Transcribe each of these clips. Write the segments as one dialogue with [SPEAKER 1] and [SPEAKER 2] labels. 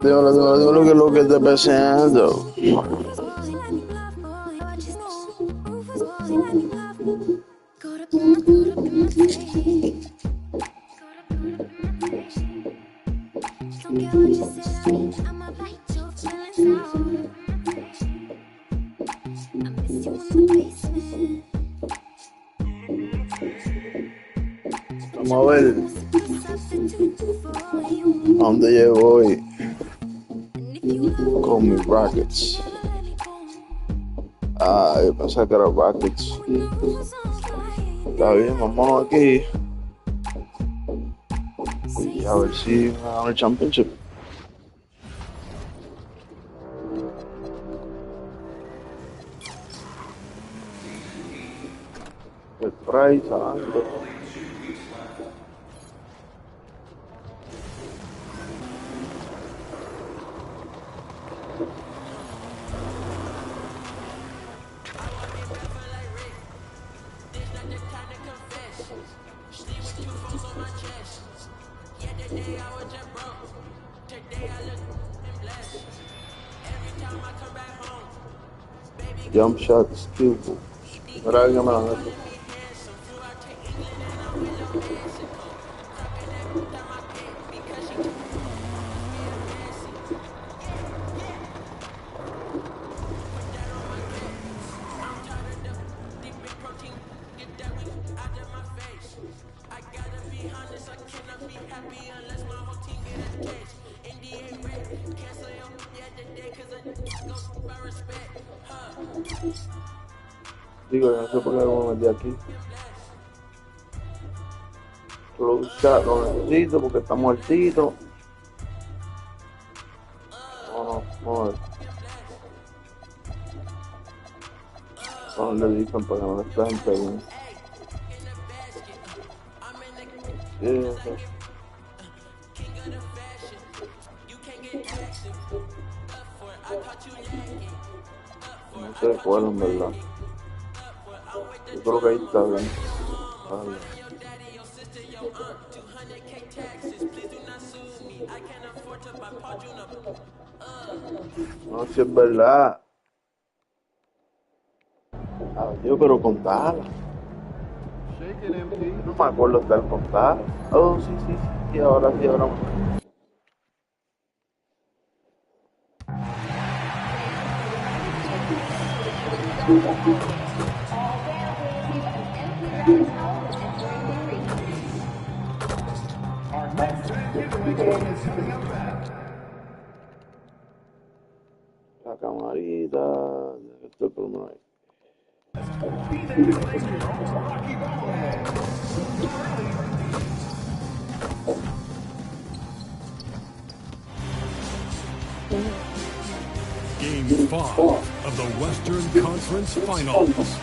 [SPEAKER 1] Dímelo, que es lo que está pasando. Vamos a ver a dónde llego hoy con mis Rockets. Yo pensaba que era Rockets. Está bien, vamos aquí. Y a ver si me gano el championship. El Price, alto. Jump shot, skill boost. Mira que me la meto. Digo, yo no sé por qué me metí aquí. Solo shot lo necesito porque está muertito. No. No le dicen para que no le estén pegando. No sé cuál en verdad. Yo creo que ahí está bien. Vale. No, si es verdad. Yo pero contala. No me acuerdo estar contar. Oh, sí. Ahora. La camarita. Esto es por uno ahí.
[SPEAKER 2] Game 5 of the Western Conference Finals.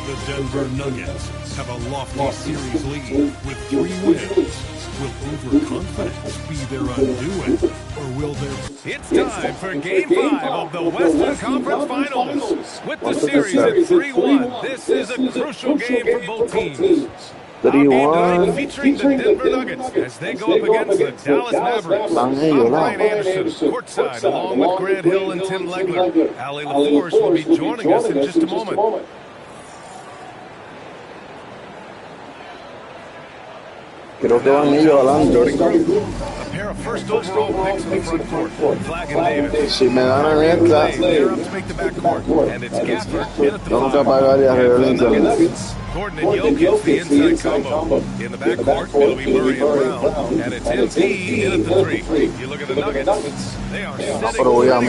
[SPEAKER 2] The Denver Nuggets have a lofty series lead with 3 wins. Will overconfidence be their undoing, or will their...
[SPEAKER 3] It's time for Game 5 of the Western Conference Finals. With the series at 3-1, this is a crucial game for both teams.
[SPEAKER 1] 3-1.
[SPEAKER 3] Featuring the Denver Nuggets as they go up against the Dallas Mavericks. I'm Brian Anderson, courtside, along with Grant Hill and Tim Legler. Allie LaForce will be joining us in just a moment.
[SPEAKER 1] Creo que van ellos adelante.
[SPEAKER 3] A pair of first overall picks in the front court. Flag and Davis.
[SPEAKER 1] Si me ganan esta,
[SPEAKER 3] They're up to make the backcourt, and it's Gafford in at the
[SPEAKER 1] tengo que
[SPEAKER 3] five.
[SPEAKER 1] apagar y arreglar.
[SPEAKER 3] Gordon and Jokic, the inside combo. In the backcourt, it'll be Murray and Brown. And it's MP in at the 3. You look at the Nuggets, they are sitting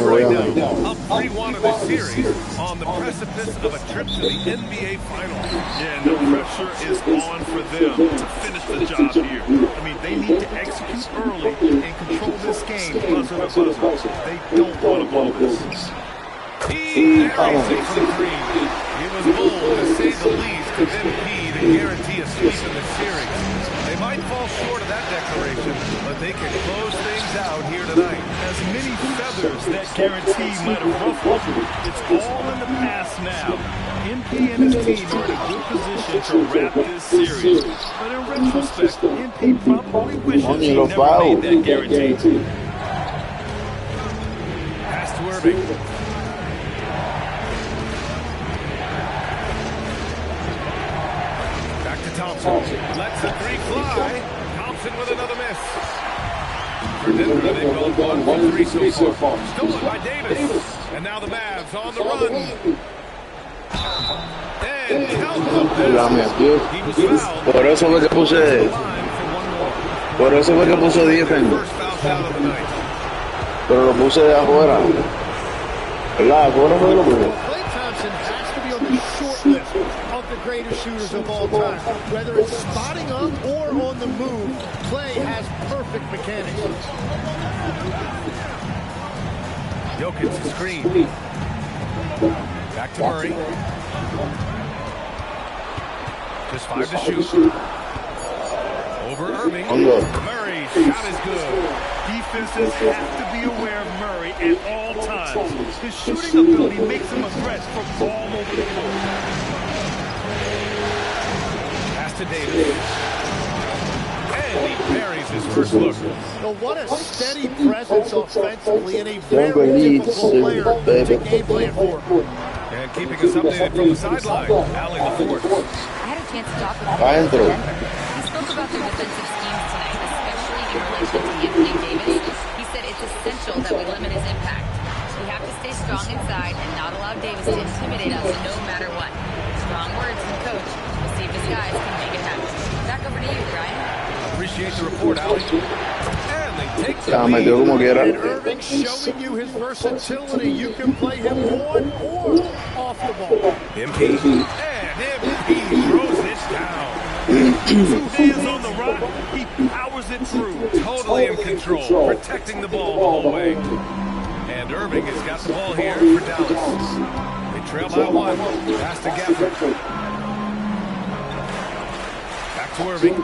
[SPEAKER 3] right now, up 3-1 in this series, on the precipice of a trip to the NBA Finals.
[SPEAKER 4] Yeah, no pressure is on for them to finish the job here. I mean, they need to execute early and control this game buzzer to buzzer. They don't want to blow this.
[SPEAKER 3] He buries it from 3. He was bold, to say the least, to MP to guarantee a sweep in the series. They might fall short of that declaration, but they can close things out here tonight.
[SPEAKER 4] As many feathers that guarantee might have ruffled, it's all in the past now. MP and his team are in a good position to wrap this series. But in retrospect, MP probably wishes he never made that guarantee.
[SPEAKER 3] Irving. Back to Thompson. Lets the three fly. Thompson with another miss. For Denver, they've gone 1 for 3 so far. Stolen by Davis. And now the Mavs on the run. And count the miss. He was fouled.
[SPEAKER 1] Por eso fue que puse. Por eso fue que puse defense.
[SPEAKER 3] First foul shot of the night.
[SPEAKER 1] Pero lo puse de afuera. ¿Verdad? Afuera fue lo puse.
[SPEAKER 5] Klay Thompson has to be on the short list of the greatest shooters of all time. Whether it's spotting up or on the move, Klay has perfect mechanics.
[SPEAKER 3] Jokic screen. Back to Murray. Just 5 to shoot. Over Irving. Murray's shot is good.
[SPEAKER 4] Defenses have to be aware of Murray at all times. His shooting ability makes him a threat from all over the floor.
[SPEAKER 3] Pass to Davis. And he buries his first look.
[SPEAKER 5] Well, what a steady presence offensively and a very difficult player to game plan for.
[SPEAKER 3] And keeping us updated from the sideline, Allie LaForce.
[SPEAKER 6] I had a chance to talk with him. He spoke about their defensive schemes tonight, especially in relation to Anthony Davis. He said it's essential that we limit his impact. We have to stay strong inside and not allow Davis to intimidate us no matter what. Strong words from coach. We'll see if his guys can make it happen. Back over to you, Brian.
[SPEAKER 3] Appreciate the report, Allie. And they take the
[SPEAKER 1] Me
[SPEAKER 3] lead.
[SPEAKER 1] dio como quiera.
[SPEAKER 5] And Irving showing you his versatility. You can play him on or off the ball.
[SPEAKER 3] MP. And MP throws it down.
[SPEAKER 4] 2 hands on the rock. He powers it through.
[SPEAKER 3] Totally in control, protecting the ball the whole way. And Irving has got the ball here for Dallas. They trail by 1. Pass to Gafford. Back to Irving.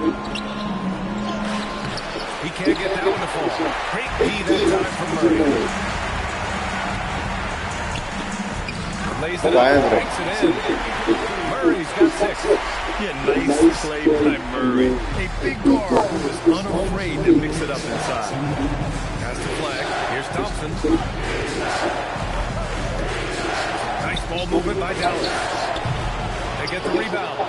[SPEAKER 3] He can't get that one to fall. Great D that time from Murray. Lays it up, breaks it in. Murray's got 6.
[SPEAKER 4] Yeah, nice play by Murray. A big guard who is unafraid to mix it up inside.
[SPEAKER 3] Has the flag. Here's Thompson. Nice ball movement by Dallas. They get the rebound.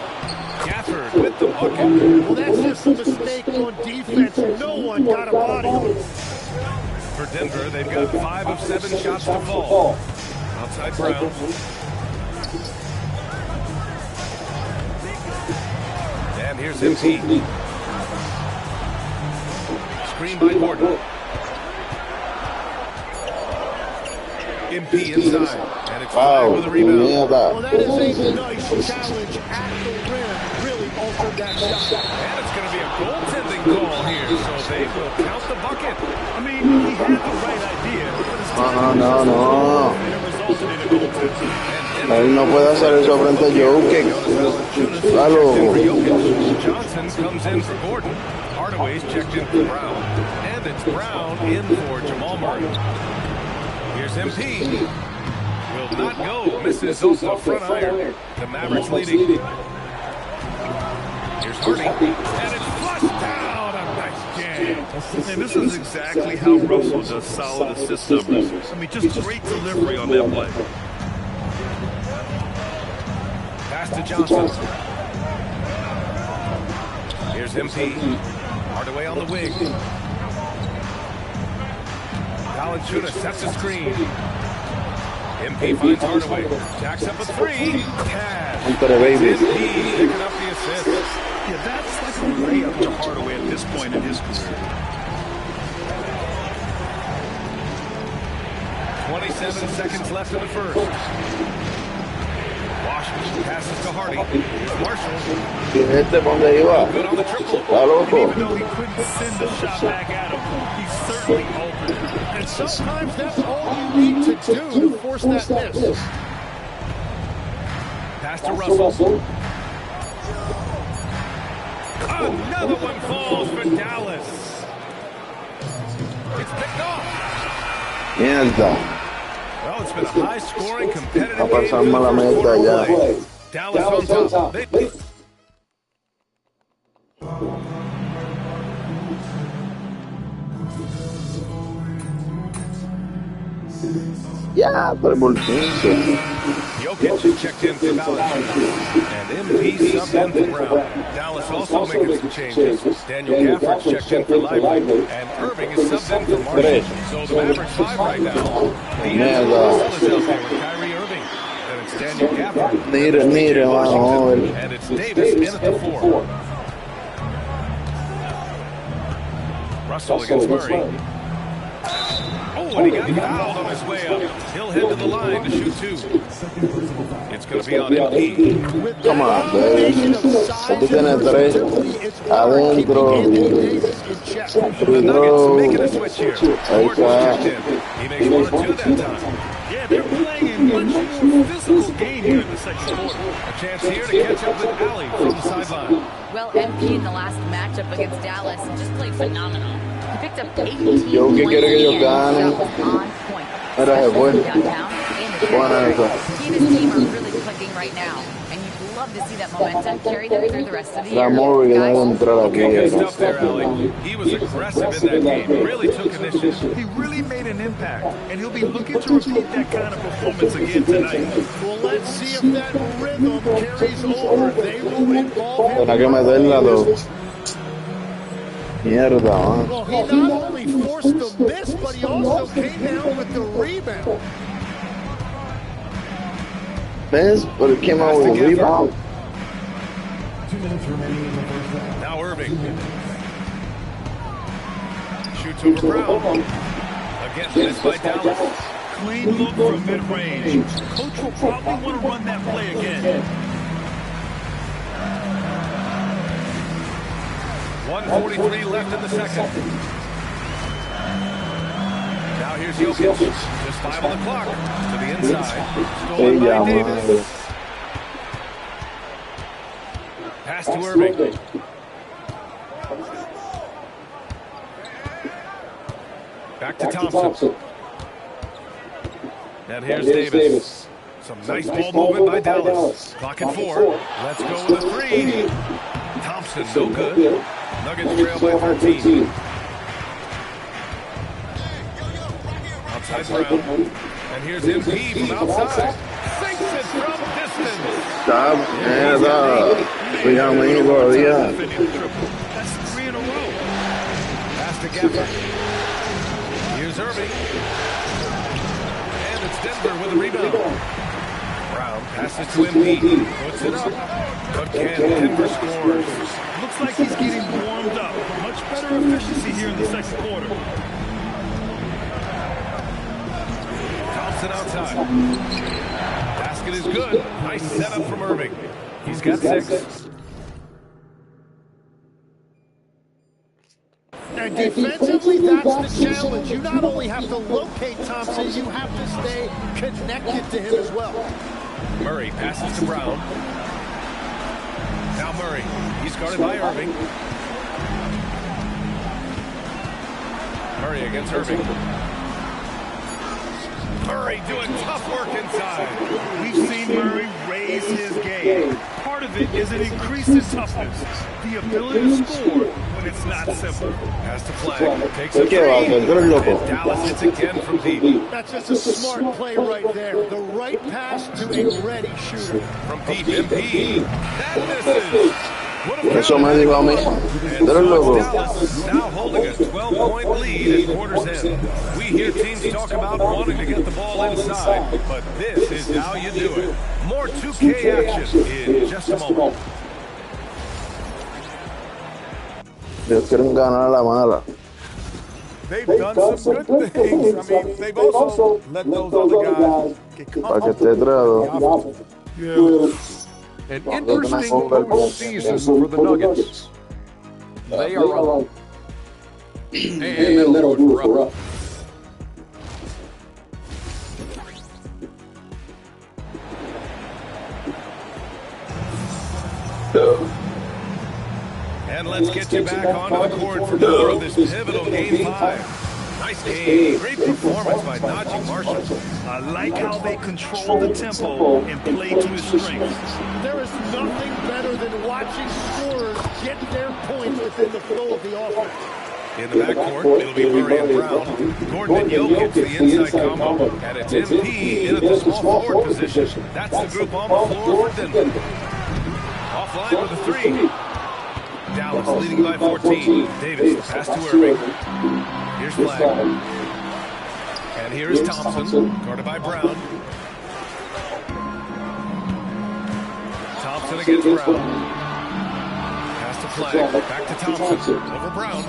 [SPEAKER 3] Gafford with the bucket.
[SPEAKER 5] Well, that's just a mistake on defense. No one got a body on it.
[SPEAKER 3] For Denver, they've got 5 of 7 shots to fall. Outside Brown. And here's MP. Screen by Gordon. MP inside. And it's flag with a rebound.
[SPEAKER 5] Well, that is a nice challenge at the rim. Really altered that shot.
[SPEAKER 3] And it's going to be a goaltending call here, so they will count the bucket.
[SPEAKER 4] I mean, he had the right idea, but his time
[SPEAKER 1] No.
[SPEAKER 4] and it resulted in a goaltending.
[SPEAKER 1] Él no puede hacer eso frente a Jokic. Claro.
[SPEAKER 3] Johnson comes in for Gordon. Hardaway's checked in for Brown. And it's Brown in for Jamal Murray. Here's MP. Will not go. Misses off the front iron. The Mavericks leading. Here's Hardy. And it's flushed down. A nice jam.
[SPEAKER 4] And this is exactly how Russell does solid assist numbers. I mean, just great delivery on that play.
[SPEAKER 3] Pass to Johnson. Here's MP. Hardaway on the wing. Valanciunas sets a screen. MP finds Hardaway. Jacks up a 3. Cash. MP picking up the assist.
[SPEAKER 4] Yeah, that's like a layup to Hardaway at this point in his career.
[SPEAKER 3] 27 seconds left in the first. Washington passes to Hardy. Here's Marshall. Good on the triple.
[SPEAKER 1] Está
[SPEAKER 4] Even
[SPEAKER 1] loco.
[SPEAKER 4] though he couldn't send the shot back at him, he certainly opened it.
[SPEAKER 5] And sometimes that's all you need to do to force that miss.
[SPEAKER 3] Pass to Russell. Another one falls for Dallas. It's picked off.
[SPEAKER 1] Mierda.
[SPEAKER 3] Well, it's been a high-scoring, competitive
[SPEAKER 1] Está
[SPEAKER 3] game.
[SPEAKER 1] pasando la meta ya.
[SPEAKER 3] Dallas on top. They
[SPEAKER 1] Ya, pero por 15.
[SPEAKER 3] Jokic checked in for Dallas. And MP subbed in for Brown. Dallas also making some changes. Daniel Gafford's checked in for Lively. And Irving is subbed in for Marshall. So the Mavericks 5 right now. The D'Angelo Russell is out there with Kyrie Irving. And it's Daniel Gafford.
[SPEAKER 1] Need it, Washington.
[SPEAKER 3] And it's Davis in at the 4. Russell against Murray. Oh, and he got fouled on his way up. He'll head to the line to shoot 2. It's going to be on MP.
[SPEAKER 1] Come on, baby. Aquí tiene 3. Adentro.
[SPEAKER 3] The Nuggets making a switch here. Gordon's checked in. He makes 1 or 2 that time.
[SPEAKER 4] Yeah, they're playing a much more physical game here in the second quarter.
[SPEAKER 3] A chance here to catch up with Allie from the sideline.
[SPEAKER 6] Well, MP in the last matchup against Dallas just played phenomenal. He picked up 18
[SPEAKER 1] Yo, ¿qué quiere que yo
[SPEAKER 6] points
[SPEAKER 1] gane?
[SPEAKER 6] and was on point.
[SPEAKER 1] Mira, se fue.
[SPEAKER 6] Downtown in the
[SPEAKER 1] Buena esa.
[SPEAKER 6] He and his team are really clicking right now, and you'd love to see that momentum carry them through the rest of the year.
[SPEAKER 1] Ramón, que debe entrar aquí.
[SPEAKER 3] Okay, good stuff there, Allie. He was aggressive in that game. Really took initiative.
[SPEAKER 4] He really made an impact, and he'll be looking to repeat that kind of performance again tonight.
[SPEAKER 5] Well, let's see if that rhythm carries over. They will involve him.
[SPEAKER 1] Tiene que meterla, dos. Mierda, man.
[SPEAKER 5] Well, he not only forced the miss, but he also came down with the rebound.
[SPEAKER 1] ¿Ves? But it came out with a rebound.
[SPEAKER 3] Now Irving. Shoots over Brown. Again, missed by Dallas.
[SPEAKER 4] Clean look from mid-range. Coach will probably want to run that play again.
[SPEAKER 3] 1:43 left in the second. Now here's Jokic. Just 5 on the clock. To the inside. Stolen by
[SPEAKER 1] Ella,
[SPEAKER 3] Davis.
[SPEAKER 1] madre.
[SPEAKER 3] Pass to Irving. Back to Thompson. And here's Davis. Some nice ball movement by Dallas. Clock at 4. Let's go with a 3. Thompson, no good. Nuggets trail by 13. Outside Brown. And here's MP from outside. Sinks it from distance.
[SPEAKER 1] Está, mierda. Fíjame ahí todavía.
[SPEAKER 4] That's 3 in a row.
[SPEAKER 3] Pass to Gafford. Here's Irving. And it's Denver with a rebound. Brown passes to MP. Puts it up. But can Denver scores?
[SPEAKER 4] Looks like he's getting warmed up. Much better efficiency here in the second quarter.
[SPEAKER 3] Thompson outside. Basket is good. Nice setup from Irving. He's got 6.
[SPEAKER 5] And defensively, that's the challenge. You not only have to locate Thompson, you have to stay connected to him as well.
[SPEAKER 3] Murray passes to Brown. Now Murray. He's guarded by Irving. Murray against Irving. Murray doing tough work inside.
[SPEAKER 4] We've seen Murray raise his game. Part of it is an increase in toughness. The ability to score when it's not simple.
[SPEAKER 3] Has to flag. Takes a 3.
[SPEAKER 1] ¿Qué va a hacer? Tú eres loco.
[SPEAKER 3] And Dallas hits again from deep.
[SPEAKER 5] That's just a smart play right there. The right pass to a ready shooter.
[SPEAKER 3] From deep, MP. That misses. What a
[SPEAKER 1] Eso me dijo a mí.
[SPEAKER 3] And
[SPEAKER 1] Tú eres
[SPEAKER 3] so
[SPEAKER 1] loco.
[SPEAKER 3] it's Dallas now holding a 12-point lead at quarter's end. We hear teams talk about wanting to get the ball inside, but this is how you do it. More 2K action in just a moment.
[SPEAKER 1] Ellos quieren ganar a la mala.
[SPEAKER 7] They've done some good things. I mean, they've also let those other guys get
[SPEAKER 1] Para que esté trado.
[SPEAKER 8] An interesting postseason for the Nuggets. They are up. And they'll throw it for up.
[SPEAKER 3] And let's get you back onto the court for more of this pivotal Game 5. Nice game. Great performance by Najee Marshall.
[SPEAKER 4] I like how they control the tempo and play to his strengths.
[SPEAKER 5] There is nothing better than watching scorers get their points within the flow of the offense.
[SPEAKER 3] In the backcourt, it'll be Murray and Brown. Gordon and Jokic, the inside combo. And it's MP in at the small forward position. That's the group on the floor for Denver. Offline with a three. Dallas leading by 14. Davis, pass to Irving. Here's Flag. And here's Thompson, guarded by Brown. Thompson against Brown. Pass to Flag. Back to Thompson. Over Brown.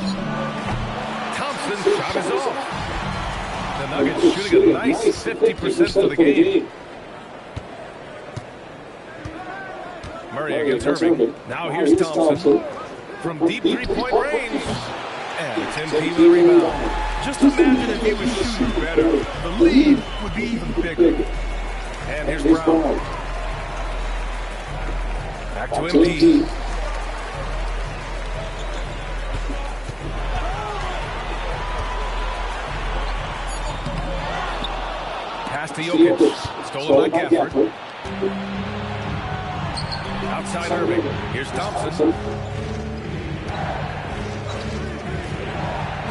[SPEAKER 3] Thompson, shot is off. The Nuggets shooting a nice 50% for the game. Murray against Irving. Now here's Thompson. From deep three-point range. And it's MP with a rebound.
[SPEAKER 4] Just imagine if he was shooting better. The lead would be even bigger.
[SPEAKER 3] And here's Brown. Back to MP. Pass to Jokic. Stolen by Gafford. Outside Irving. Here's Thompson.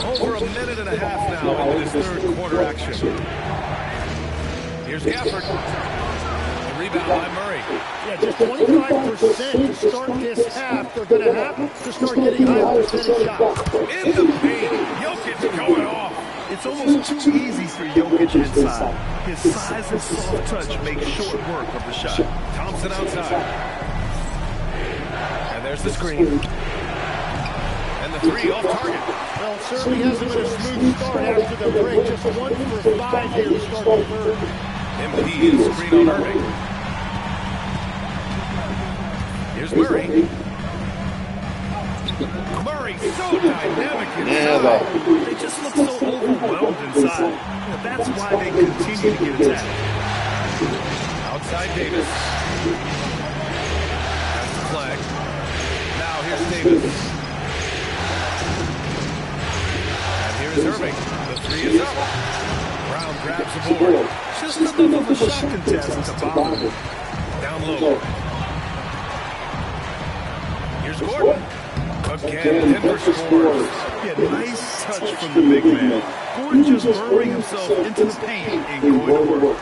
[SPEAKER 3] Over a minute and a half now into this third quarter action. Here's Gafford. The rebound by Murray.
[SPEAKER 5] Yeah, just 25% to start this half. They're going to have to start getting high percentage shots.
[SPEAKER 3] In the paint. Jokic going off.
[SPEAKER 4] It's almost too easy for Jokic inside. His size and soft touch make short work of the shot.
[SPEAKER 3] Thompson outside. And there's the screen. And the three off target.
[SPEAKER 5] Well, certainly hasn't been a smooth start after the break. Just 1 for 5 here to start the third.
[SPEAKER 3] MP is screen on Irving. Here's Murray. Murray so dynamic inside.
[SPEAKER 4] They just look so overwhelmed inside. Well, that's why they continue to get attacked.
[SPEAKER 3] Outside Davis. That's the Flag. Now here's Davis. Here's Irving. The three is up. Brown grabs the board.
[SPEAKER 4] Just enough of a shot contest to bother him.
[SPEAKER 3] Down low. Here's Gordon. Again, Denver scores.
[SPEAKER 4] Yeah, nice touch from the big man. Gordon just burrowing himself into the paint and going to work.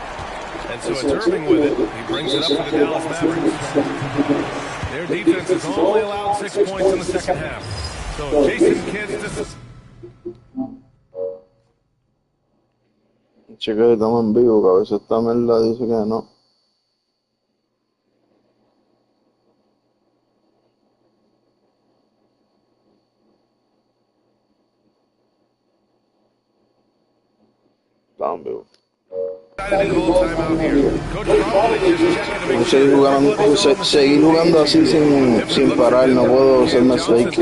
[SPEAKER 3] And so it's Irving with it. He brings it up for the Dallas Mavericks. Their defense has only allowed 6 points in the second half. So Jason Kidd, this is...
[SPEAKER 1] Cheque, estamos en vivo, que a veces esta merda dice que no. Está en vivo. Seguir jugando así sin parar, no puedo hacer más fake.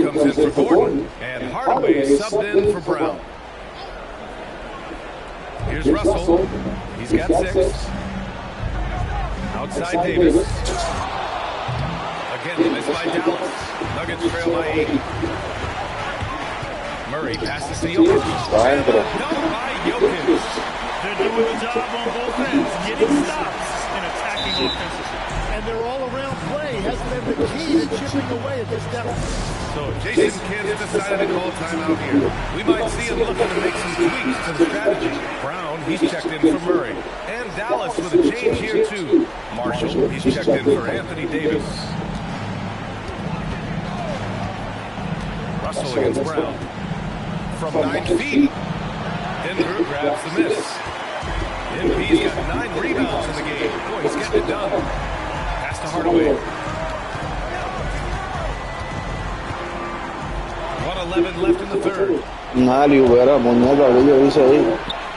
[SPEAKER 3] And Hardaway subbed in for Brown. Here's Russell. He's got 6. Outside Davis. Again, missed by Dallas. Nuggets trail by 8. Murray passes to Jokic. Done by Jokic.
[SPEAKER 4] They're doing the job on both ends, getting stops and attacking offensively.
[SPEAKER 5] And their all-around play has been the key to chipping away at this deficit.
[SPEAKER 3] So Jason Kidd decided to call timeout here. We might see him looking to make some tweaks to the strategy. Brown, he's checked in for Murray. And Dallas with a change here too. Marshall, he's checked in for Anthony Davis. Russell against Brown. From 9 feet. Denver grabs the miss. MP's got 9 rebounds in the game. Boy, he's getting it done. Pass to Hardaway. 1:11 left in the third.
[SPEAKER 1] Nadie hubiera puñeta que yo hice ahí.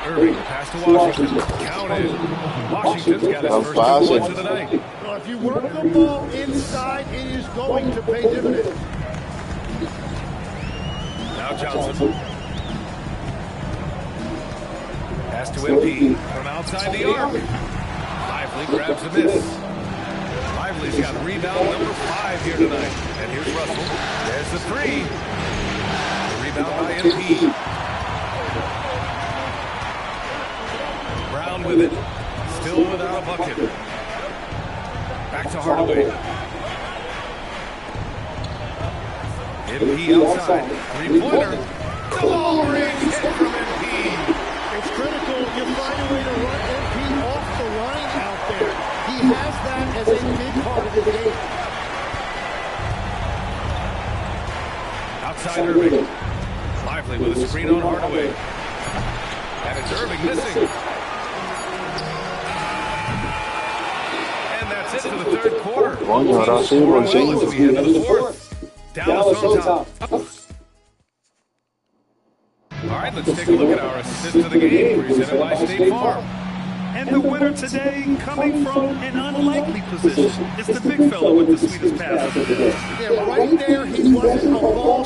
[SPEAKER 3] Irving, pass to Washington. Counted. Washington's got his first 2 points of the night.
[SPEAKER 5] Well, if you work the ball inside, it is going to pay dividends.
[SPEAKER 3] Now Johnson. Pass to MP from outside the arc. Lively grabs the miss. Lively's got rebound number 5 here tonight. And here's Russell. There's the 3. The rebound by MP. Brown with it. Still without a bucket. Back to Hardaway. MP outside. 3-pointer. The ball range hit from MP.
[SPEAKER 5] It's critical you find a way to run MP off the line out there. He has that as a big part of his game.
[SPEAKER 3] Outside Irving. Lively with a screen on Hardaway. And it's Irving missing. And that's it for the third quarter.
[SPEAKER 1] Coño, ahora sí, por
[SPEAKER 3] As we head to the fourth. Dallas on top. All right, let's take a look at our assist of the game presented by State Farm.
[SPEAKER 4] And the winner today, coming from an unlikely position, is the big fella with the sweetest pass.
[SPEAKER 5] Yeah, right there, he wasn't a ball.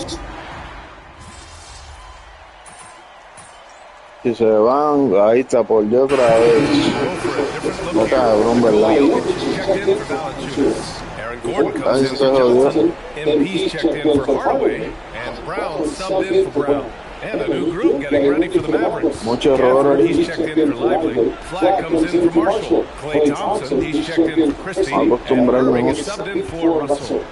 [SPEAKER 1] Si se van, ahí está por Dios otra vez. No cabrón, ¿verdad?
[SPEAKER 3] Checked in for Valanciunas. Aaron Gordon comes
[SPEAKER 1] Ahí
[SPEAKER 3] in
[SPEAKER 1] se
[SPEAKER 3] for
[SPEAKER 1] jodió.
[SPEAKER 3] Johnson. MP's checked in for Hardaway. And Brown subbed in for Brown. And a new group getting ready for the Mavericks.
[SPEAKER 1] Mucho
[SPEAKER 3] Gafford,
[SPEAKER 1] error.
[SPEAKER 3] he's checked in for Lively. Flag comes in for Marshall. Klay Thompson, he's checked in for Christie. And Irving is subbed in for Russell.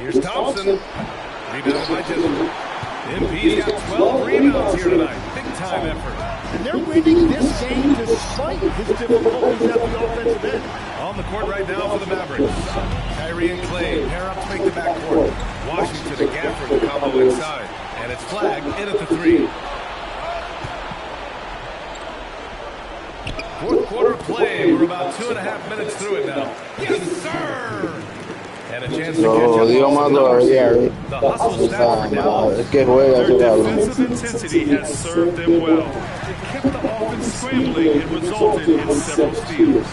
[SPEAKER 3] Here's Thompson. Rebounded by Tizzle. MP's got 12 rebounds here tonight. Big time effort.
[SPEAKER 5] And they're winning this game despite his difficulties at the offensive end.
[SPEAKER 3] On the court right now for the Mavericks. Kyrie and Klay pair up to make the backcourt. Washington and Gafford the combo inside. And it's flagged in at the three. Fourth quarter play. We're about 2.5 minutes through it now. Yes, sir! And a chance to catch up.
[SPEAKER 1] Jodido más todavía.
[SPEAKER 3] The hustle snap for Dallas.
[SPEAKER 1] Es que juega ese
[SPEAKER 4] Their
[SPEAKER 1] cabrón.
[SPEAKER 4] defensive intensity has served them well. It kept the offense scrambling and resulted in several steals.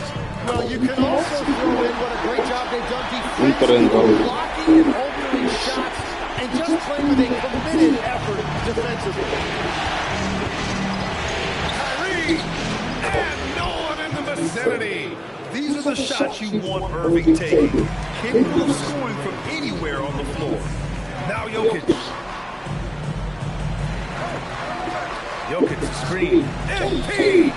[SPEAKER 5] Well, you can also throw in what a great job they've done defensively,
[SPEAKER 1] Tremendo.
[SPEAKER 5] blocking and altering shots, and just playing with a committed effort defensively.
[SPEAKER 3] Kyrie! And no one in the vicinity.
[SPEAKER 4] These are the shots you want Irving taking. Capable of scoring from anywhere on the floor.
[SPEAKER 3] Now Jokic. Jokic screen. MP!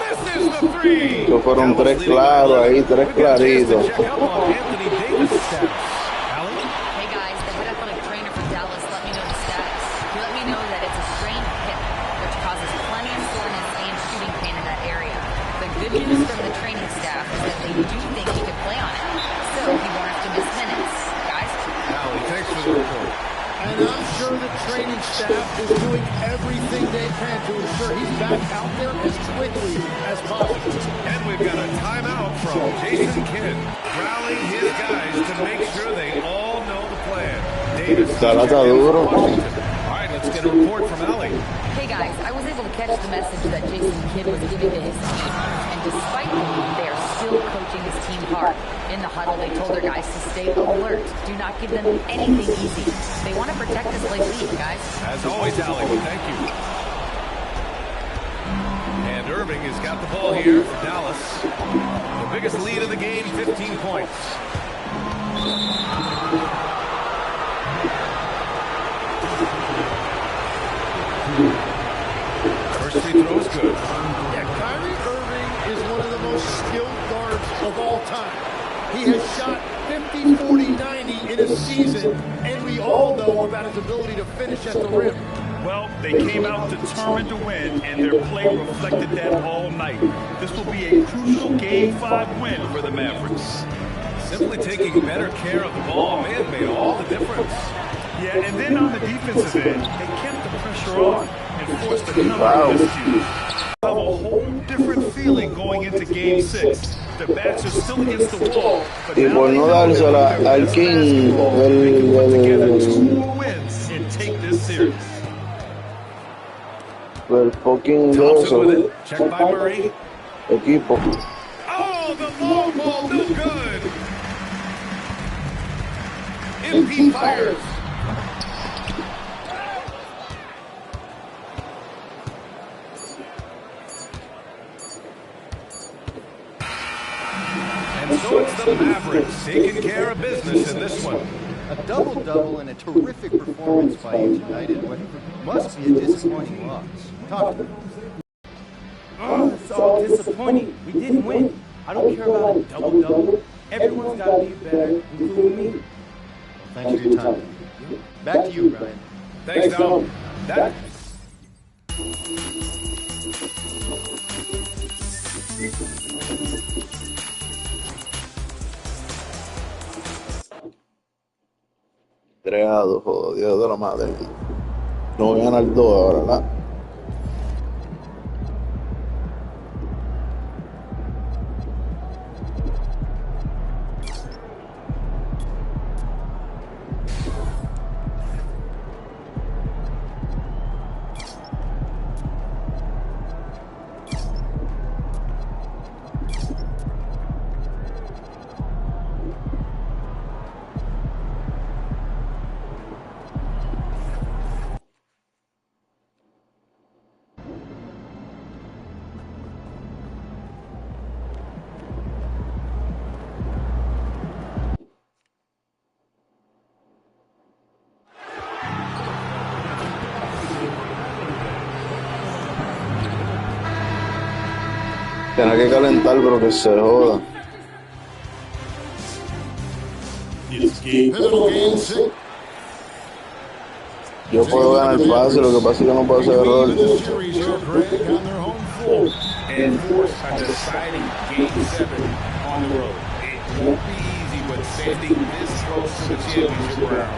[SPEAKER 3] Misses the three!
[SPEAKER 1] Estos fueron tres claros ahí, tres claritos.
[SPEAKER 3] Check up on Anthony Davis' status. Allen?
[SPEAKER 6] Hey guys, the head athletic trainer for Dallas let me know the status. He let me know that it's a strained hip, which causes plenty of soreness and shooting pain in that area. The good news from the training staff is that they do think he could play on it, so he won't have to miss minutes. Guys?
[SPEAKER 3] Allen, thanks for the report.
[SPEAKER 5] And I'm sure the training staff is doing everything they can to ensure he's back out there as quickly as possible.
[SPEAKER 3] And we've got a timeout from Jason Kidd, rallying his guys to make sure they all know the plan. Davis.
[SPEAKER 1] Está duro.
[SPEAKER 3] All right, let's get a report from Allie.
[SPEAKER 6] Hey guys, I was able to catch the message that Jason Kidd was giving to his team, and despite that, they are still coaching his team hard. In the huddle, they told their guys to stay alert. Do not give them anything easy. They want to protect this late lead, guys.
[SPEAKER 3] As always, Allie, thank you. And Irving has got the ball here for Dallas. The biggest lead of the game, 15 points. First free throw is good.
[SPEAKER 5] Yeah, Kyrie Irving is one of the most skilled guards of all time. He has shot 50, 40, 90 in a season, and we all know about his ability to finish at the rim.
[SPEAKER 4] Well, they came out determined to win, and their play reflected that all night. This will be a crucial Game 5 win for the Mavericks.
[SPEAKER 3] Simply taking better care of the ball, man, made all the difference.
[SPEAKER 4] Yeah, and then on the defensive end, they kept the pressure on and forced a number of miscues. Have a whole different feeling going into Game 6. The backs are still against the wall, but
[SPEAKER 1] Y
[SPEAKER 4] now
[SPEAKER 1] por
[SPEAKER 4] they
[SPEAKER 1] no
[SPEAKER 4] know
[SPEAKER 1] dársela
[SPEAKER 4] they're
[SPEAKER 1] al
[SPEAKER 4] best
[SPEAKER 1] King,
[SPEAKER 4] basketball. They can put together 2
[SPEAKER 1] el
[SPEAKER 4] more wins and take this series.
[SPEAKER 1] fucking de
[SPEAKER 3] Thompson
[SPEAKER 1] eso,
[SPEAKER 3] with it. Check by Murray.
[SPEAKER 1] equipo.
[SPEAKER 3] Oh, the long ball, no good. MP fires. And so it's the Mavericks taking care of business in this one.
[SPEAKER 9] A double-double and a terrific performance by you tonight in what must be a disappointing loss. Talk to me.
[SPEAKER 10] Oh, it's all disappointing. We didn't win. I don't care about a double-double. Everyone's got to be better, including me.
[SPEAKER 9] Thanks for your time. Back to you, Brian.
[SPEAKER 3] Thanks, Dom. That
[SPEAKER 1] 3-2, joder, Dios de la madre. No voy a ganar 2 ahora, ¿verdad? Tiene que calentar, pero que se joda. Yo puedo ganar fácil, lo que pasa es que no puedo hacer error.
[SPEAKER 3] and force a deciding Game 7 on the road. It won't be easy, but standing this close to the championship round,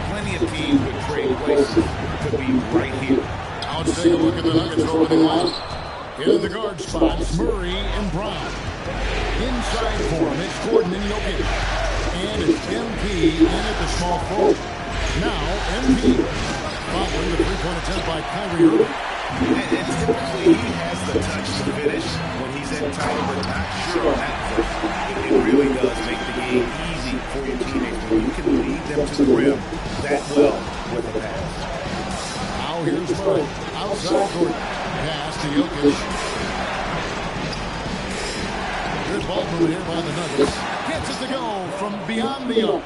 [SPEAKER 3] plenty of teams would trade places to be right here.
[SPEAKER 5] Now let's take a look at the Nuggets opening line. In the guard spots, Murray and Brown. Inside for him, it's Gordon and Jokic. And it's MP in at the small forward. Now, MP following the three-point attempt by Kyrie Irving.
[SPEAKER 3] And typically he has the touch to finish when he's in tight, but not sure on that first. It really does make the game easy for your teammates when you can lead them to the rim that well with a pass.
[SPEAKER 5] Now here's Murray. Outside Gordon. Pass to Jokic. Good ball movement here by the Nuggets. Gets it to go from beyond the arc.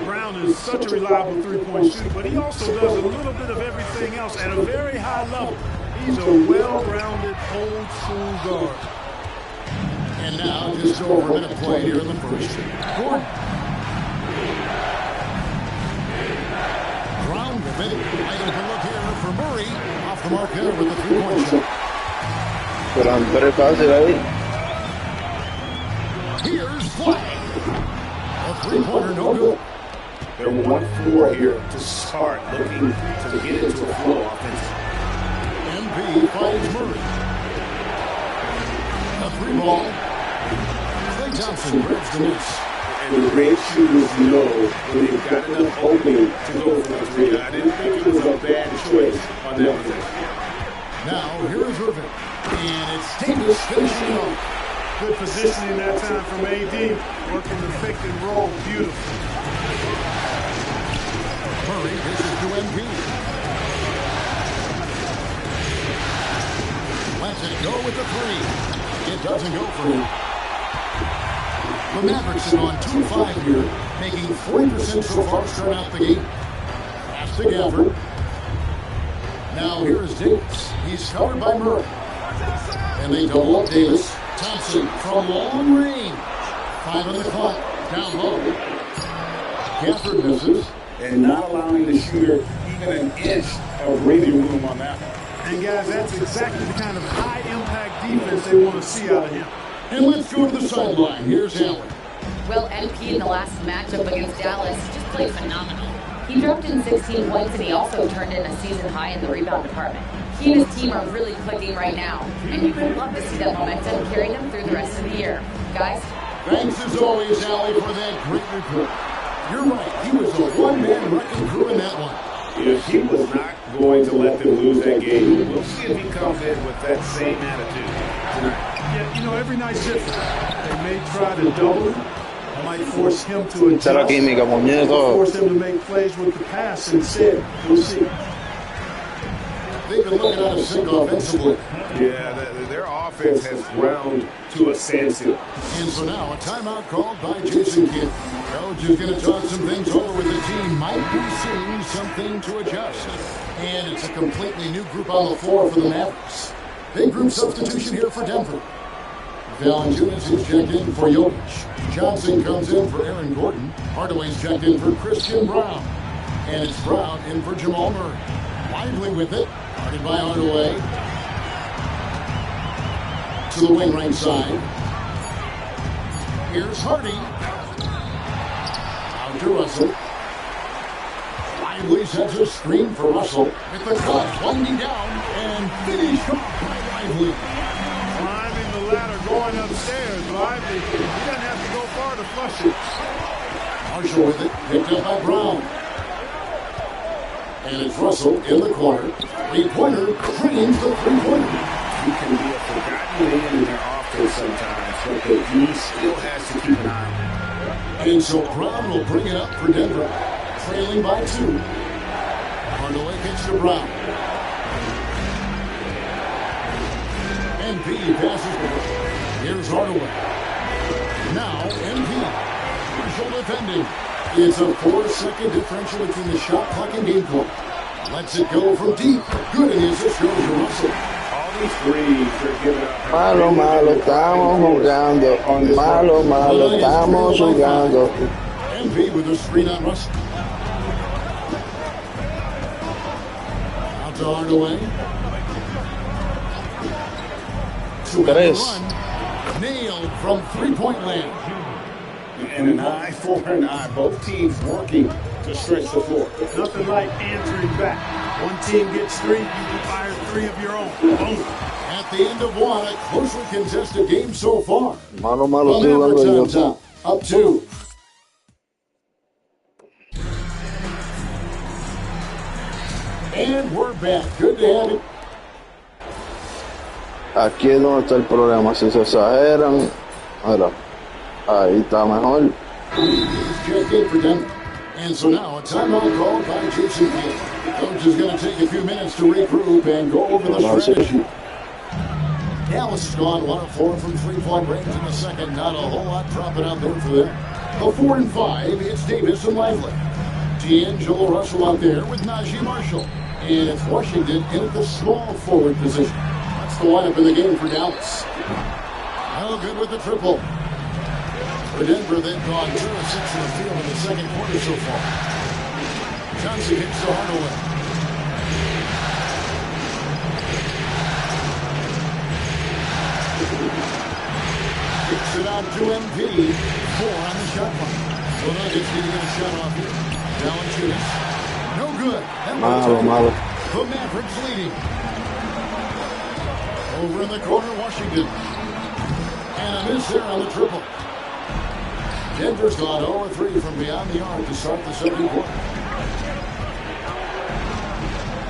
[SPEAKER 4] Brown is such a reliable three-point shooter, but he also does a little bit of everything else at a very high level. He's a well-rounded, old-school guard.
[SPEAKER 5] And now, just over a minute played here in the first. Gordon. Brown with it. Wide open look here for Murray. Off the mark there with the three-point shot.
[SPEAKER 1] Pero fácil ahí.
[SPEAKER 5] Here's Flag. A three-pointer, no good.
[SPEAKER 3] They're 1-4 here to start, looking to get into a flow offense.
[SPEAKER 5] MP finds Murray. A three ball. Klay Thompson grabs the miss.
[SPEAKER 3] And the great shooters know when they've got enough opening to go for the three. I didn't think it was a bad choice on that one.
[SPEAKER 5] Now, here is Irving. And it's Davis finishing off.
[SPEAKER 4] Good positioning that time from AD, working the pick and roll beautifully.
[SPEAKER 5] Murray dishes to MP. Lets it go with the three. It doesn't go for him. The Mavericks are on 2-5 here, making 40% so far starting out the game. Pass to Gafford. Now here's Davis. He's covered by Murray. And they double up Davis. Thompson from long range. 5 on the clock. Down low. Gafford misses.
[SPEAKER 3] And not allowing the shooter even an inch of breathing room on that one.
[SPEAKER 4] And guys, that's exactly the kind of high-impact defense they want to see out of him.
[SPEAKER 5] And let's go to the sideline. Here's Allen.
[SPEAKER 6] Well, MP in the last matchup against Dallas just played phenomenal. He dropped in 16 points, and he also turned in a season high in the rebound department. He and his team are really clicking right now, and you would love to see that momentum carry them through the rest of the year. Guys?
[SPEAKER 5] Thanks as always, Allie, for that great report. You're right. He was a one-man wrecking crew in that one.
[SPEAKER 3] If he was not going to let them lose that game, we'll see if he comes in with that same attitude tonight.
[SPEAKER 4] Yeah, you know, every night's different. They may try to double him. Might force him to adjust.
[SPEAKER 1] La química, muñeco.
[SPEAKER 4] Force him to make plays with the pass instead. We'll see.
[SPEAKER 5] They've been looking out of sync offensively.
[SPEAKER 3] Yeah, their offense has ground to a standstill.
[SPEAKER 5] And so now a timeout called by Jason Kidd. Coach is going to talk some things over with the team. Might be seeing something to adjust. And it's a completely new group on the floor for the Mavericks. Big group substitution here for Denver. Valanciunas is checked in for Jokic. Johnson comes in for Aaron Gordon. Hardaway's checked in for Christian Brown. And it's Brown in for Jamal Murray. Lively with it. Guarded by Hardaway. To the wing right side. Here's Hardy. Out to Russell. Lively sets a screen for Russell. With the cut, winding down, and finished off by Lively.
[SPEAKER 4] Climbing the ladder, going upstairs. Lively. He doesn't have to go far to flush it.
[SPEAKER 5] Marshall with it, picked up by Brown. And it's Russell in the corner. Three-pointer, drains the three-pointer.
[SPEAKER 11] He can be a forgotten man in their offense sometimes, but the D still has to keep an eye on him.
[SPEAKER 5] And so Brown will bring it up for Denver, trailing by 2. Hardaway gets to Brown. MP passes the ball. Here's Hardaway. Now MP. Marshall defending. It's a 4-second differential between the shot clock and game clock. Lets it go from deep. Good, and the assist goes to Russell.
[SPEAKER 11] All these threes are given up.
[SPEAKER 1] Malo, malo, estamos jugando. Malo, malo, estamos jugando.
[SPEAKER 5] MP with a screen on Russell. Out to Hardaway. Run. Nailed from three-point land.
[SPEAKER 11] And an eye for an eye. Both teams working to stretch the floor.
[SPEAKER 4] Nothing like answering back. One team gets 3, you can fire 3 of your own. Boom.
[SPEAKER 5] At the end of one, a closely contested game so far.
[SPEAKER 1] Malo, malo,
[SPEAKER 5] The Mavericks on top. Up 2. And we're back. Good to have it.
[SPEAKER 1] Aquí es donde está el problema. Si se exageran, mira, ahí está mejor.
[SPEAKER 5] Check in for Denver. And so now a timeout called by Jason Kidd. Coach is going to take a few minutes to regroup and go over the strategy. Dallas has gone 1 of 4 from three-point range in the second. Not a whole lot dropping out there for them. The 4 and 5, it's Davis and Lively. D'Angelo Russell out there with Najee Marshall. And it's Washington in at the small forward position. That's the lineup in the game for Dallas. No good with the triple. For Denver, they've gone 2 of 6 in the field in the second quarter so far. Johnson hits the Hardaway. Kicks it out to MP. 4 on the shot clock. So Nuggets need to get a shot off here. Valanciunas. No good.
[SPEAKER 1] Malo, malo.
[SPEAKER 5] The Mavericks leading. Over in the corner, Washington. And a miss there on the triple. Denver's gone 0-3 from beyond the arc to start the second quarter.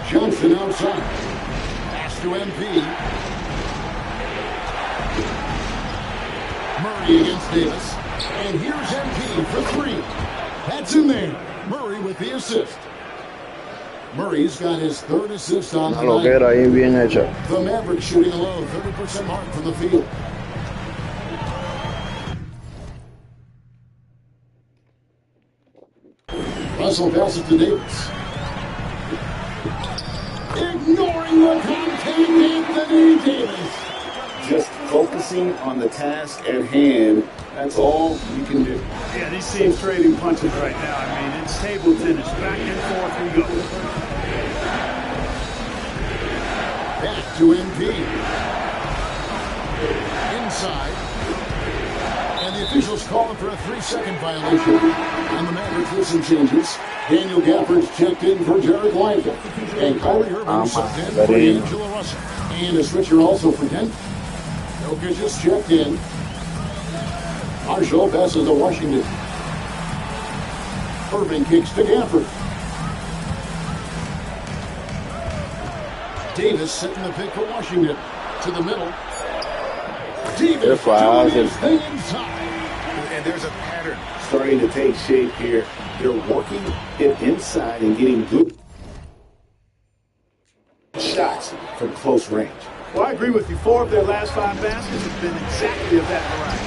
[SPEAKER 5] Johnson outside. Pass to MP. Murray against Davis. And here's MP for 3. That's in there. Murray with the assist. Murray's got his 3rd assist on the
[SPEAKER 1] Una loquera ahí bien hecha.
[SPEAKER 5] The Mavericks shooting a low 30% mark from the field. Russell passes to Davis. Ignoring the contact, Anthony Davis.
[SPEAKER 11] Just focusing on the task at hand. That's all you can do.
[SPEAKER 4] Yeah, these teams trading punches right now. I mean, it's table tennis. Back and forth we go.
[SPEAKER 5] Back to MP. Inside. And the officials calling for a 3-second violation. And the Mavericks with some changes. Daniel Gafford's checked in for Jared Lively. And Kyrie Irving subbed in for D'Angelo Russell. And a switcher also for Denver. Jokic just checked in. Marshall passes to Washington. Irving kicks to Gafford. Davis setting the pick for Washington. To the middle. Davis doing his thing inside.
[SPEAKER 11] And there's a pattern starting to take shape here. They're working it inside and getting good shots from close range.
[SPEAKER 4] Well, I agree with you. 4 of their last 5 baskets have been exactly of that variety.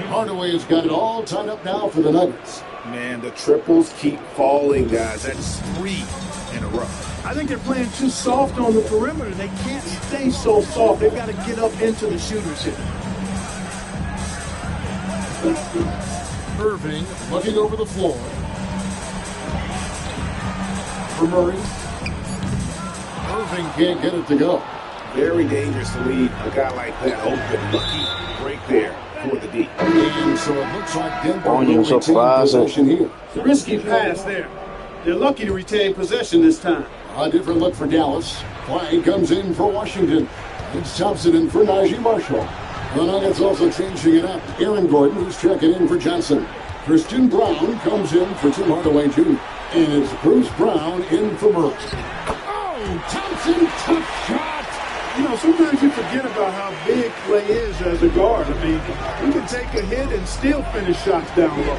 [SPEAKER 5] Hardaway has got it all tied up now for the Nuggets.
[SPEAKER 11] Man, the triples keep falling, guys. That's 3 in a row.
[SPEAKER 4] I think they're playing too soft on the perimeter. They can't stay so soft. They've got to get up into the shooters here.
[SPEAKER 5] Irving looking over the floor. For Murray. Irving can't get it to go.
[SPEAKER 11] Very dangerous to leave a guy like that open. Lucky break there for the D.
[SPEAKER 5] And so it looks like Denver will
[SPEAKER 1] Coño, eso
[SPEAKER 5] retain
[SPEAKER 1] pasa.
[SPEAKER 5] possession here.
[SPEAKER 12] Risky pass there. They're lucky to retain possession this time.
[SPEAKER 5] A different look for Dallas. Flag comes in for Washington. It's Thompson in for Najee Marshall. The Nuggets also changing it up. Aaron Gordon, who's checking in for Johnson. Christian Brown comes in for Tim Hardaway Jr. And it's Bruce Brown in for Murray. Oh, Thompson, tough shot.
[SPEAKER 12] You know, sometimes you forget about how big Clay is as a guard. I mean, he can take a hit and still finish shots down low.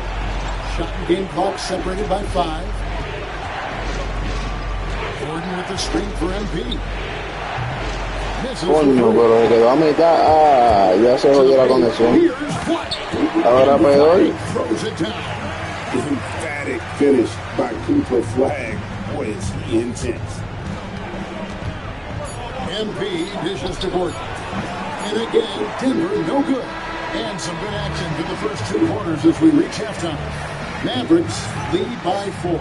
[SPEAKER 5] Shot and game clock separated by 5. Gordon with the screen for MP.
[SPEAKER 1] Coño, pero se quedó a mitad. Ah, ya se jodió la conexión. Ahora peor.
[SPEAKER 11] Emphatic finish by Cooper Flag. Boy, is he intense.
[SPEAKER 5] MP dishes to Gordon. And again, Denver no good. And some good action for the first 2 quarters as we reach halftime. Mavericks lead by 4.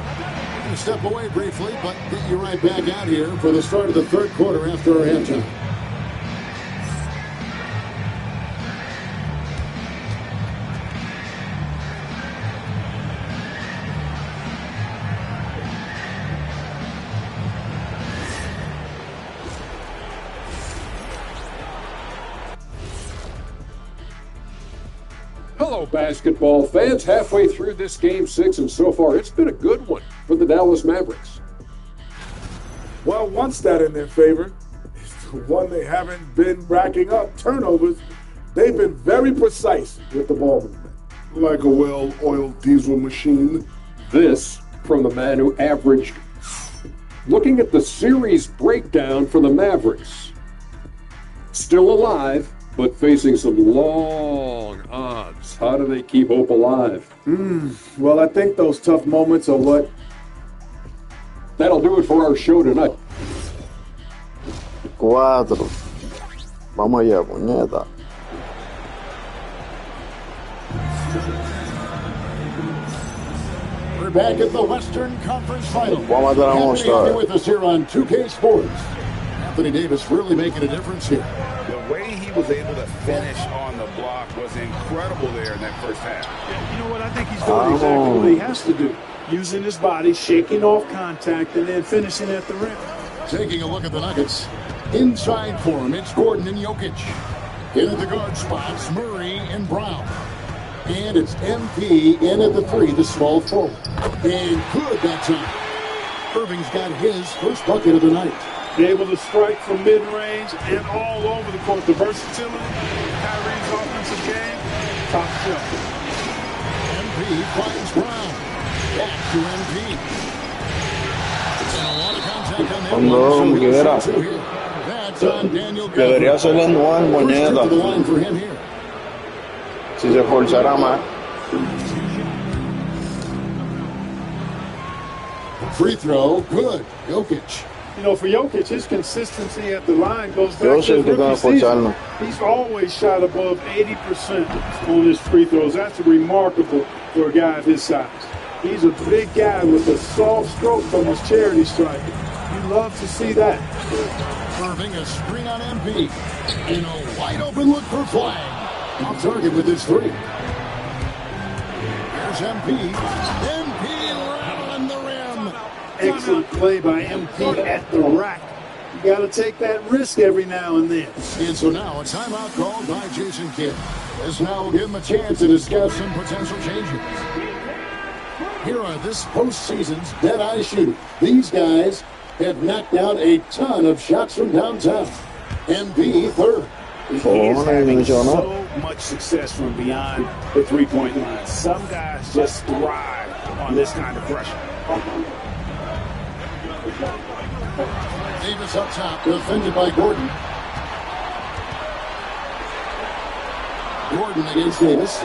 [SPEAKER 5] We'll step away briefly, but get you right back out here for the start of the third quarter after our halftime.
[SPEAKER 8] Hello, basketball fans. Halfway through this Game 6, and so far it's been a good one for the Dallas Mavericks.
[SPEAKER 7] Well, one stat in their favor is the one they haven't been racking up turnovers. They've been very precise with the ball movement.
[SPEAKER 13] Like a well-oiled diesel machine.
[SPEAKER 8] This from the man who averaged. Looking at the series breakdown for the Mavericks. Still alive, but facing some long odds. How do they keep hope alive?
[SPEAKER 7] Well, I think those tough moments are what...
[SPEAKER 8] That'll do it for our show tonight.
[SPEAKER 1] 4. Vamos allá, puñeta.
[SPEAKER 5] We're back at the Western Conference Finals.
[SPEAKER 1] Vamos a matar a
[SPEAKER 5] Anthony
[SPEAKER 1] All-Star.
[SPEAKER 5] with us here on 2K Sports. Anthony Davis really making a difference here.
[SPEAKER 11] The way he was able to finish on the block was incredible there in that first half.
[SPEAKER 12] Yeah, you know what? I think he's doing exactly what he has to do. Using his body, shaking off contact, and then finishing at the rim.
[SPEAKER 5] Taking a look at the Nuggets. Inside for him, it's Gordon and Jokic. In at the guard spots, Murray and Brown. And it's MP in at the 3, the small forward. And good that time. Irving's got his first bucket of the night.
[SPEAKER 12] Be able to strike from mid-range and all over the court. The versatility, Kyrie's offensive game, top shelf.
[SPEAKER 5] MP finds Brown. Back to MP. And a lot of contact on that
[SPEAKER 1] Cuando
[SPEAKER 5] one.
[SPEAKER 1] quiera.
[SPEAKER 5] That's on Daniel
[SPEAKER 1] Debería ser en one,
[SPEAKER 5] First trip
[SPEAKER 1] puñeta.
[SPEAKER 5] to the line for him here.
[SPEAKER 1] Si se esforzara más.
[SPEAKER 5] Free throw, good. Jokic.
[SPEAKER 12] You know, for Jokic, his consistency at the line goes back
[SPEAKER 1] Yo
[SPEAKER 12] to
[SPEAKER 1] sé
[SPEAKER 12] his
[SPEAKER 1] que
[SPEAKER 12] rookie
[SPEAKER 1] van a
[SPEAKER 12] season.
[SPEAKER 1] forzarlo.
[SPEAKER 12] He's always shot above 80% on his free throws. That's remarkable for a guy of his size. He's a big guy with a soft stroke from his charity stripe. You love to see that.
[SPEAKER 5] Irving a screen on MP. And a wide open look for Flag. Off target with his 3. There's MP. MP around the rim.
[SPEAKER 12] Excellent play by MP at the rack. You got to take that risk every now and then.
[SPEAKER 5] And so now a timeout called by Jason Kidd. This now will give him a chance to discuss some potential changes. Here are this postseason's dead-eye shooters. These guys have knocked down a ton of shots from downtown. MP third.
[SPEAKER 11] He is having so much success from beyond the three-point line. Some guys just thrive on this kind of pressure.
[SPEAKER 5] Davis up top, defended by Gordon. Gordon against Davis.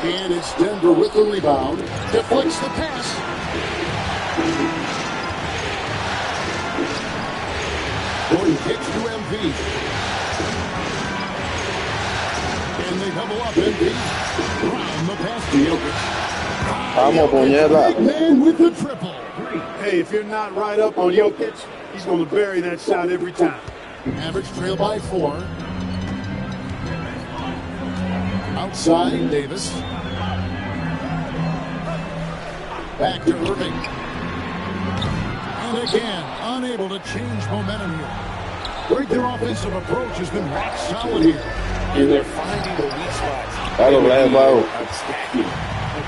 [SPEAKER 5] And it's Denver with the rebound. Deflects the pass. Gordon kicks to MP. And they double up MP. Brown the the pass to Jokic.
[SPEAKER 1] Vamos, puñeta.
[SPEAKER 5] Big man with the triple.
[SPEAKER 12] Hey, if you're not right up on Jokic, he's going to bury that shot every time.
[SPEAKER 5] Mavericks trail by 4. Outside, Davis. Back to Irving. And again, unable to change momentum here. Great, their offensive approach has been rock solid here.
[SPEAKER 11] And they're finding the weak spots.
[SPEAKER 1] Claro, claro.
[SPEAKER 12] A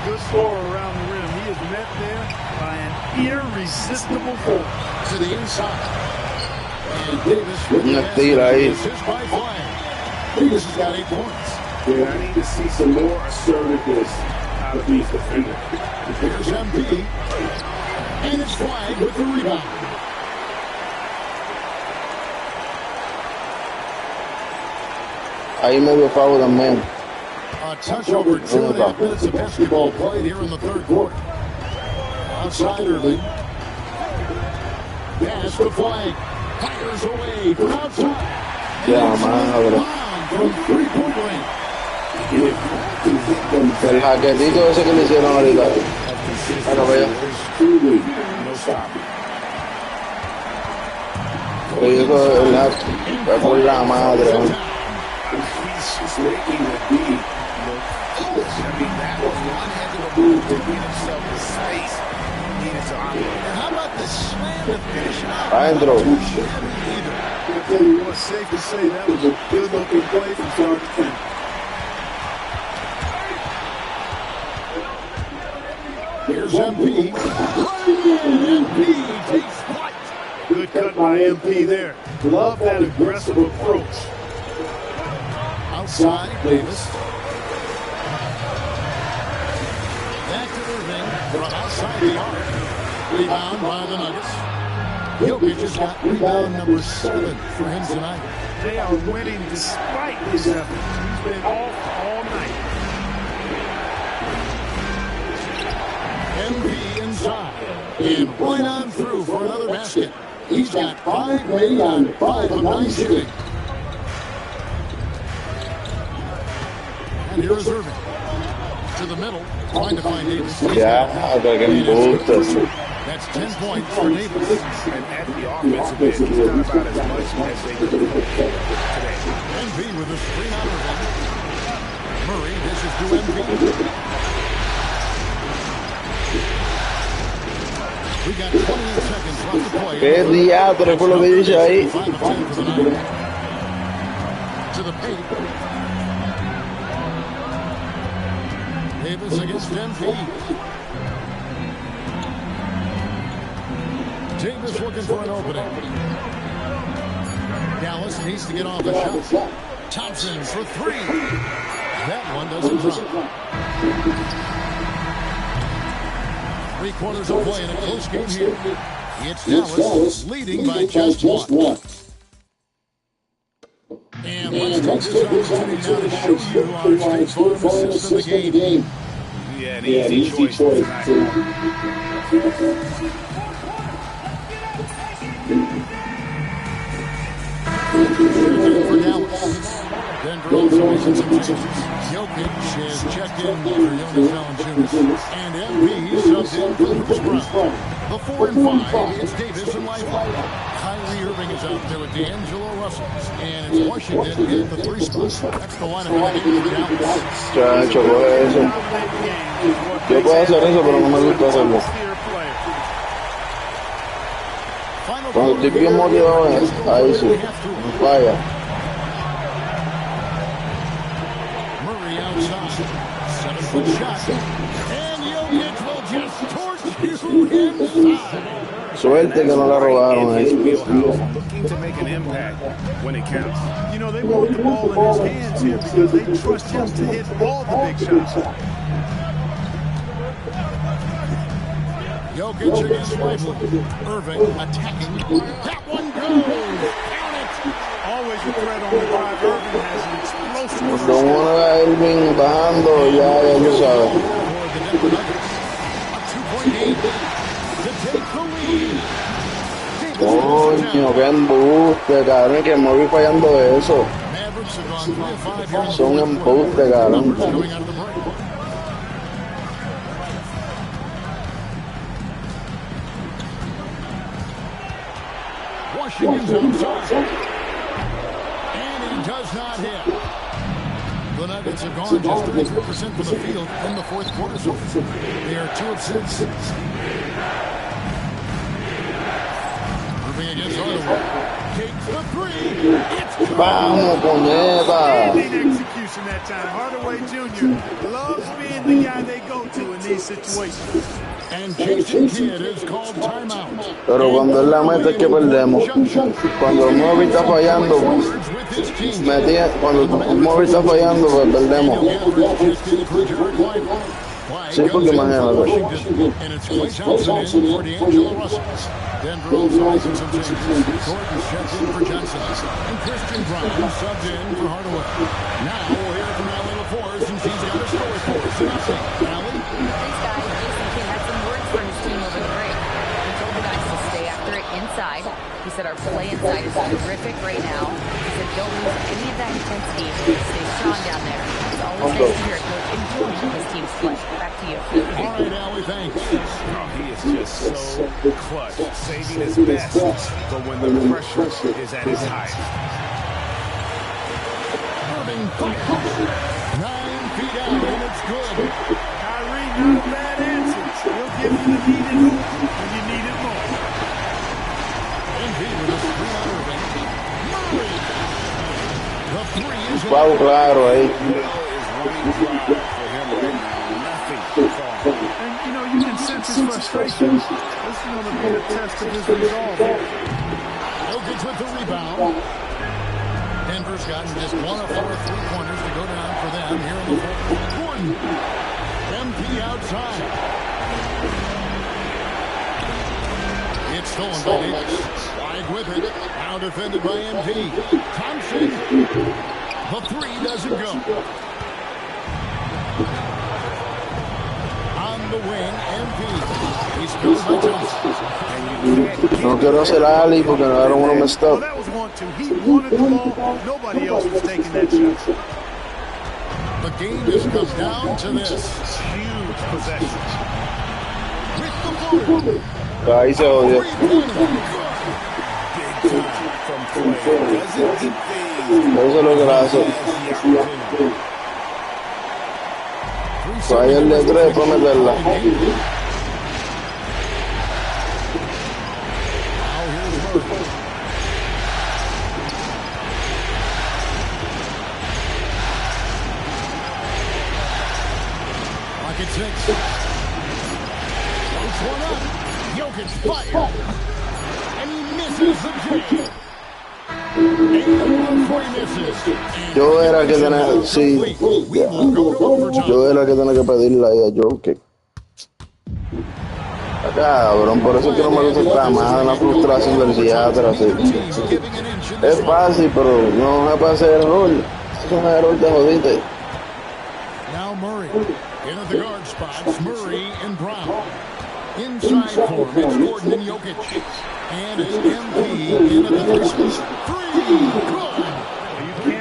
[SPEAKER 12] good scorer around the rim. He is met there by an irresistible force.
[SPEAKER 5] To the inside. And Davis with the
[SPEAKER 1] tira ahí.
[SPEAKER 5] assist by Flag. Davis has got 8 points.
[SPEAKER 11] Yeah, I need to see some more assertiveness out of these defenders.
[SPEAKER 5] Here's MP. And it's Flag with the rebound.
[SPEAKER 1] Ahí medio foul también.
[SPEAKER 5] A touch over 2.5 minutes of basketball played here in the third quarter. Outside Irving. Pass to Flag. Fires away from outside.
[SPEAKER 1] Ya, madre.
[SPEAKER 5] From 3-point range.
[SPEAKER 1] El jaquetito ese que le hicieron ahorita. Ahora vaya. Pero eso es por la madre.
[SPEAKER 3] He's making the beat look close. I mean, that was one heck of a move to get himself the space he needed to operate.
[SPEAKER 5] And how about this slam to finish out?
[SPEAKER 1] Adentro.
[SPEAKER 12] It's safe to say that was a good-looking play from start to finish.
[SPEAKER 5] Here's MP. MP takes flight.
[SPEAKER 12] Good cut by MP there. Love that aggressive approach.
[SPEAKER 5] Outside, Davis. Back to Irving from outside the arc. Rebound by the Nuggets. Jokic has got rebound number 7 for him tonight.
[SPEAKER 12] They are winning despite his efforts. He's been off all night.
[SPEAKER 5] MP inside. And right on through for another basket. He's got 5 made on 5 of 9 shooting. And here is Irving. To the middle, trying to find Davis.
[SPEAKER 1] Ya, hasta que embustes.
[SPEAKER 5] That's 10 points for Davis.
[SPEAKER 3] And at the offensive end, he's done about as much as they could do today.
[SPEAKER 5] MP with a screen on Irving. Murray dishes to MP. We got 28 seconds left to play.
[SPEAKER 1] ¿Qué diablo fue lo que dice ahí?
[SPEAKER 5] 5 of 10 for the night. To the paint. Davis against MP. Davis looking for an opening. Dallas needs to get off a shot. Thompson for 3. That one doesn't drop. 3 quarters of play in a close game here. It's Dallas leading by just 1. And let's take this opportunity now to show you our State Farm assist of the game.
[SPEAKER 3] Yeah, an easy choice tonight.
[SPEAKER 5] For Dallas. Denver also making some changes. Jokic has checked in for Jonas Valanciunas. And MP subbed in for Bruce Brown. The 4 and 5, it's Davis and Lively. Kyrie Irving is out there with D'Angelo Russell. And it's Washington in the 3 spot. That's the lineup for Dallas.
[SPEAKER 1] Chacho, por eso. Yo puedo hacer eso, pero no me gusta hacerlo. Cuando estoy bien motivado, ahí sí, no falla.
[SPEAKER 5] Murray outside. 7-foot shot. And Jokic will just torch you inside.
[SPEAKER 1] Suerte que no la robaron ahí.
[SPEAKER 3] Looking to make an impact when it counts.
[SPEAKER 12] You know, they want the ball in his hands here because they trust him to hit all the big shots.
[SPEAKER 5] Jokic against Lively. Irving attacking. That one goes. Count it.
[SPEAKER 12] Always a threat on the drive. Irving has an explosive.
[SPEAKER 1] Don Juan Irving bajando, ya lo sabes.
[SPEAKER 5] A 2-point game to take the lead.
[SPEAKER 1] Coño, qué embuste, cabrón, que me voy fallando eso.
[SPEAKER 5] Mavericks have gone 3 of 5 here.
[SPEAKER 1] Son embuste, cabrón.
[SPEAKER 5] Coming out of the break. Washington's outside. And he does not hit. The Nuggets have gone just 33% for the field in the fourth quarter. So they are 2 of 6. Moving against Hardaway. Takes the 3. It's
[SPEAKER 1] Vamos, puñeta.
[SPEAKER 12] Standing execution that time. Hardaway Jr. loves being the guy they go to in these situations.
[SPEAKER 5] And Jason Kidd is called timeout.
[SPEAKER 1] Pero cuando él la mete es que perdemos. Cuando Moby está fallando, cuando Moby está fallando, pues perdemos. Sí, porque imagínate.
[SPEAKER 5] And it's Klay Thompson in for D'Angelo Russell. Denver also making some changes. Gordon checked in for Johnson. And Christian Brown subbed in for Hardaway. Now we'll hear from Allie LaForce, and she's got a story for us. Allie?
[SPEAKER 6] Thanks, guys. Jason Kidd had some words for his team over the break. He told the guys to stay after it inside. He said our play inside is terrific right now. He said don't lose any of that intensity. Stay strong down there. It's always nice to hear a coach enjoying his team's play. Back to you.
[SPEAKER 5] All right, Allie, thanks.
[SPEAKER 4] Oh, he is just so clutch, saving his best, but when the pressure is at its highest.
[SPEAKER 5] Irving fires. 9 feet out, and it's good.
[SPEAKER 12] Kyrie, not a bad answer. He'll give you the needed hoop when you need it more.
[SPEAKER 5] MP with a screen on Irving. Murray. The 3 is
[SPEAKER 1] Pau, claro, ahí.
[SPEAKER 12] And, you know, you can sense his frustration. This is going to be a test of his resolve.
[SPEAKER 5] Jokic with the rebound. Denver's gotten just 1 of 4 3-pointers to go down for them here in the fourth. Gordon. MP outside. It's stolen by Davis. Wide with it. Now defended by MP. Thompson. The 3 doesn't go. On the wing, MP. He's spilled by Johnson.
[SPEAKER 1] No quiero hacer Ali porque no era uno messed
[SPEAKER 12] Well,
[SPEAKER 1] up.
[SPEAKER 12] that was 1-2. He wanted the ball. Nobody else was taking that shot.
[SPEAKER 5] The game just comes down to this.
[SPEAKER 12] Huge possession.
[SPEAKER 5] With the ball.
[SPEAKER 1] Ahí se odió. Eso es lo que la hace. Falla el de 3 para meterla.
[SPEAKER 5] Pocket 6. Takes one up. Jokic fire. And he misses the J.
[SPEAKER 1] Yo era que tenía, sí, yo era que tenía que pedirle ahí a Jokic. Cabrón, por eso es que no me gusta esta más la frustración del psiquiatra así. Es fácil, pero no es para hacer error. Es un error de jodite.
[SPEAKER 5] Now Murray in at the guard spots. Murray and Brown. Inside for it's Gordon and Jokic. And it's MP in at the 3.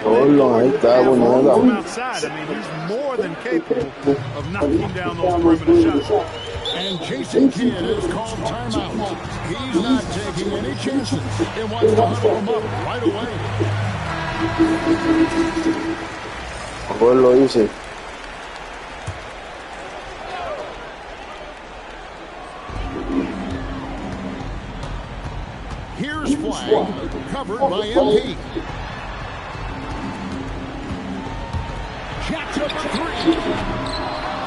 [SPEAKER 1] Ahí está,
[SPEAKER 12] From outside, I mean, he's more than capable of knocking down those perimeter shots.
[SPEAKER 5] And Jason Kidd is called timeout. He's not taking any chances. He wants to huddle him up right away.
[SPEAKER 1] Pues lo hice.
[SPEAKER 5] Here's flag, covered by MP. Shot number 3.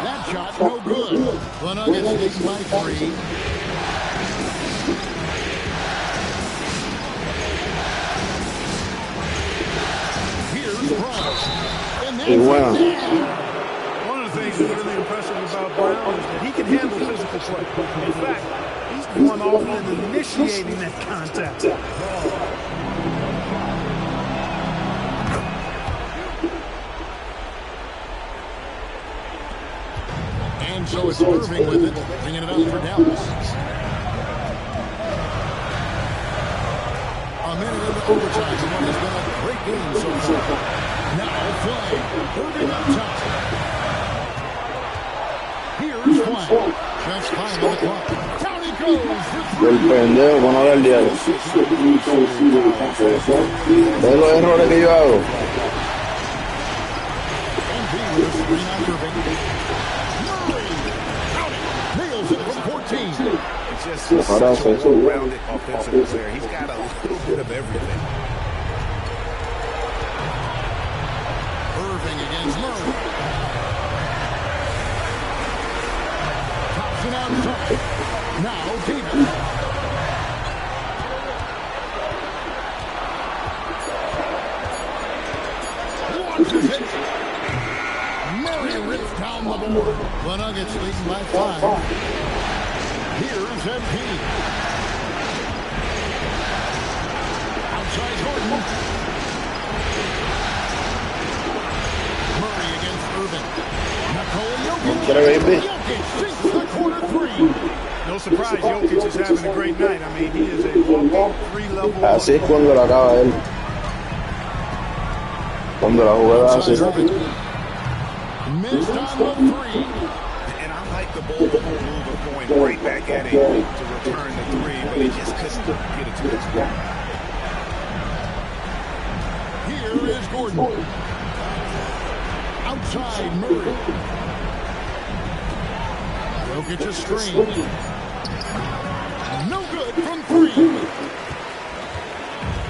[SPEAKER 5] That shot no good. The Nuggets lead by 3. Here's Brown.
[SPEAKER 1] Y bueno.
[SPEAKER 12] One of the things that's really impressive about Brown is that he can handle physical play. In fact, he's going off and initiating that contact.
[SPEAKER 5] And so it's Irving with it, bringing it up for Dallas. A minute into overtime, and what has been a great game so far. Now Flagg, Irving up top. Here's Flagg, just 5 on the clock. Down he
[SPEAKER 1] Del pendejo con no del diario. ¿Ves los errores que yo hago?
[SPEAKER 3] Just so well-rounded offensive player. He's got a little bit of everything.
[SPEAKER 5] Irving against Murray. Thompson outside. Now Davis. Launches it. Murray rips down the board. The Nuggets leading by 5. Here's MP. Outside Gordon. Murray against Irving. Nikola Jokic. Jokic sinks the corner three.
[SPEAKER 4] No surprise, Jokic is having a great night. I mean, he is a walking three-level.
[SPEAKER 1] Así es cuando la acaba él. Cuando la jugada hace.
[SPEAKER 5] Missed on the three.
[SPEAKER 3] And I like the ball move of going right back at him to return the three, but he just couldn't get it to his back.
[SPEAKER 5] Here is Gordon. Outside Murray. Jokic a screen. No good from three.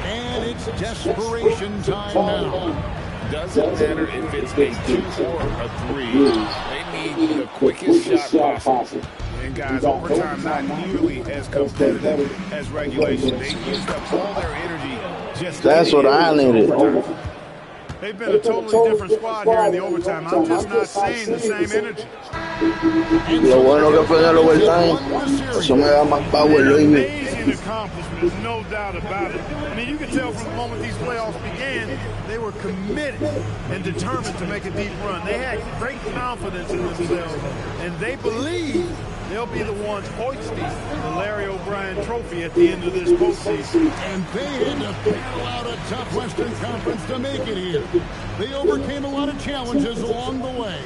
[SPEAKER 5] And it's desperation time now.
[SPEAKER 3] Doesn't matter if it's a 2 or a 3. They need the quickest shot possible. And guys, overtime not nearly as competitive as regulation. They used up all their energy just.
[SPEAKER 1] That's what I needed.
[SPEAKER 4] They've been a totally different squad here in the overtime. I'm just not seeing the same energy.
[SPEAKER 1] Lo bueno que fue en el overtime. Eso me da más power, baby.
[SPEAKER 4] Amazing accomplishment, no doubt about it. I mean, you can tell from the moment these playoffs began, they were committed and determined to make a deep run. They had great confidence in themselves, and they believe they'll be the ones hoisting the Larry O'Brien trophy at the end of this postseason.
[SPEAKER 5] And they had to battle out a tough Western Conference to make it here. They overcame a lot of challenges along the way.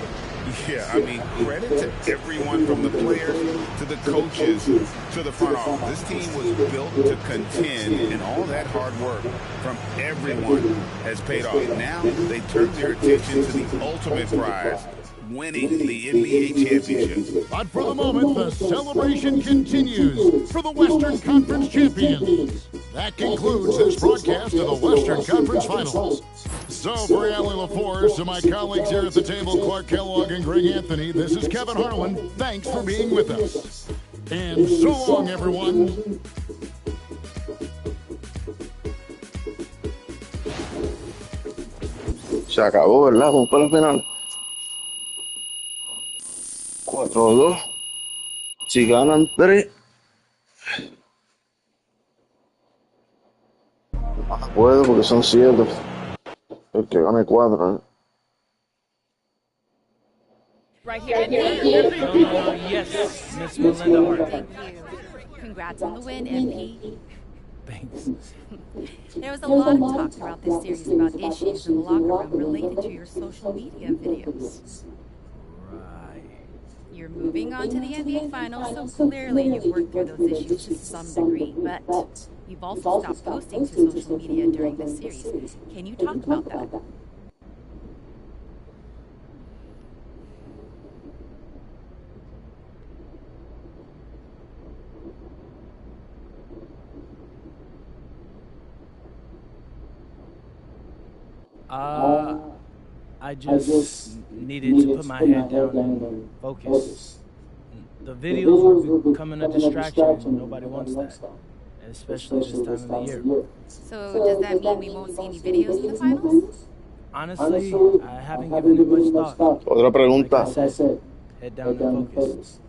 [SPEAKER 3] Yeah, I mean, credit to everyone from the players to the coaches to the front office. This team was built to contend, and all that hard work from everyone has paid off. Now they turn their attention to the ultimate prize, winning the NBA championship.
[SPEAKER 5] But for the moment, the celebration continues for the Western Conference champions. That concludes this broadcast of the Western Conference Finals. So for Allie LaForce and my colleagues here at the table, Clark Kellogg and Greg Anthony, this is Kevin Harlan. Thanks for being with us. And so long, everyone.
[SPEAKER 1] Se acabó, ¿verdad? Vamos para la final. 4-2. Si ganan 3. No puedo porque son 7. El que gane 4.
[SPEAKER 6] Right here.
[SPEAKER 10] Yes, Miss Melinda Hart.
[SPEAKER 6] Thank you. Congrats on the win, MP.
[SPEAKER 10] Thanks.
[SPEAKER 6] There was a lot of talk throughout this series about issues in the locker room related to your social media videos.
[SPEAKER 10] Right.
[SPEAKER 6] You're moving on to the NBA Finals, so clearly you've worked through those issues to some degree, but you've also stopped posting to social media during this series. Can you talk about that?
[SPEAKER 10] I just needed to put my head down and focus. The videos were becoming a distraction, and nobody wants that, especially this time of the year.
[SPEAKER 6] So does that mean we won't see any videos in the finals?
[SPEAKER 10] Honestly, I haven't given it much thought.
[SPEAKER 1] Otra pregunta.
[SPEAKER 10] Like I said, head down and focus.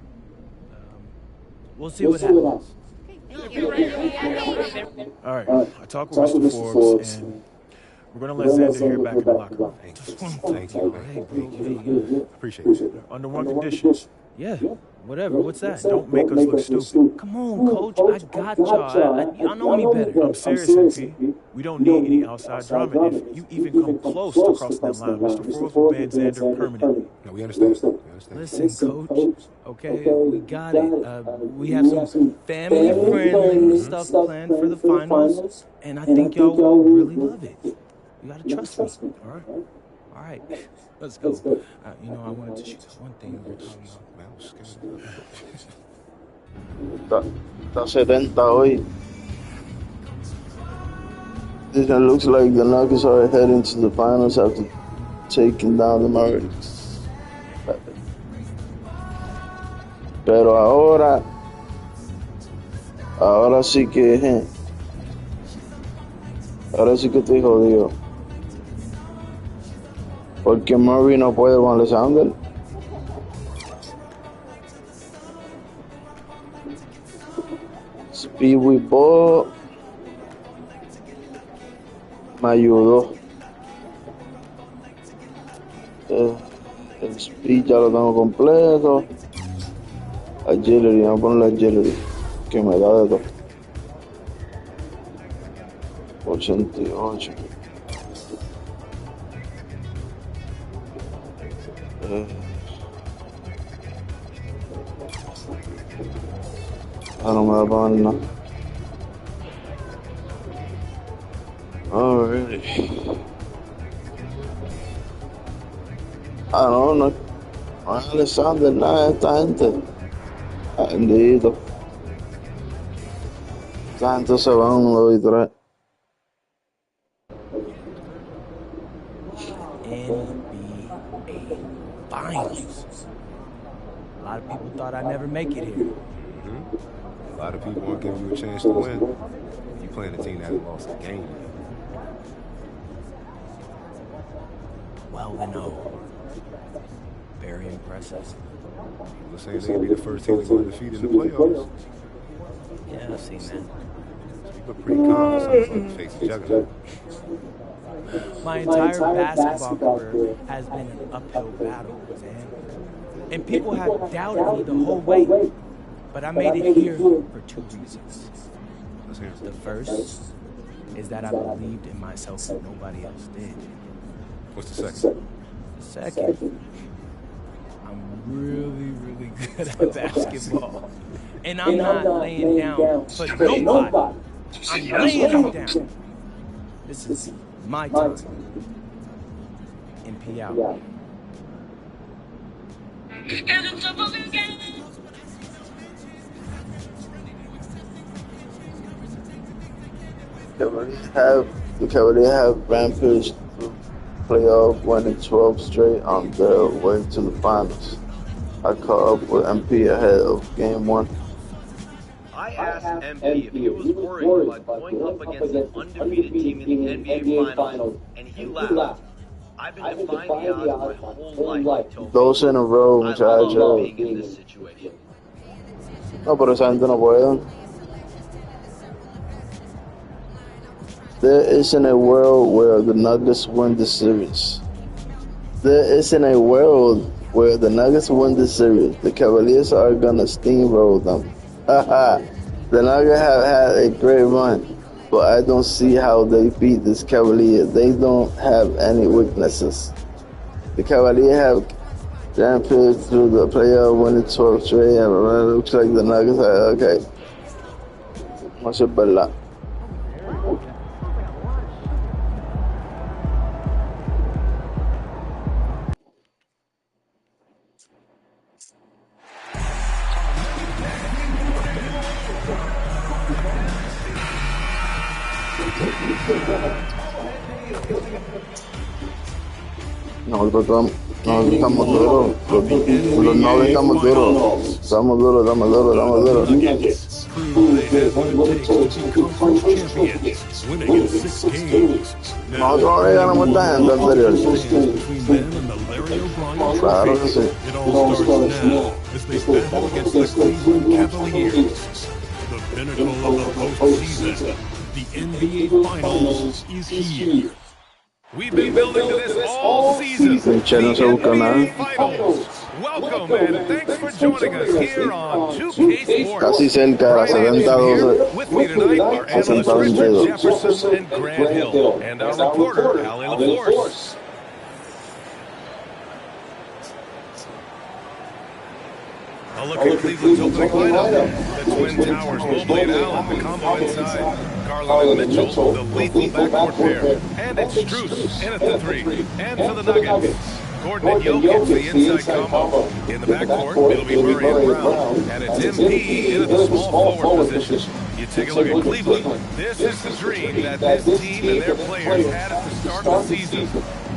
[SPEAKER 10] We'll see what happens.
[SPEAKER 14] All right, I talked with Mr. Forbes, and we're going to let Xander hear back in the locker room.
[SPEAKER 3] Thank you. Hey,
[SPEAKER 14] Appreciate it. Under one condition.
[SPEAKER 10] Yeah, whatever. What's that?
[SPEAKER 14] Don't make us look stupid.
[SPEAKER 10] Come on, Coach. I got y'all. Y'all know me better.
[SPEAKER 14] I'm serious, MP. We don't need any outside drama. If you even come close to crossing that line, Mr. Forbes will ban Xander permanently.
[SPEAKER 3] No, we understand.
[SPEAKER 10] Listen, coach, okay, we got it. We have some family-friendly stuff planned for the finals, and I think y'all will really love it. You got to trust me, all right? All right, let's go. You know, I wanted to shoot one thing we were talking about.
[SPEAKER 1] Está 70 hoy. It looks like the Nuggets are heading to the finals after taking down the Mavericks. Pero ahora sí que estoy jodido. Porque Murray no puede con Alexander. Speed with ball me ayudó. El speed ya lo tengo completo. Agility, vamos a ponerle agility, que me da de todo. 88. No me da para nada. Oh, really? No es Alexander, nada de esta gente. Bendito. Esta gente se van 1, 2 y 3.
[SPEAKER 10] NBA Finals. A lot of people thought I'd never make it here.
[SPEAKER 3] A lot of people weren't giving you a chance to win. You playing a team that hasn't lost a game.
[SPEAKER 10] Well, no. Very impressive.
[SPEAKER 3] People are saying they could be the first team to go undefeated in the playoffs.
[SPEAKER 10] Yeah, I've seen that.
[SPEAKER 3] So you look pretty calm sometimes face the juggernaut.
[SPEAKER 10] My entire basketball career has been an uphill battle, man. And people have doubted me the whole way. But I made it here for 2 reasons. The first is that I believed in myself and nobody else did.
[SPEAKER 3] What's the second?
[SPEAKER 10] The second, I'm really, really good at basketball. And I'm not laying down for nobody. I'm laying down. This is my time. MP out.
[SPEAKER 1] The Cavaliers have rampaged through playoff, winning 12 straight on their way to the finals. I caught up with MP ahead of game 1.
[SPEAKER 15] I asked MP if he was worried about going up against an undefeated team in the NBA Finals, and he laughed. I've been defying the odds my whole life.
[SPEAKER 1] Those in a row,
[SPEAKER 15] I
[SPEAKER 1] muchachos.
[SPEAKER 15] love being in this situation.
[SPEAKER 1] No, pero esa gente no puede. There isn't a world where the Nuggets win the series. There isn't a world where the Nuggets win the series. The Cavaliers are gonna steamroll them. The Nuggets have had a great run, but I don't see how they beat this Cavaliers. They don't have any weaknesses. The Cavaliers have rampaged through the playoff, winning 12 straight, and it looks like the Nuggets are okay. Much better. Nosotros estamos duros. Los Nuggets estamos duros. Estamos duros. Nosotros no le ganamos a esta gente anterior. Claro que sí.
[SPEAKER 2] It all starts now as they battle against the Cleveland Cavaliers. The pinnacle of the postseason. The NBA Finals is here.
[SPEAKER 3] We've been building to this all season. The NBA Finals. Welcome and thanks for joining us here on 2K Sports.
[SPEAKER 1] Casi cerca de la 70-12.
[SPEAKER 3] With me tonight are analysts Richard Jefferson and Grant Hill, and our reporter, Allie LaForce. A look at Cleveland's opening lineup. The Twin Towers, Mobley and Allen, the combo inside. Garland and Mitchell, the lethal backcourt pair. And it's Strus in at the 3. And for the Nuggets, Gordon and Jokic, the inside combo. In the backcourt, it'll be Murray and Brown. And it's MP in at the small forward position. You take a look at Cleveland. This is the dream that this team and their players had at the start of the season.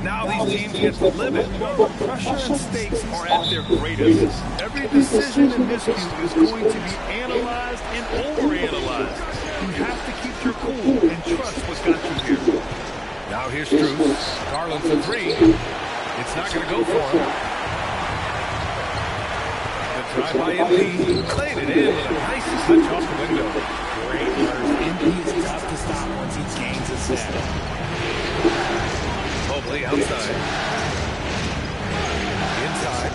[SPEAKER 3] Now these teams get to live it.
[SPEAKER 4] Well, the pressure and stakes are at their greatest. Every decision and miscue is going to be analyzed and overanalyzed. You have to keep your cool and trust what got you here.
[SPEAKER 3] Now here's Strus. Garland for 3. It's not going to go for him. The drive by MP. Played it in with a nice touch off the window.
[SPEAKER 10] Great work. MP is tough to stop once he gains a set.
[SPEAKER 3] Mobley outside. Inside.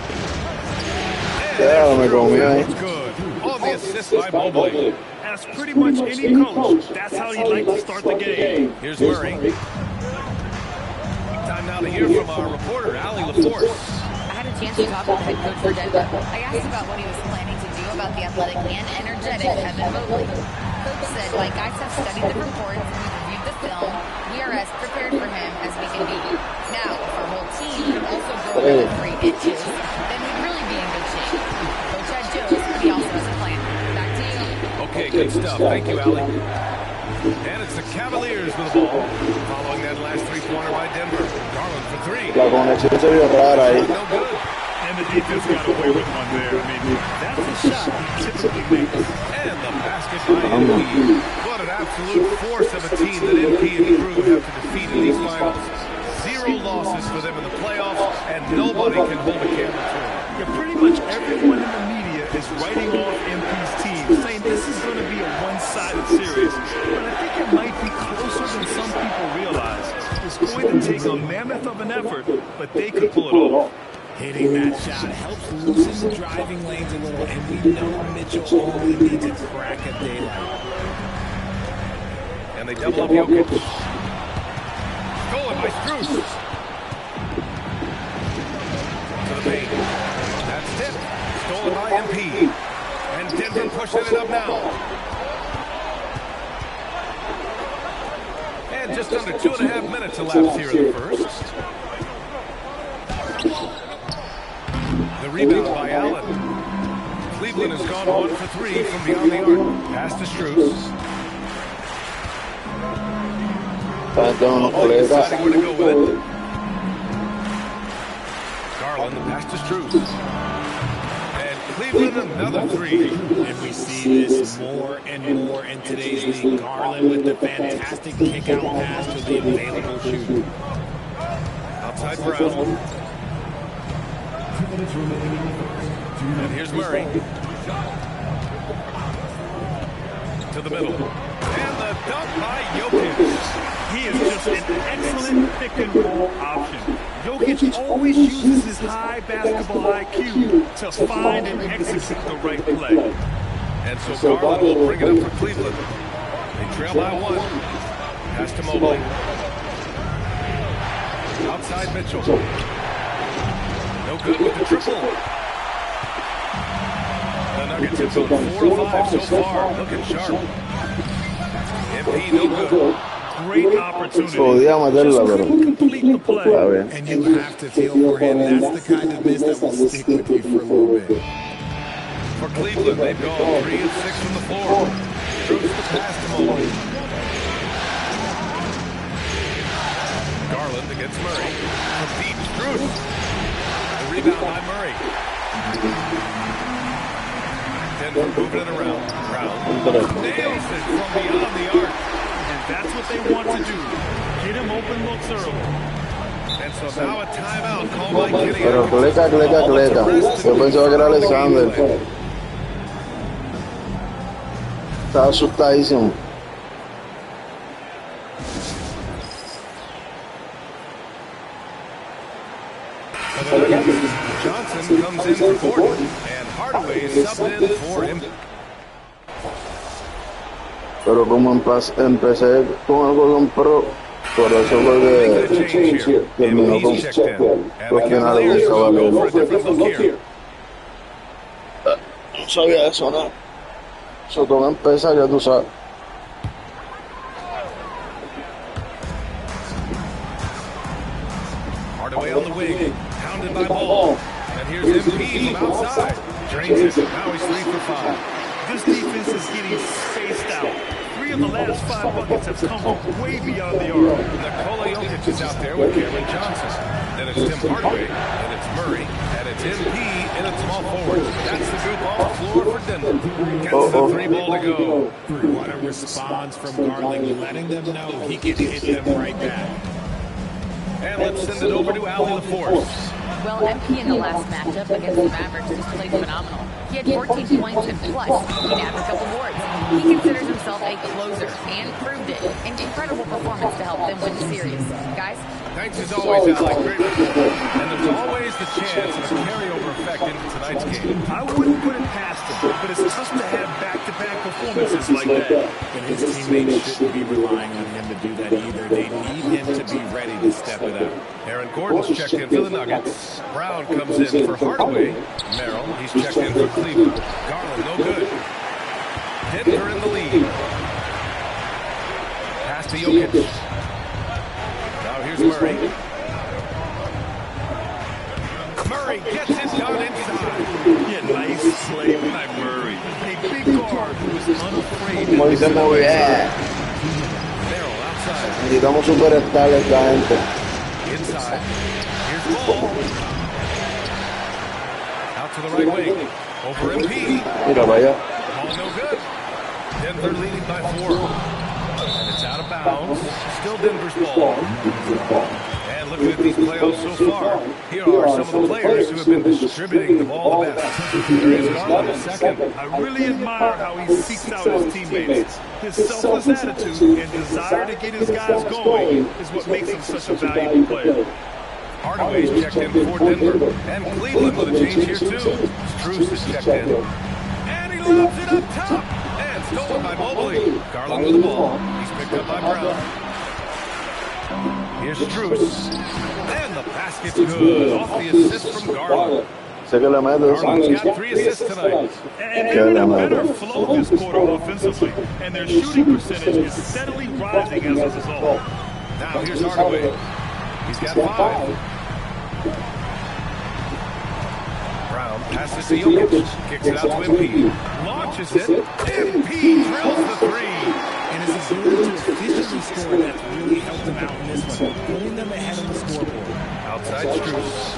[SPEAKER 1] Yeah, me go,
[SPEAKER 3] That's good. On the assist by Mobley.
[SPEAKER 4] As pretty much any coach, that's how he'd like to start the game.
[SPEAKER 3] Here's Murray. Time now to hear from our reporter, Allie LaForce.
[SPEAKER 6] I had a chance to talk with the head coach for Denver. I asked about what he was planning to do about the athletic and energetic Evan Mobley. Coach said, my guys have studied the reports, we've reviewed the film, we are as prepared for him as we can be. Now, if our whole team can also grow another 3 inches, then we'd really be in good shape. Coach had jokes, but he also has a plan. Back to you.
[SPEAKER 3] Okay, good stuff. Thank you, Allie. And it's the Cavaliers with the ball. Following that last three-pointer by Denver. Garland for 3.
[SPEAKER 1] La conexión se vio rara ahí.
[SPEAKER 3] No good.
[SPEAKER 4] And the defense got away with one there. I mean, that's a shot he typically makes.
[SPEAKER 3] And the basket by MP. What an absolute force of a team that MP and crew have to defeat in these finals. 0 losses for them in the playoffs, and nobody can hold a candle to them.
[SPEAKER 4] Yeah, pretty much everyone in the media is writing off MP's team, saying this is going to be a one-sided series. But I think it might be closer than some people realize. It's going to take a mammoth of an effort, but they could pull it off.
[SPEAKER 10] Hitting that shot helps loosen the driving lanes a little, and we know Mitchell only needs a crack of daylight.
[SPEAKER 3] And they double up Jokic. Stolen by Strus. To the paint. That's tipped. Stolen by MP. And Denver pushing it up now. And just under 2.5 minutes elapsed here in the first. The rebound by Allen. Cleveland has gone 1 for 3 from beyond the arc. Pass to Strus. Mobley deciding where to go with it. Garland, the pass to Strus. And Cleveland another 3.
[SPEAKER 10] And we see this more and more in today's league. Garland with the fantastic kick-out pass to the available shooter.
[SPEAKER 3] Outside Brown. And here's Murray. To the middle. And the dunk by Jokic.
[SPEAKER 4] He is just an excellent pick-and-roll option. Jokic always uses his high basketball IQ to find and execute the right play.
[SPEAKER 3] And so Garland will bring it up for Cleveland. They trail by 1. Pass to Mobley. Outside Mitchell. No good with the triple. The Nuggets have gone 4 of 5 so far. Looking sharp. MP no good.
[SPEAKER 4] Great opportunity.
[SPEAKER 1] Podía meterla, pero
[SPEAKER 4] complete the play.
[SPEAKER 10] And you have to feel for him. That's the kind of miss that will stick with you for a little bit.
[SPEAKER 3] For Cleveland, they've gone 3 of 6 from the floor. Strus the pass to Mobley. Garland against Murray. From deep, Strus. The rebound by Murray. Denver moving it around. Brown nails it from beyond the arc.
[SPEAKER 4] That's what they want to do. Get him open looks early.
[SPEAKER 3] And so now a timeout called by Kenny.
[SPEAKER 1] pero cleca. Yo pensaba que era Alexander. Estaba asustadísimo.
[SPEAKER 3] Johnson comes in for Gordon, and Hardaway subbed in for him.
[SPEAKER 1] Pero como empecé con algo con pro, por eso fue que terminó con los finales de Cavaliers. No sabía eso, ¿no? Eso toma en pesa, ya tú sabes.
[SPEAKER 3] Hardaway on the wing, pounded by Ball. And here's MP from outside. Drains it. Now he's 3 for 5.
[SPEAKER 4] This defense is getting spaced out. 3 of the last 5 buckets have come way beyond the arc.
[SPEAKER 3] Nikola Jokic is out there with Cameron Johnson. Then it's Tim Hardaway, and it's Murray, and it's MP in a small forward. That's the group on the floor for Denver. Gets the 3 ball to go.
[SPEAKER 11] What a response from Garland, letting them know he can hit them right back.
[SPEAKER 3] And let's send it over to Allie LaForce.
[SPEAKER 6] Well, MP in the last matchup against the Mavericks just played phenomenal. He had 14 points and plus he had a couple boards. He considers himself a closer and proved it. An incredible performance to help them win the series. Guys?
[SPEAKER 3] Thanks as always, Allie. Great report. And there's always the chance of a carryover effect into tonight's game.
[SPEAKER 4] I wouldn't put it past him, but it's tough to have back-to-back performances like that.
[SPEAKER 11] And his teammates shouldn't be relying on him to do that either. They need him to be ready to step it up.
[SPEAKER 3] Aaron Gordon's checked in for the Nuggets. Brown comes in for Hardaway. Merrill, he's checked in for Cleveland. Garland, no good. Denver in the lead. Pass to Jokic. Now here's Murray. Murray gets it done inside.
[SPEAKER 4] Yeah, nice play by Murray. A big guard who is unafraid.
[SPEAKER 1] Como dice Murray,
[SPEAKER 3] Merrill outside.
[SPEAKER 1] necesitamos superestar esta gente.
[SPEAKER 3] Inside. Here's Ball. Out to the right wing. Over MP.
[SPEAKER 1] Mira, vaya.
[SPEAKER 3] Ball no good. Denver leading by 4. And it's out of bounds. Still Denver's ball. And looking at these playoffs so far, here are some of the players who have been distributing the ball the best. There is Garland, second.
[SPEAKER 4] I really admire how he seeks out his teammates. His selfless attitude and desire to get his guys going is what makes him such a valuable player.
[SPEAKER 3] Hardaway's checked in for Denver. And Cleveland with a change here too. Strus is checked in. And he lobs it up top. And stolen by Mobley. Garland with the ball. He's picked up by Brown. Here's Strus. And the basket's good. Off the assist from Garland. Garland's got 3 assists tonight.
[SPEAKER 4] And they're in a better flow this quarter offensively. And their shooting percentage is steadily rising as a result.
[SPEAKER 3] Now here's Hardaway. He's got 5. Brown passes to Jokic. Kicks it out to MP. Launches it. MP drills the 3.
[SPEAKER 10] And his ability to efficiently score that's really helped him out in this one, putting them ahead of the scoreboard.
[SPEAKER 3] Outside Strus.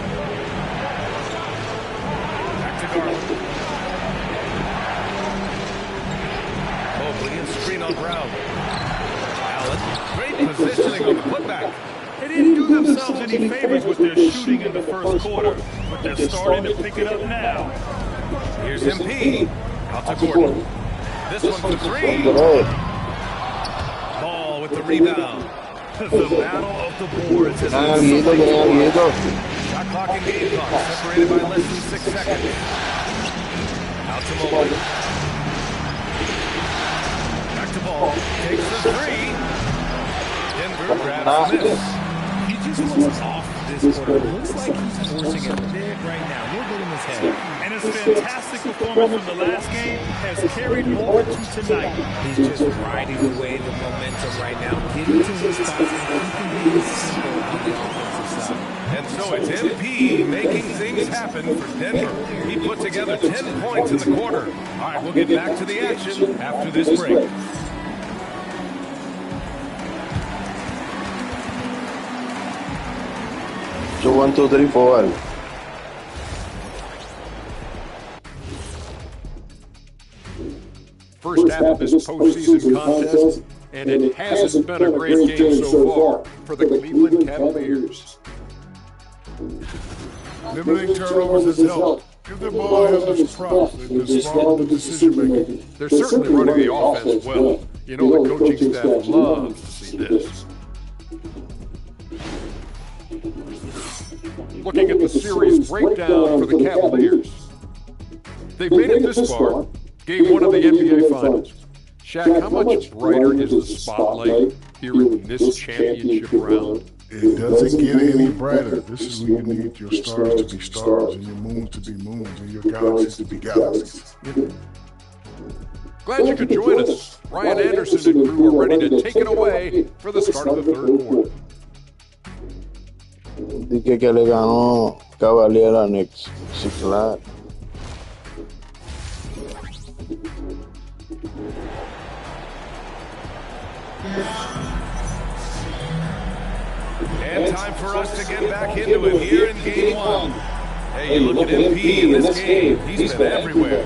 [SPEAKER 3] Back to Garland. Mobley and screen on Brown. Allen. Great positioning on the putback.
[SPEAKER 4] They didn't do themselves any favors with their shooting in the first quarter, but they're starting to pick it up now.
[SPEAKER 3] Here's MP. Out to Gordon. This one for 3. Ball with the rebound.
[SPEAKER 4] The battle of the boards has
[SPEAKER 3] Shot clock and game clock separated by less than 6 seconds. Out to Mobley. Back to Ball. Takes the 3. Denver grabs the miss.
[SPEAKER 10] He just looks off this quarter. It looks like he's forcing it big right now. We'll get in his head.
[SPEAKER 4] And his fantastic performance from the last game has carried over to tonight.
[SPEAKER 11] He's just riding away the momentum right now, getting to his spots and keeping things simple on the offensive side.
[SPEAKER 3] And so it's MP making things happen for Denver. He put together 10 points in the quarter. All right, we'll get back to the action after this break.
[SPEAKER 1] So 1, 2, 3, 4.
[SPEAKER 8] First half of this postseason contest, and it hasn't been a great game so far for the Cleveland Cavaliers.
[SPEAKER 13] Limiting turnovers has helped. Give the ball handlers props. They've been smart with the decision making.
[SPEAKER 8] They're certainly running the offense well. You know, the coaching staff loves to see this. Looking at the series breakdown for the Cavaliers. They've made it this far. Game 1 of the NBA Finals. Shaq, how much brighter is the spotlight here in this championship round?
[SPEAKER 13] It doesn't get any brighter. This is where you need your stars to be stars and your moons to be moons and your galaxies to be galaxies.
[SPEAKER 3] Glad you could join us. Ryan Anderson and crew are ready to take it away for the start of the third quarter.
[SPEAKER 1] Dije que le ganó Cavalier a Knicks. Sí, claro.
[SPEAKER 3] And time for us to get back into it here in Game 1. Hey, you look at MP in this game. He's been everywhere.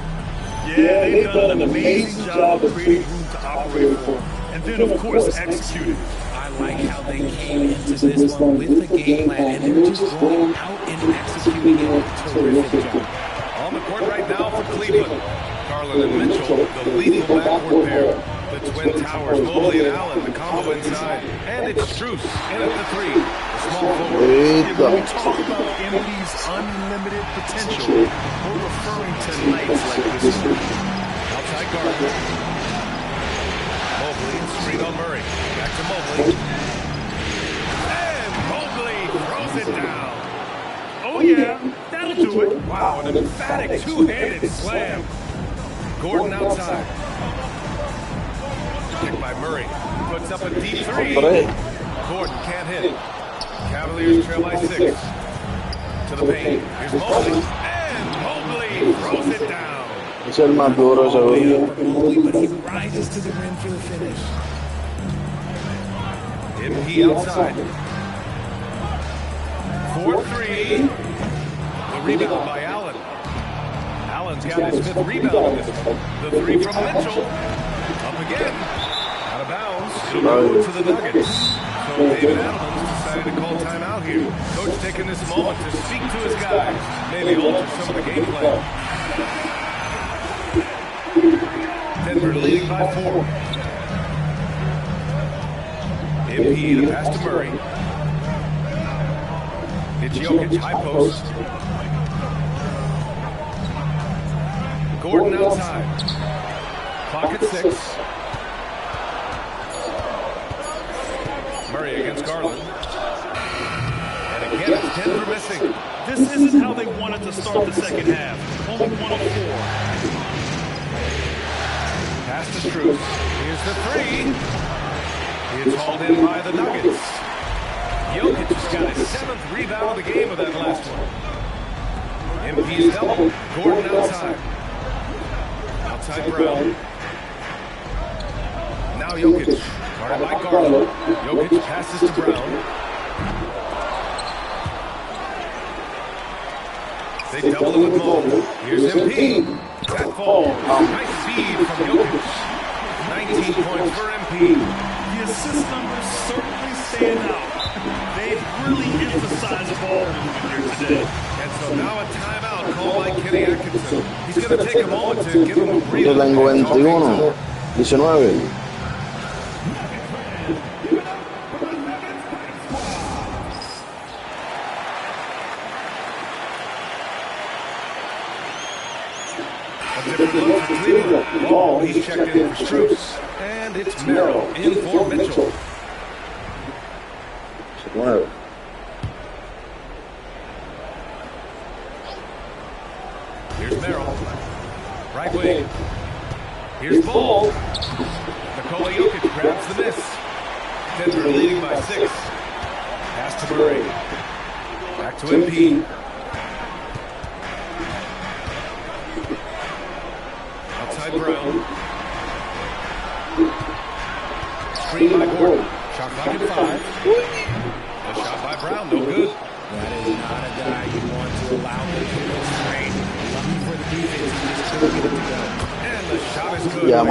[SPEAKER 4] Yeah, they've done an amazing job of creating room to operate for. And then, of course, executing.
[SPEAKER 10] I like how they came into this one with the game plan, and they're just going out and executing it. Terrific job.
[SPEAKER 3] On the court right now for Cleveland. Garland and Mitchell, the leading backcourt pair. The Twin Towers, Mobley and Allen, the combo inside. And it's Strus in at the three. Small forward.
[SPEAKER 4] When we talk about MP's unlimited potential, we're referring to nights like this one.
[SPEAKER 3] Outside Garland. Mobley, screen on Murray. Back to Mobley. And Mobley throws it down.
[SPEAKER 4] Oh yeah, that'll do it.
[SPEAKER 3] Wow, an emphatic two-handed slam. Gordon outside. Picked by Murray. Puts up a deep three. Gordon can't hit. Cavaliers trail by 6. To the paint. Here's Mobley. And Mobley throws it down.
[SPEAKER 1] Es el más duro, seguro.
[SPEAKER 10] But he rises to the rim for the finish.
[SPEAKER 3] MP outside. 4-3. The rebound by Allen. Allen's got his 5th rebound. The three from Mitchell. Up again. Out of bounds. It'll go to the Nuggets. So David Adams decided to call timeout here. Coach taking this moment to speak to his guys. Maybe alter some of the game plan. Denver leading by 4. MP the pass to Murray. It's Jokic, high post. Gordon outside. Clock at 6. Murray against Garland. And again, it's Denver missing.
[SPEAKER 4] This isn't how they wanted to start the second half. Only 1 of 4.
[SPEAKER 3] Pass to Strus. Here's the three. It's hauled in by the Nuggets. Jokic has got his 7th rebound of the game with that last one. MP's double. Gordon outside. Outside Brown. Now Jokic. Guarded by Garland. Jokic passes to Brown. They double it with Mobley. Here's MP. That falls. Nice speed from Jokic. 19 points for MP.
[SPEAKER 4] The assist numbers certainly stand out. They've really emphasized ball movement here today.
[SPEAKER 3] And so now a timeout called by Kenny Atkinson. He's going to take a moment to give him a breather.
[SPEAKER 1] Tengo 21, 19.
[SPEAKER 3] A different look for Cleveland. Ball, he's checked in for Strus. And it's Merrill in for Mitchell. Here's Merrill. Right wing. Here's Ball. Nikola Jokic grabs the miss. Denver leading by 6. Pass to Murray. Back to MP. Outside Brown. Screen by Gordon. Shot clock at 5. A shot by Brown, no good.
[SPEAKER 10] That is not a guy you want to allow him to go straight. Lucky for the defense, he just couldn't get it to go.
[SPEAKER 3] And the shot is good.
[SPEAKER 1] Yeah,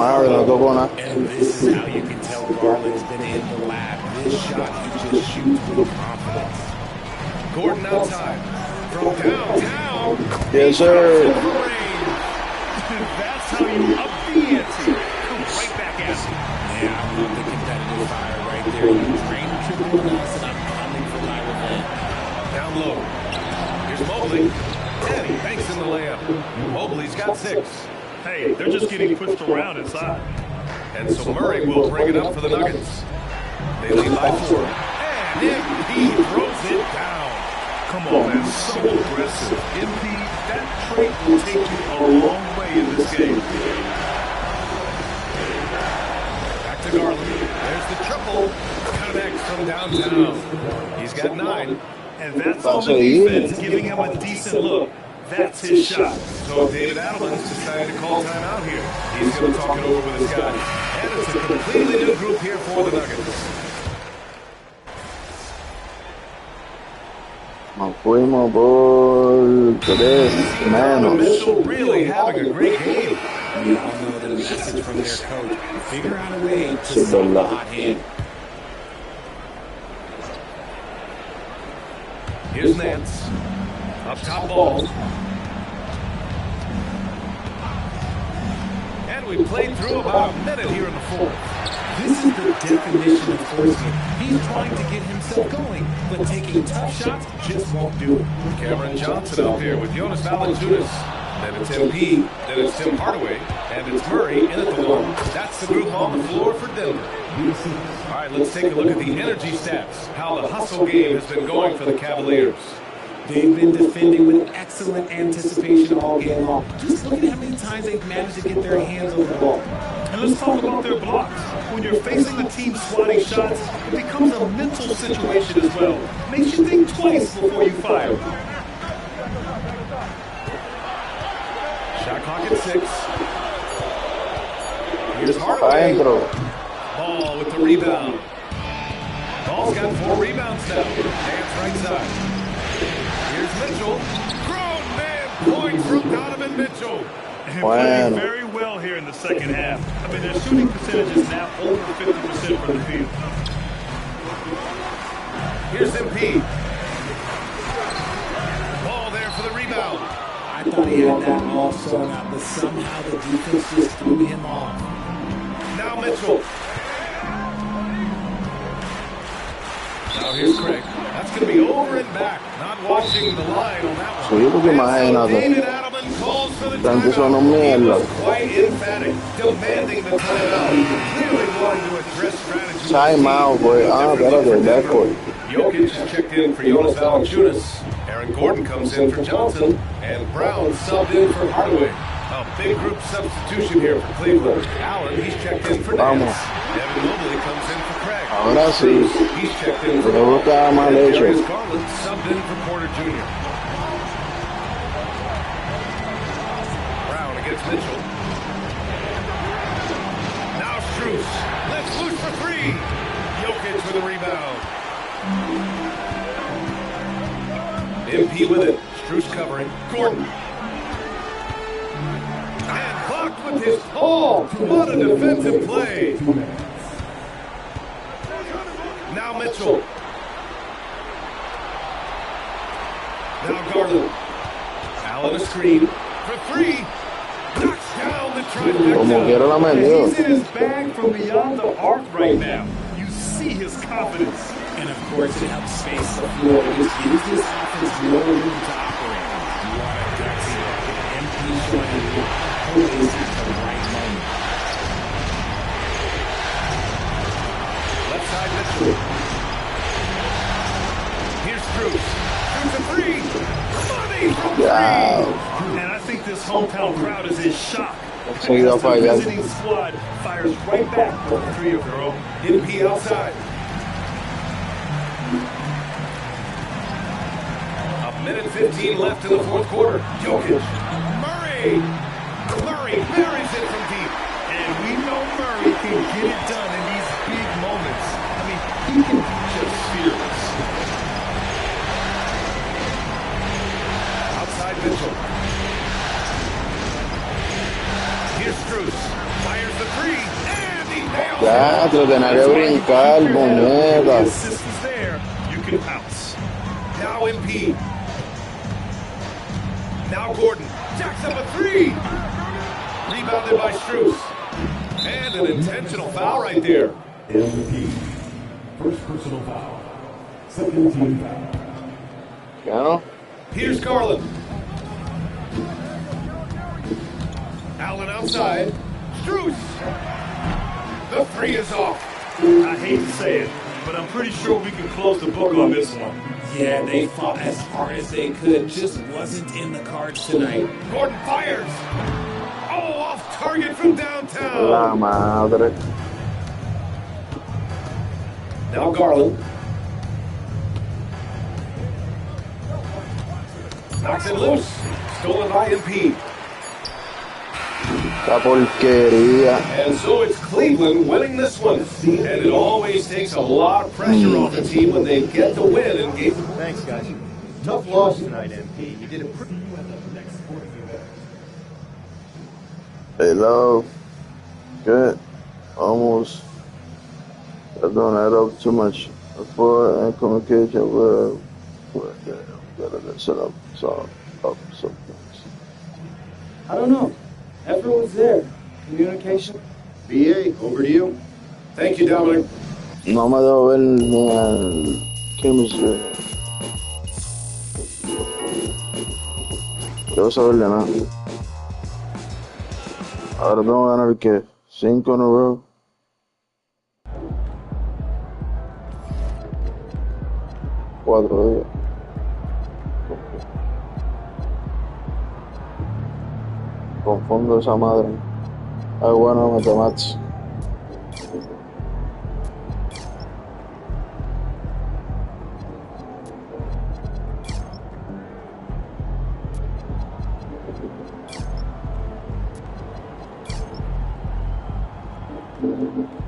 [SPEAKER 10] and this is how you can tell Garland's been in the lab. This shot he just shoots with confidence.
[SPEAKER 3] Gordon outside. From downtown.
[SPEAKER 1] Yes, sir.
[SPEAKER 4] That's how you up the ante. Come right back at you.
[SPEAKER 10] Yeah, I love the competitive fire right there. You train triple nuts, and I'm coming for my revenge.
[SPEAKER 3] Down low. Here's Mobley. And he banks in the layup. Mobley's got 6.
[SPEAKER 4] Hey, they're just getting pushed around inside.
[SPEAKER 3] And so Murray will bring it up for the Nuggets. They lead by 4. And
[SPEAKER 4] He throws it down. Come on, man, so aggressive. MP, that trait will take you a long way in this game. Back to Garland. There's the triple. Connects from downtown. He's got 9.
[SPEAKER 1] And
[SPEAKER 4] that's on the defense, giving him a decent look. That's his shot. So David Adelman's decided to call timeout here. He's going to talk it over with his guys. And it's a completely new group here for the Nuggets.
[SPEAKER 1] Nos fuimos por 3 menos.
[SPEAKER 4] Mitchell really having a great game.
[SPEAKER 11] We all know the message from their coach. Figure out a way to stop the hot hand.
[SPEAKER 4] Here's Nance. Up top ball. And we played through about a minute here in the fourth.
[SPEAKER 11] This is the definition of forcing. He's trying to get himself going, but taking tough shots just won't do it.
[SPEAKER 4] Cameron Johnson out there with Jonas Valanciunas. Then it's MP, then it's Tim Hardaway, and it's Murray in at the 1. That's the group on the floor for Denver. All right, let's take a look at the energy stats, how the hustle game has been going for the Cavaliers.
[SPEAKER 11] They've been defending with excellent anticipation all game long. Just look at how many times they've managed to get their hands on the ball.
[SPEAKER 4] And let's talk about their blocks. When you're facing a team swatting shots, it becomes a mental situation as well. Makes you think twice before you fire. Shot clock at 6. Here's Hardaway. Ball with the rebound. Ball's got 4 rebounds now. Dance right side. Here's Mitchell. Grown man point from Donovan Mitchell. And playing very well here in the second half. I mean, their shooting percentage is now over 50% from the field. Here's MP. Ball there for the rebound.
[SPEAKER 11] I thought he had that all sewn out, but somehow the defense just threw him off.
[SPEAKER 4] Now Mitchell. Now here's Craig. That's going to be over and back. Not watching the line on that one.
[SPEAKER 1] So yo porque imagínate.
[SPEAKER 4] David Adelman calls for the
[SPEAKER 1] Tanto son
[SPEAKER 4] timeout. He
[SPEAKER 1] mierda.
[SPEAKER 4] was quite emphatic, demanding the timeout. Clearly wanting to address strategy.
[SPEAKER 1] Time out, boy. Espérate, backcourt.
[SPEAKER 4] Jokic is checked in for Jonas Valanciunas. Aaron Gordon comes in for Johnson. And Brown subbed in for Hardaway. A big group substitution here for Cleveland. Allen, he's checked in for Nance. Devin Mobley comes in for Craig.
[SPEAKER 1] Ahora sí.
[SPEAKER 4] He's checked in for
[SPEAKER 1] Pero está mal hecho.
[SPEAKER 4] Darius Garland subbed in for Porter Jr. Brown against Mitchell. Now Strus. Let's loose for 3. Jokic with a rebound. MP with it. Strus covering. Gordon. And blocked with his ball. What a defensive play. Now Mitchell. Now Garland. Allen a screen for 3. Knocks down the
[SPEAKER 1] Como quiera la metió.
[SPEAKER 4] He's in his bag from beyond the arc right now. You see his confidence.
[SPEAKER 11] And of course, it helps space the floor. Just gives this offense more room to operate. What a gutsy bucket. MP showing always at the right moment.
[SPEAKER 4] Left side Mitchell. Here's Strus. Shoots a 3. Money from 3. And I think this hometown crowd is in shock.
[SPEAKER 1] Seguido
[SPEAKER 4] The
[SPEAKER 1] falla.
[SPEAKER 4] visiting squad fires right back for 3 of their own. MP outside. A minute 15 left in the fourth quarter. Jokic. Murray. Murray buries it from deep. And we know Murray can get it done in these big moments. I mean, he can be just fearless. Outside Mitchell. Here's Strus. Fires the 3. And he nails
[SPEAKER 1] Ya, te lo tenía que brincar, muñeca.
[SPEAKER 4] The assist is there. You can pounce. Now MP. Now Gordon. Jacks up a 3. Rebounded by Strus. And an intentional foul right there.
[SPEAKER 12] MVP. First personal foul. Second team foul.
[SPEAKER 1] ¿Ya?
[SPEAKER 4] Here's Garland. Allen outside. Strus. The 3 is off. I hate to say it, but I'm pretty sure we can close the book on this one.
[SPEAKER 11] Yeah, they fought as hard as they could. Just wasn't in the cards tonight.
[SPEAKER 3] Gordon fires. Oh, off target from downtown.
[SPEAKER 1] La madre.
[SPEAKER 3] Now Garland. Knocks it loose. Stolen by MP.
[SPEAKER 1] La porquería.
[SPEAKER 3] And so it's Cleveland winning this one. And it always takes a lot of pressure off the team when they get the win in game.
[SPEAKER 9] Thanks, guys. Tough loss tonight, MP. You did a pretty
[SPEAKER 1] Hey, love. Good. Almost. I don't add up too much. Before and communication with gotta set up some things.
[SPEAKER 10] I don't know. Effort was there. Communication.
[SPEAKER 3] BA, over to you. Thank you, Dominic.
[SPEAKER 1] No me dejo ver ni al chemistry. Quiero saber de nada. Ahora tengo que ganar, ¿qué? 5 en a row. Cuatro días. Confundo esa madre. Ay, bueno, matemáticas.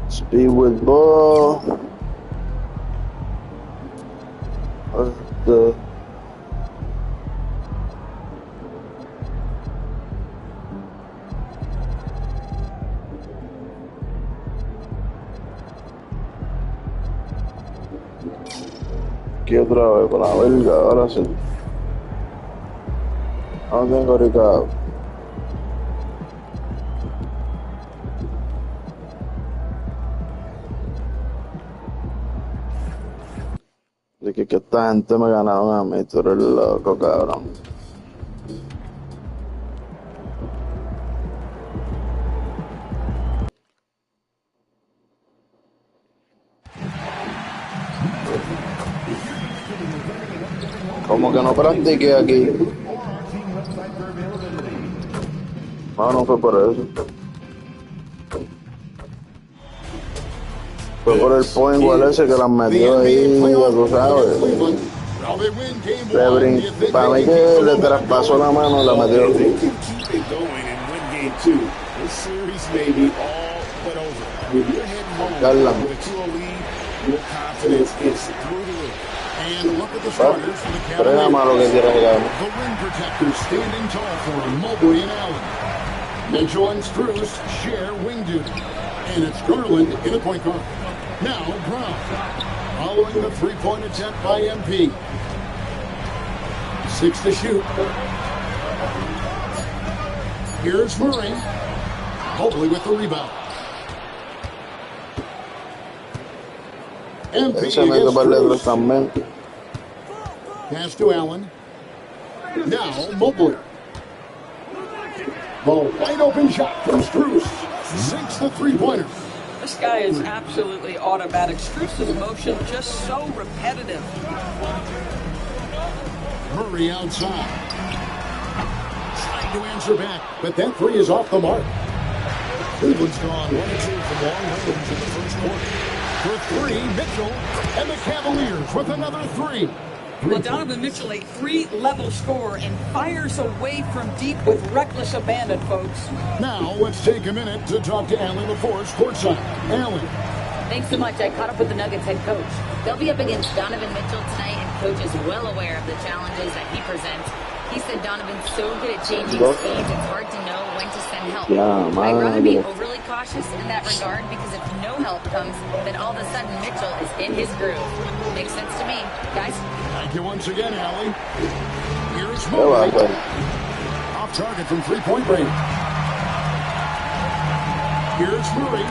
[SPEAKER 1] Speed with ball. The aquí otra vez con la verga, ahora sí. No tengo recado. De que esta gente me ganaron a mí, tú eres loco, cabrón. Como que no practiqué aquí. No fue por eso. Fue por el point igual ese que las metió ahí, ya tú sabes. Para mí que le traspasó la mano, la metió. Garland. Pero es malo que quiera llegar.
[SPEAKER 5] Mitchell and Strus share wing duty. And it's Garland in the point guard. Now Brown, following the three-point attempt by MP. 6 to shoot. Here's Murray. Mobley with the rebound. MP against Strus. Pass to Allen. Now Mobley. The wide open shot from Strus. Sinks the three-pointer.
[SPEAKER 16] This guy is absolutely automatic. Strus's motion just so repetitive.
[SPEAKER 5] Murray outside. Trying to answer back, but that three is off the mark. Cleveland's gone 1-2 from long range in the first quarter. For three, Mitchell, and the Cavaliers with another three.
[SPEAKER 16] Well, Donovan Mitchell, a three-level scorer, and fires away from deep with reckless abandon, folks.
[SPEAKER 5] Now, let's take a minute to talk to Allen LaForce courtside. Allen.
[SPEAKER 6] Thanks so much. I caught up with the Nuggets head coach. They'll be up against Donovan Mitchell tonight, and coach is well aware of the challenges that he presents. He said Donovan's so good at changing speeds, it's hard to know when to send help. I'd rather be overly cautious in that regard, because if no help comes, then all of a sudden Mitchell is in his groove. Makes sense to me. Guys?
[SPEAKER 5] Thank you once again, Allie. Here's Mobley. Off target from three-point range. Here's Murray.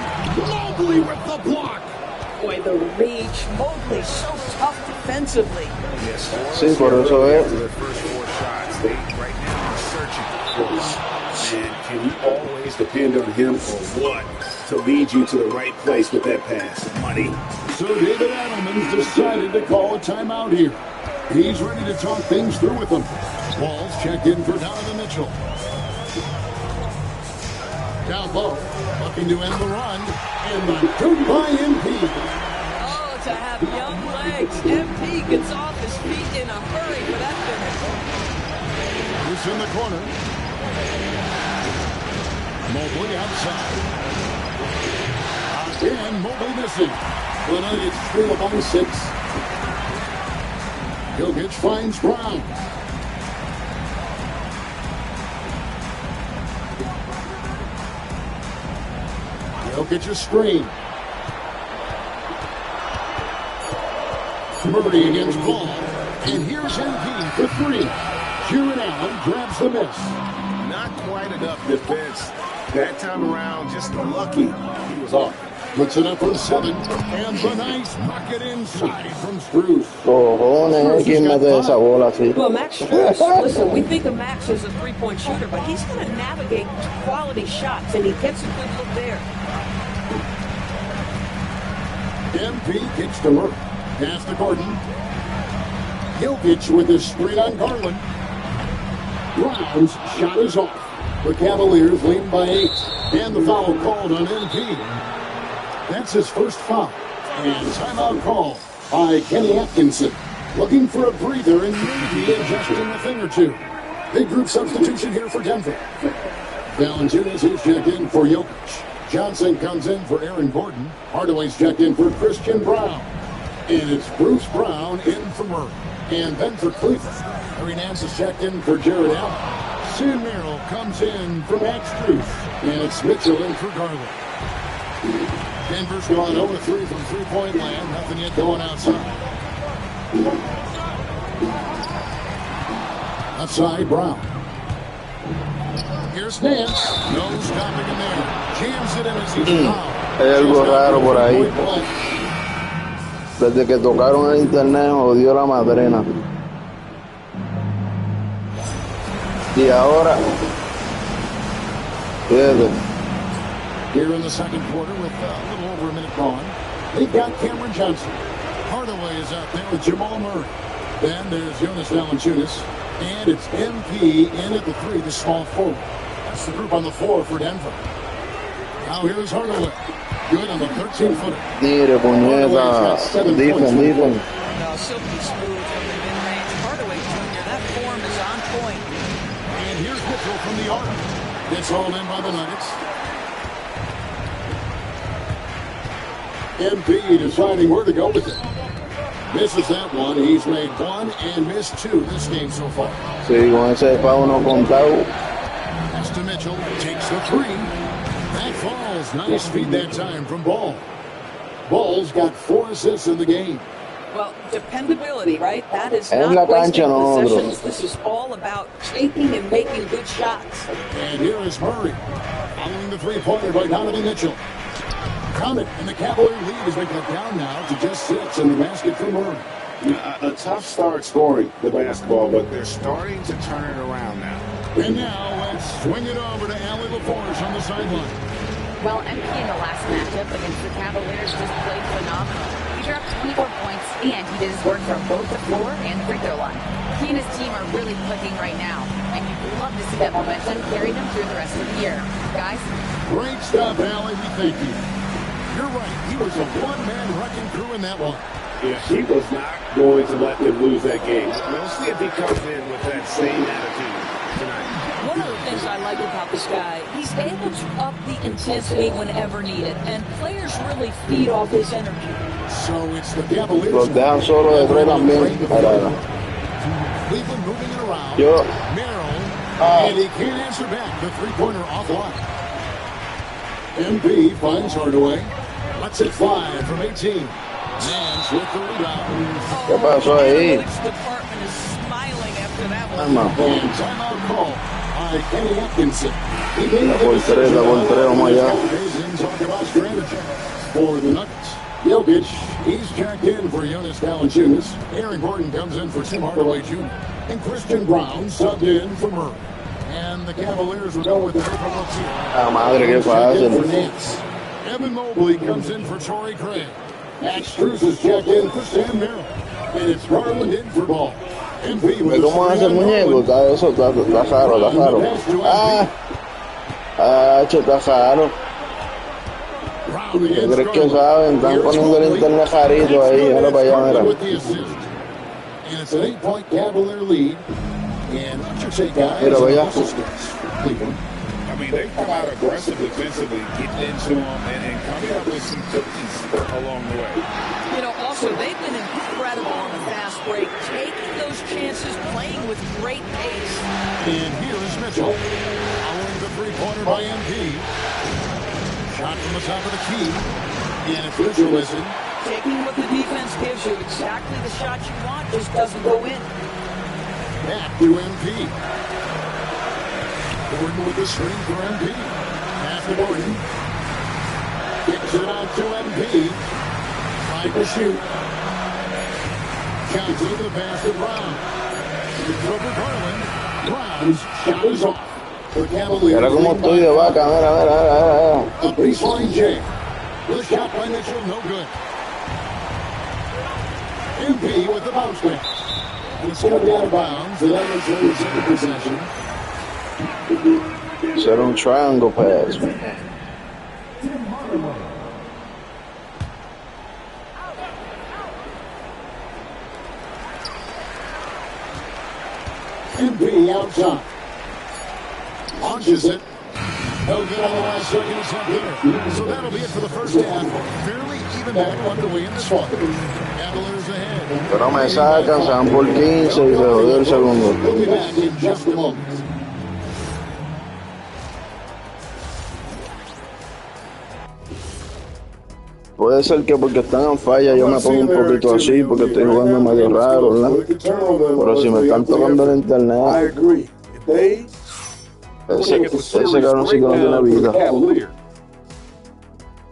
[SPEAKER 5] Mobley with the block.
[SPEAKER 16] Boy, the reach. Mobley so tough defensively.
[SPEAKER 3] Yes,
[SPEAKER 1] sí, por eso es.
[SPEAKER 3] Their first 4 shots. They right now are searching for
[SPEAKER 12] And can you always depend on him or what to lead you to the right place with that pass? Money.
[SPEAKER 17] So David Adelman's decided to call a timeout here. He's ready to talk things through with them. Walls checked in for Donovan Mitchell. Down low, looking to end the run, and the dunk by MP.
[SPEAKER 16] Oh, to have young legs. MP gets off his feet in a hurry for that finish.
[SPEAKER 17] Loose in the corner. Mobley outside. Again, Mobley missing. The Nuggets trail by 6. Jokic finds Brown. Jokic a screen. Murray against Ball. And here's MP for 3. Jarrett Allen grabs the miss.
[SPEAKER 3] Not quite enough defense. That time around, just lucky he was off.
[SPEAKER 17] Puts it up on 7. And the nice bucket inside from Strus.
[SPEAKER 1] Cojones, ¿quién mete esa bola así?
[SPEAKER 16] Well, Max Strus, listen, we think of Max as a three-point shooter, but he's going to navigate quality shots, and he gets a good look there.
[SPEAKER 17] MP kicks to Murray. Pass to Gordon. Jokic with his screen on Garland. Brown's shot is off. The Cavaliers lead by 8. And the foul called on MP. That's his first foul. And timeout call by Kenny Atkinson. Looking for a breather and maybe adjusting a thing or two. Big group substitution here for Denver. Valanciunas is checked in for Jokic. Johnson comes in for Aaron Gordon. Hardaway's checked in for Christian Brown. And it's Bruce Brown in for Murray. And then for Cleveland, Harry Nance is checked in for Jarrett Allen. Sam Merrill comes in for Max Strus. And it's Mitchell in for Garland. Denver's gone 0-3 from three-point land. Nothing yet going outside. Outside, Brown. Here's Nance. No stopping him there. Jams it in as he's fouled.
[SPEAKER 1] Hay algo raro por ahí. Desde que tocaron el internet jodió la madrena. Y ahora, fíjate.
[SPEAKER 17] Here in the second quarter with a little over a minute gone. They've got Cameron Johnson. Hardaway is out there with Jamal Murray. Then there's Jonas Valanciunas. And it's MP in at the 3, the small forward. That's the group on the floor for Denver. Now here's Hardaway. Good on the 13-footer.
[SPEAKER 1] Mire, puñeta. Dicen.
[SPEAKER 16] Now, silky smooth from the mid-range. Hardaway Jr., that form is on point.
[SPEAKER 17] And here's Mitchell from the arc. Gets hauled in by the Nuggets. MP deciding where to go with it. Misses that one. He's made 1 and missed 2 this game so far.
[SPEAKER 1] Sí, con ese pavo no contado.
[SPEAKER 17] Pass to Mitchell. Takes the 3. That falls. Nice feed that time from Ball. Ball's got 4 assists in the game.
[SPEAKER 16] Well, dependability, right? That is
[SPEAKER 1] En
[SPEAKER 16] not
[SPEAKER 1] la
[SPEAKER 16] wasting
[SPEAKER 1] cancha
[SPEAKER 16] possessions. This is all about taking and making good shots.
[SPEAKER 17] And here is Murray. Following the three-pointer by Donovan Mitchell. Comet, and the Cavalier lead as they cut down now to just 6 in the basket for Murray.
[SPEAKER 3] A tough start scoring the basketball, but they're starting to turn it around now.
[SPEAKER 17] And now let's swing it over to Allie LaForge on the sideline.
[SPEAKER 6] Well, MP in the last matchup against the Cavaliers just played phenomenal. He dropped 24 points, and he did his work from both the floor and the free throw line. He and his team are really clicking right now, and you'd love to see that momentum carry them through the rest of the year. Guys?
[SPEAKER 17] Great stuff, Allie. We thank you. You're right. He was a one-man wrecking crew in that one.
[SPEAKER 3] Yeah, he was not going to let them lose that game. We'll see if he comes in with that same attitude tonight.
[SPEAKER 16] One of the things I like about this guy, he's able to up the intensity whenever needed, and players really feed off his energy.
[SPEAKER 17] So it's the Cavaliers.
[SPEAKER 1] Los dejan solo de 3 también.
[SPEAKER 17] Cleveland moving it around.
[SPEAKER 1] Yo.
[SPEAKER 17] Merrill. And he can't answer back. The three-pointer offline. MP finds Hardaway. Lets it fly from 18. Nance with the rebound.
[SPEAKER 1] ¿Qué pasó ahí?
[SPEAKER 16] Department is smiling after that one.
[SPEAKER 17] And timeout call by Kenny Atkinson.
[SPEAKER 1] La por 3, vamos allá.
[SPEAKER 17] Talk about strategy for the Nuggets. Jokic, he's checked in for Jonas Valanciunas. Aaron Gordon comes in for Tim Hardaway Jr. And Christian Brown subbed in for Murray. And the Cavaliers will go with the different looks here.
[SPEAKER 1] Ah, madre, qué fácil.
[SPEAKER 17] Evan Mobley comes in for Torrey Craig. Max Strus is checked in for Sam Merrill. And it's Garland in for ball. MP with
[SPEAKER 1] ¿Cómo hace el muñeco? Eso está raro. Está raro. ¿Qué crees que saben? Están poniendo el internet jarito ahí. Mira para allá, mira.
[SPEAKER 17] And it's an 8-point Cavalier lead. And what you guys?
[SPEAKER 1] Mira para allá.
[SPEAKER 11] I mean, they've come out aggressive defensively, getting into them and coming up with some cookies along the way.
[SPEAKER 16] You know, also, they've been incredible on the fast break, taking those chances, playing with great pace.
[SPEAKER 17] And here is Mitchell. Following the three-pointer by MP. Shot from the top of the key. And it's Mitchell missing.
[SPEAKER 16] Taking what the defense gives you, exactly the shot you want, just doesn't go in.
[SPEAKER 17] Back to MP. Gordon with the screen for MP. Pass to Gordon. Kicks it out to MP. Trying to shoot. Johnson the pass to Brown. It's over Garland. Brown's shot is off. For Cavaliers.
[SPEAKER 1] Mira cómo estoy de vaca, mira.
[SPEAKER 17] A baseline jam. The shot by Mitchell, no good. MP with the bounce back. And it's going out of bounds. The Nuggets lose in possession.
[SPEAKER 1] Será un triangle pass.
[SPEAKER 17] MP outside. Launches it. No good on the last second attempt there. So that'll be it for the first half. Fairly even battle underway in this one. Cavaliers ahead.
[SPEAKER 1] Pero me sacan, se van por 15 y se jodió el segundo.
[SPEAKER 17] We'll be back in just a moment.
[SPEAKER 1] Puede ser que porque están en falla yo me pongo un poquito así porque estoy jugando medio raro, ¿verdad? Pero si me están tocando el internet, ese cabrón sí que no tiene vida.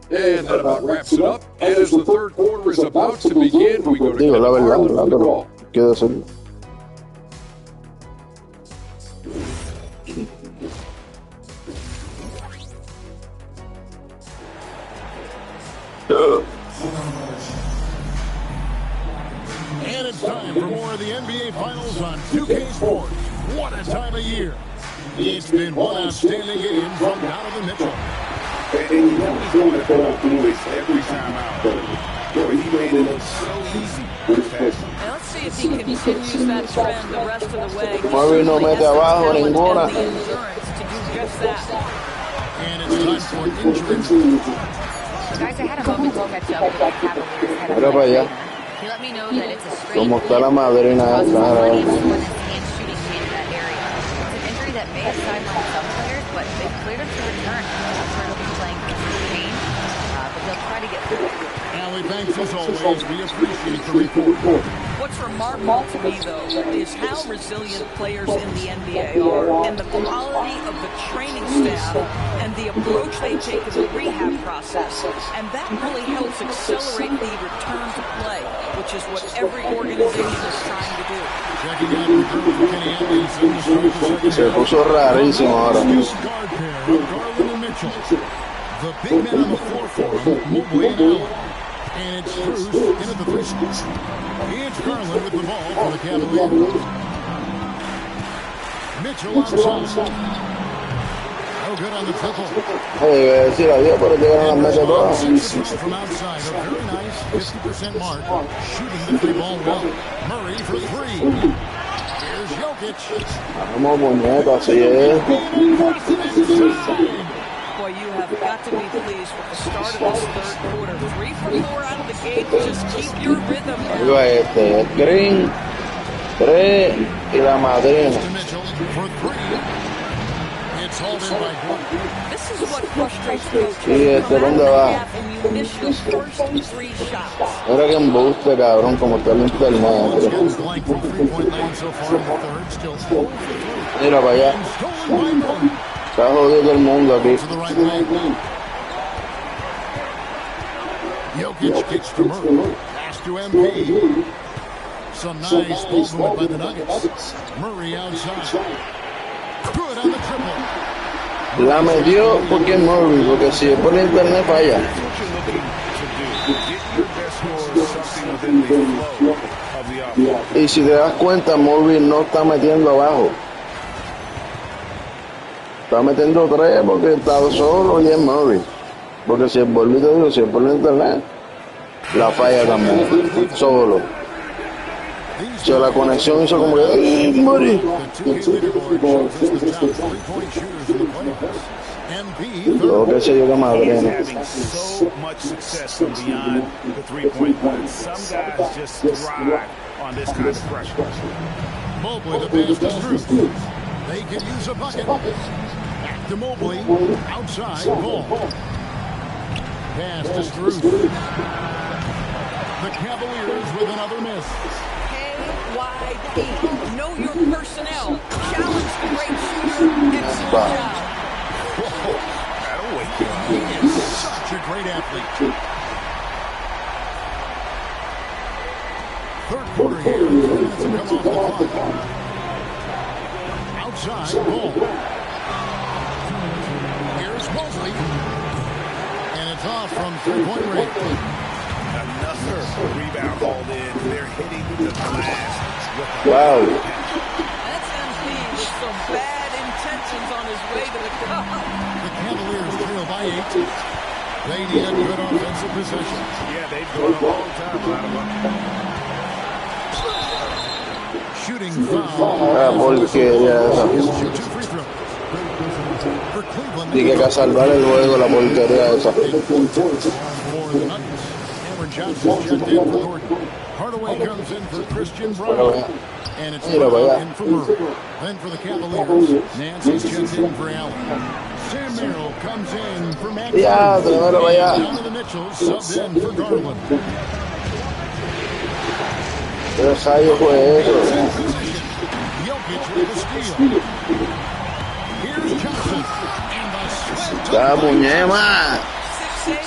[SPEAKER 8] And that about wraps it up. And as the third quarter is about to begin, we go to
[SPEAKER 1] Digo, la verdad, pero quiero decirlo.
[SPEAKER 17] And it's time for more of the NBA Finals on 2K Sports. What a time of year. It's been one outstanding game from Donovan Mitchell.
[SPEAKER 11] And you know he's going to go through this every time out. Boy, he made it look so easy this past time.
[SPEAKER 16] Now let's see if he continues that trend the rest of the way.
[SPEAKER 1] Murray no mete abajo ninguna.
[SPEAKER 16] The endurance to do just that.
[SPEAKER 17] And it's time for an injury.
[SPEAKER 6] Guys, I had a moment to catch up with the Cavaliers head
[SPEAKER 1] Mira para allá.
[SPEAKER 6] He let me know that it's a straight
[SPEAKER 1] Como está la madrina esta.
[SPEAKER 6] hand shooting pain in that area. It's an injury that may have sidelined some players, but they cleared him to return. I'm sure he'll be playing through pain, but he'll try to get through it.
[SPEAKER 17] Allie, thanks as always. We appreciate the report.
[SPEAKER 16] What's remarkable to me, though, is how resilient players in the NBA are and the quality of the training staff and the approach they take in the rehab process. And that really helps accelerate the return to play, which is what every organization is trying to do.
[SPEAKER 17] Checking out the group for Kenny Anderson to start the second
[SPEAKER 1] Se puso rarísimo ahora.
[SPEAKER 17] guard pair of Garland and Mitchell. The big men on the floor for him, Mobley and Allen. And it's Strus into the three spots. It's Garland with the ball for the Cavaliers. Mitchell outside. No good on the triple.
[SPEAKER 1] Oye, decir adiós, pero llegaron las mesas todas.
[SPEAKER 17] From outside, a very nice 50% mark. Shooting the three ball well. Murray for three. Here's Jokic.
[SPEAKER 1] Vamos, muñeco, así es.
[SPEAKER 16] Boy, you have got to be pleased with the start of this third quarter. 3 for 4 out of the gate. Just keep your rhythm now.
[SPEAKER 1] Arriba este, el Green, 3 y la madrina.
[SPEAKER 17] It's hauled in by Gordon.
[SPEAKER 16] This is what frustrates coaches.
[SPEAKER 1] Y este, ¿dónde va?
[SPEAKER 16] And you miss your first 3 shots.
[SPEAKER 1] Mira que embuste, cabrón, como está el internet. Mira para allá. Está jodido el mundo aquí.
[SPEAKER 17] Jokic kicks to Murray. Pass to MP. Some nice ball movement by the Nuggets. Murray outside. Good on the triple.
[SPEAKER 1] La metió porque es Murray, porque si es por internet falla.
[SPEAKER 11] That's what you're looking to do. Get your best
[SPEAKER 3] within the flow of the offense.
[SPEAKER 1] Y si te das cuenta, Murray no está metiendo abajo. Está metiendo 3 porque está solo y es Murray. Porque si el bolito, digo, si el por internet, la falla también. Solo. O sea, la conexión hizo como que, ¡ay, Murray! Lo que sé yo que madre, ¿no?
[SPEAKER 11] Having so much success from beyond the three-point line. Some guys just thrive on this kind of pressure.
[SPEAKER 17] Mobley, the pass to Strus. They can use a bucket. Back to Mobley. Outside, ball. Pass to Strus. The Cavaliers with another miss.
[SPEAKER 16] KYP. Know your personnel. Challenge the great shooter. Excellent job.
[SPEAKER 11] That'll wake you up.
[SPEAKER 17] He is such a great athlete. Third quarter here. 3 minutes to come off the clock. Outside, ball. Here's Mobley. And it's off from three-point range.
[SPEAKER 11] Another rebound hauled in. They're hitting the glass with the
[SPEAKER 1] Wow.
[SPEAKER 16] That's MP with some bad intentions on his way to the cup.
[SPEAKER 17] The Cavaliers trail by 8. They need a good offensive possession.
[SPEAKER 11] Yeah, they've gone a long time without a bucket.
[SPEAKER 17] Shooting foul.
[SPEAKER 1] La porquería esa.
[SPEAKER 17] Shoot 2 free throws. For Cleveland,
[SPEAKER 1] Dije que a salvar el juego, la porquería esa.
[SPEAKER 17] for the Nuggets. Cameron Johnson checked in for Gordon. Hardaway comes in for Christian Brown. And it's in for Murray. Then for the Cavaliers, Nancy's checked in for Allen. Sam Merrill comes in for Maxey.
[SPEAKER 1] Ya, tremendo vaya.
[SPEAKER 17] Down to the Mitchells, subbed in for Garland.
[SPEAKER 1] ¿Qué rayo fue eso?
[SPEAKER 17] Jokic with the steal. Here's Johnson. And the slam
[SPEAKER 1] ¡La muñema!
[SPEAKER 16] 6'8" is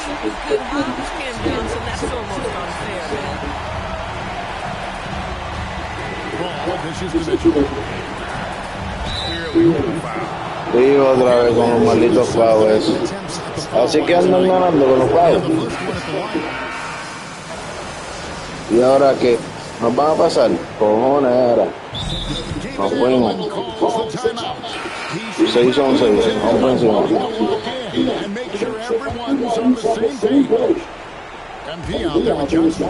[SPEAKER 16] good hops, Cam Johnson. That's almost unfair, man.
[SPEAKER 17] ball. Dishes to Mitchell.
[SPEAKER 1] Sí, otra vez con los malditos fouls. Así que andan ganando con los fouls. ¿Y ahora qué? ¿Nos van a pasar? Cojones, ahora. Nos fuimos. 6-11. Vamos por encima.
[SPEAKER 17] And make sure everyone's on the same page. MP out there with Johnson.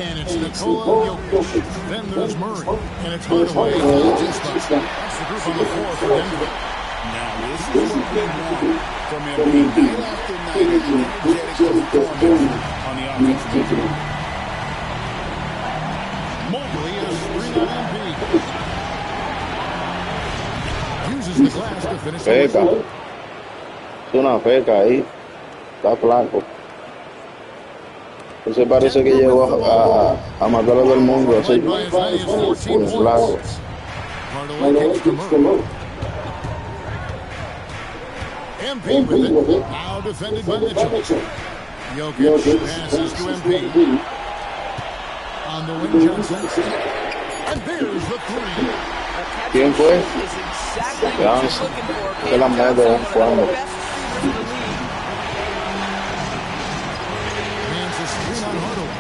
[SPEAKER 17] And it's Nikola Jokic. Then there's Murray. And it's Hardaway. That's the group on the floor for Denver.
[SPEAKER 11] Now, this is what we want from MP. Night after night, energetic performance on the offensive end.
[SPEAKER 17] Mobley is screen on MP. Uses the glass to finish the
[SPEAKER 1] Feca.
[SPEAKER 17] whistle.
[SPEAKER 1] Es una feca ahí. Está flaco. Ese parece que llegó a matar a todo el mundo así. Con flaco.
[SPEAKER 17] Hardaway kicks to Murray. MP with it. Now defended by Mitchell. Jokic passes to MP. On the wing, Johnson. And there's the three.
[SPEAKER 1] ¿Quién fue? Johnson. Que la mete de vez en cuando.
[SPEAKER 17] Hands a screen on Hardaway.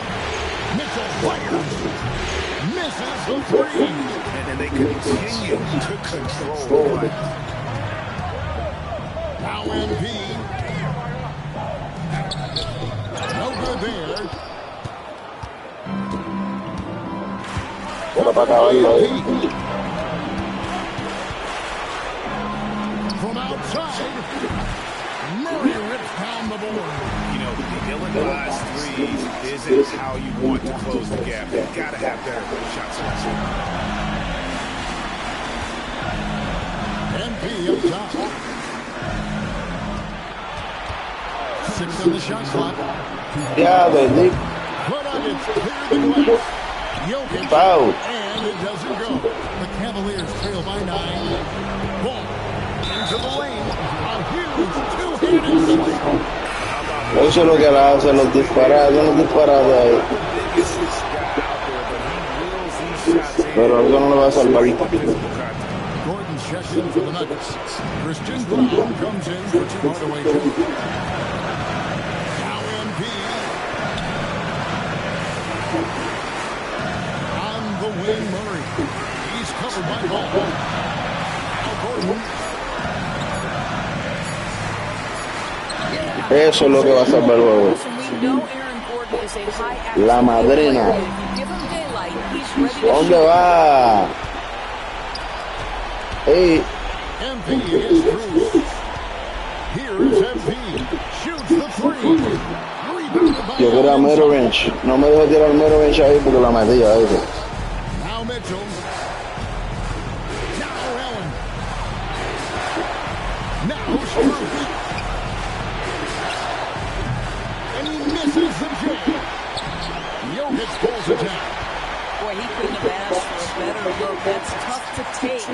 [SPEAKER 17] Mitchell fires. Misses the three.
[SPEAKER 11] And they continue to control the play.
[SPEAKER 17] Now MP. No good there.
[SPEAKER 1] Pero para acabarlo ahí.
[SPEAKER 17] From outside, Murray rips down the board.
[SPEAKER 11] You know, the ill-advised threes isn't how you want to close the gap. You've got to have better shot selection.
[SPEAKER 17] MP up top. 6 on the shot clock.
[SPEAKER 1] Ya, Bendic.
[SPEAKER 17] The Nuggets clear the glass. Jokic,
[SPEAKER 1] Foul.
[SPEAKER 17] and it doesn't go. The Cavaliers trail by 9. Ball into the lane. A huge two-handed slam.
[SPEAKER 1] Eso es lo que la hacen los disparados ahí. Pero eso no lo va a salvar.
[SPEAKER 17] Gordon checks in for the Nuggets. Christian Brown comes in for 2 Hardaway Jr. Now MP. Dwayne Murray. He's covered by Ball. Now Gordon.
[SPEAKER 1] Eso es lo que va a salvar el juego. La madrina. ¿Dónde va? Hey.
[SPEAKER 17] MP is through. Here's MP. Shoots the three.
[SPEAKER 1] Yo quería Mero Ranch. No me dejó tirar el Mero Ranch ahí porque la metía.
[SPEAKER 17] Now Mitchell. Now Allen. Now Struz. And he misses the jam. Jokic pulls it down.
[SPEAKER 16] Boy, he couldn't have asked for a better look. That's tough to take.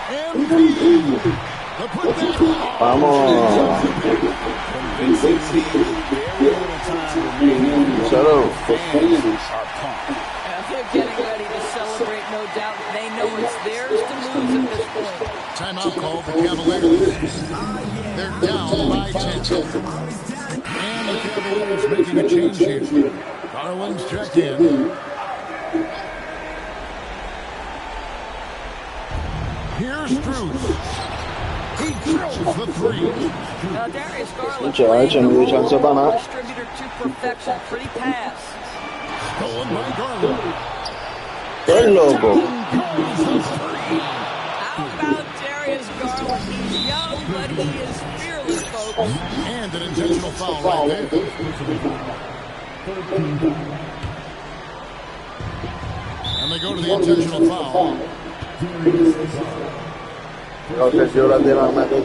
[SPEAKER 17] MP.
[SPEAKER 1] Vamos. Salud.
[SPEAKER 16] They're getting ready to celebrate, no doubt. They know it's theirs to lose at this point.
[SPEAKER 17] Timeout call for Cavaliers. They're down by 10. And the Cavaliers making a change here. Garland's checked in. Here's Struz. He drills the three.
[SPEAKER 16] Darius Garland
[SPEAKER 1] distributor
[SPEAKER 16] to perfection. Pretty pass.
[SPEAKER 17] Stolen by Garland.
[SPEAKER 1] Qué loco.
[SPEAKER 16] How about Darius Garland? He's young, but he is fearless, folks.
[SPEAKER 17] And an intentional foul right there. And they go to the intentional foul.
[SPEAKER 1] No sé si ahora tiene la meta.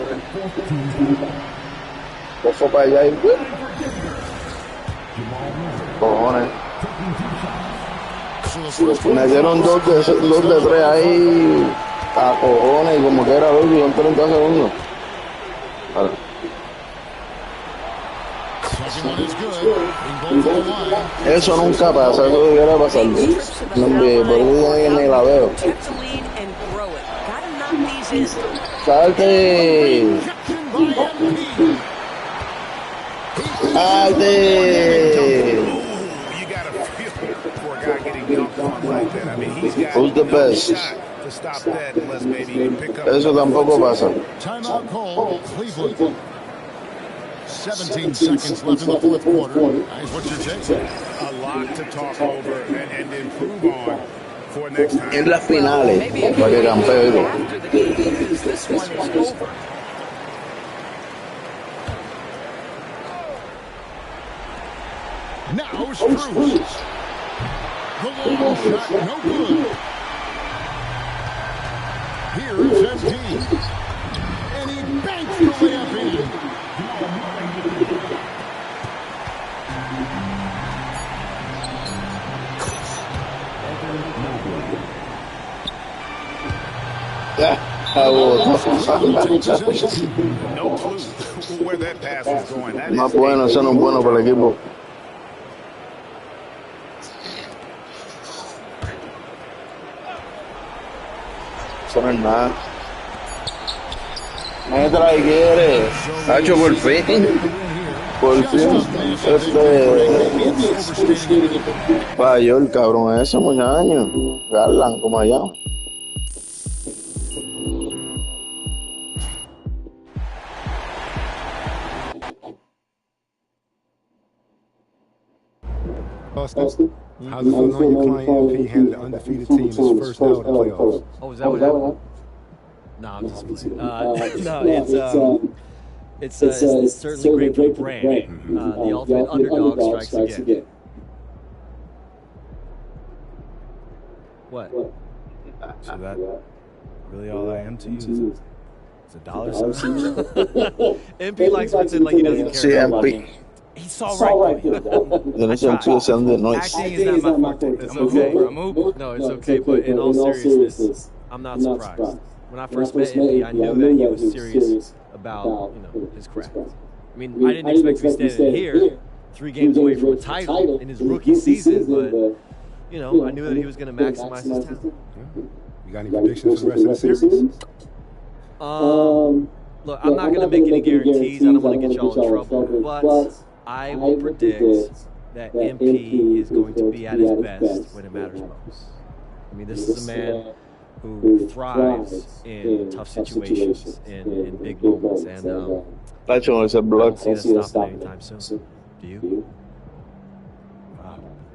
[SPEAKER 1] Cojo para allá y... Cojones. Me dieron dos de tres ahí a cojones y como que era loco y en 30 segundos. Vale. Eso nunca pasa, eso debiera pasar. No, por eso ni la veo. ¡Salte! ¡Salte! Who's the best? Eso tampoco pasa.
[SPEAKER 17] Timeout call, Cleveland. 17 seconds left in the fourth quarter. Guys, what's your take?
[SPEAKER 3] A lot to talk over and improve on for next time.
[SPEAKER 1] En las finales, para que campee.
[SPEAKER 16] This one is over.
[SPEAKER 17] Now Struz. The long shot, no good. Here's MP. And he banks the layup in.
[SPEAKER 3] No clue where that pass was going.
[SPEAKER 1] Más bueno, eso no es bueno para el equipo. Eso no es nada. No quiere. Ha hecho por fin. Por fin. Falló el cabrón ese muchacho. Garland, como allá.
[SPEAKER 18] Austin, how's it feel knowing your client MP handed the undefeated team his first out of the playoffs?
[SPEAKER 19] Oh, is that what happened? No, I'm just playing. No, it's certainly great for the brand. The ultimate underdog strikes again. What?
[SPEAKER 14] So that really all I am to you? It's a dollar sign?
[SPEAKER 19] MP likes to pretend like he doesn't care.
[SPEAKER 1] Sí, MP.
[SPEAKER 19] He saw right through
[SPEAKER 1] it. Then I said to send the noise.
[SPEAKER 19] Acting is not my forte. It's okay. No, it's okay. But in all seriousness, I'm not surprised. When I first met MP, I knew that he was serious about his craft. I mean, I didn't expect to be standing here 3 games away from a title in his rookie season, but I knew that he was going to maximize his talent.
[SPEAKER 18] You got any predictions for the rest of the series?
[SPEAKER 19] Look, I'm not going to make any guarantees. I don't want to get y'all in trouble, but I will predict that MP is going to be at his best when it matters most. I mean, this is a man who thrives in tough situations, in big moments, and I don't see that stopping anytime soon. Do you?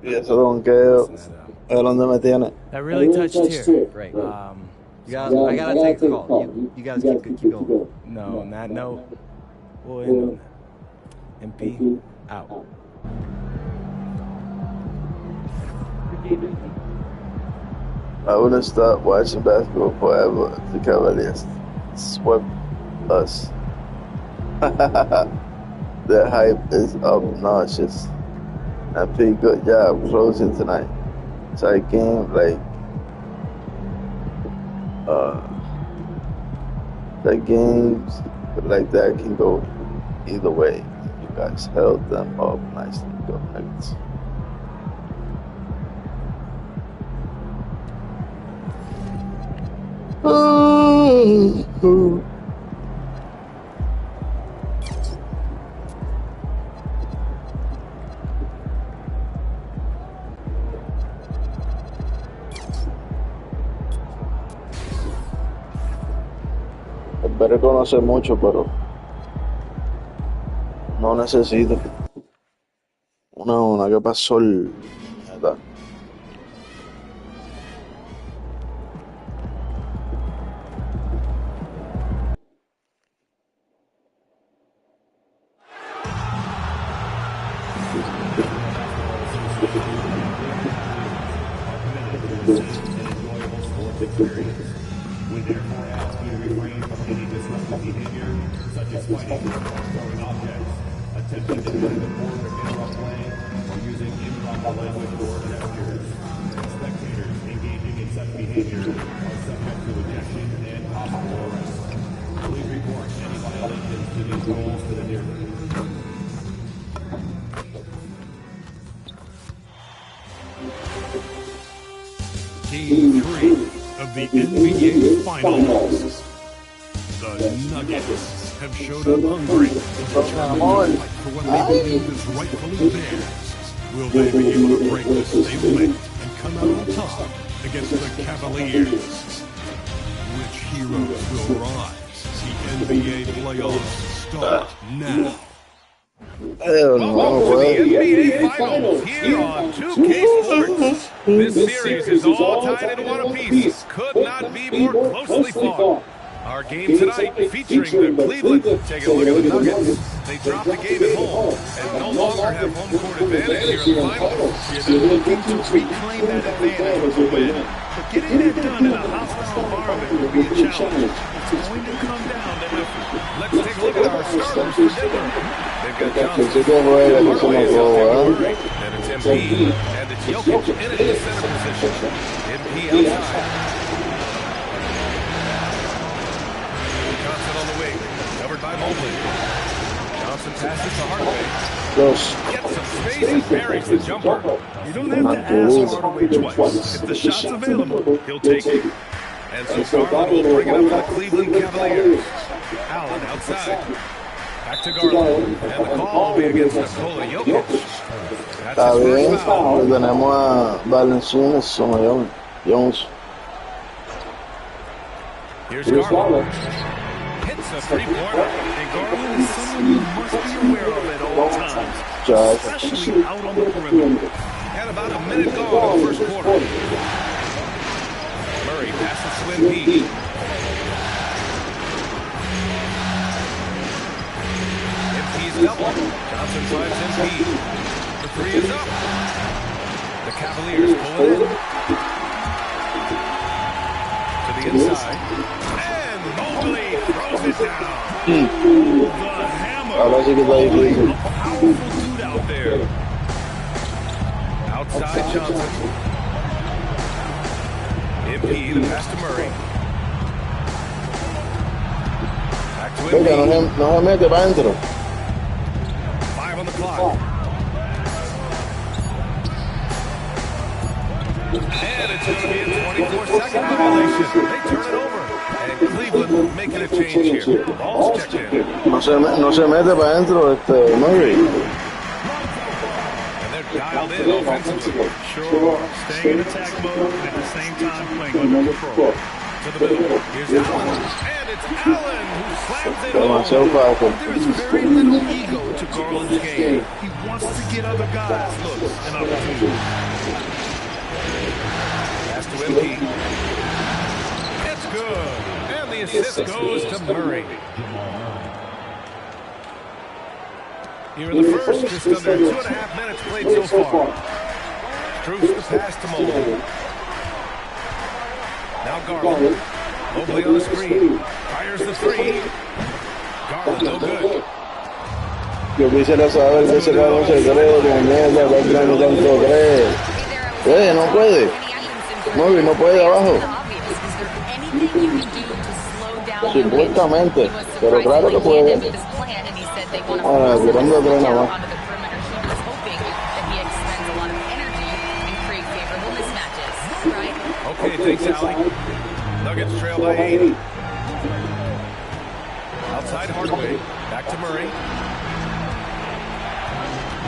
[SPEAKER 1] Y eso donqueo es donde me tiene.
[SPEAKER 10] That really touched here.
[SPEAKER 19] Great. I gotta take a call. You guys keep going.
[SPEAKER 10] No, not no. We'll end on that. MP out.
[SPEAKER 1] I wouldn't stop watching basketball forever if the Cavaliers swept us. Their hype is obnoxious. And P, good job closing tonight. Tight game, the games like that can go either way. You guys held them up nicely. Go Nuggets. Espero conocer mucho, pero no necesito. Una que pasó el... ¿verdad?
[SPEAKER 11] We therefore ask you to refrain from any disruptive behavior, such as fighting or throwing objects, attempting to enter the court or interrupt play, or using improper language or gestures. Spectators engaging in such behavior are subject to ejection and possible arrest. Please report any violations to these rules to the nearest.
[SPEAKER 2] Game 3 of the NBA Finals. The Nuggets have showed up hungry and determined to fight for what they believe is rightfully theirs. Will they be able to break the stalemate and come out on top against the Cavaliers? Which heroes will rise? The NBA playoffs start now.
[SPEAKER 3] Welcome to the NBA Finals here on 2K Sports. This series is all tied in one apiece. Could not be more closely fought. Our game tonight featuring the Cleveland. Taking a look at the Nuggets. They dropped the game at home and no longer have home court advantage here in the finals.
[SPEAKER 4] Yeah, they're looking to reclaim that advantage with a win. But getting that done in a hostile environment will be a challenge. It's going to come down to effort.
[SPEAKER 3] Let's take a look at our starters for Denver. They've got Johnson, and it's MP, and it's Jokic in the center position. MP outside. Johnson on the wing, covered by Mobley. Johnson passes to Hardaway. Gets some space and buries the jumper.
[SPEAKER 4] You don't have to ask Hardaway twice. If the shot's available, he'll take it.
[SPEAKER 3] And so Garland will bring it up for the Cleveland Cavaliers. Allen outside. Back to Garland. And the call will be against Nikola Jokic.
[SPEAKER 1] Está bien, tenemos a Valenciunas, somos Jones.
[SPEAKER 3] Here's Garland. Hits a three-pointer.
[SPEAKER 4] And Garland is someone you must be aware of at all times, especially out on the perimeter.
[SPEAKER 3] Had about a minute gone in the first quarter. Murray passes to MP. MP's double. Johnson finds MP. The three is up. The Cavaliers pull it in. To the inside. And Mobley throws it down.
[SPEAKER 4] The hammer. A powerful dude out there.
[SPEAKER 3] Outside Johnson. MP, the pass to Murray. Back to MP.
[SPEAKER 1] No se mete para adentro.
[SPEAKER 3] 5 on the clock. And it's going to be a 24-second violation. They turn it over. And Cleveland making a change here. Ball's checked in.
[SPEAKER 1] No se mete para adentro Murray.
[SPEAKER 3] And dialed in offensively.
[SPEAKER 4] Sure. Staying in attack mode and at the same time playing under control.
[SPEAKER 3] To the middle. Here's Allen. And it's Allen who slams it
[SPEAKER 1] Demasiado fácil.
[SPEAKER 4] There is very little ego to Garland's game. He wants to get other guys looks and opportunities.
[SPEAKER 3] Pass to MP. It's good. And the assist goes to Murray. Here in the first, just under 2.5 minutes played so far. Strus the pass to Mobley. Now Garland. Mobley on the screen. Fires the three. Garland, no good.
[SPEAKER 1] Yo quisiera saber que ese cabrón se cree, que mierda, va a tanto cree. No puede. Mobley no puede abajo. Supuestamente, pero claro que puede. Ahora, tirando de tren nada más.
[SPEAKER 3] Okay, takes Alley. Nuggets trail by 8. Outside Hardaway. Back to Murray.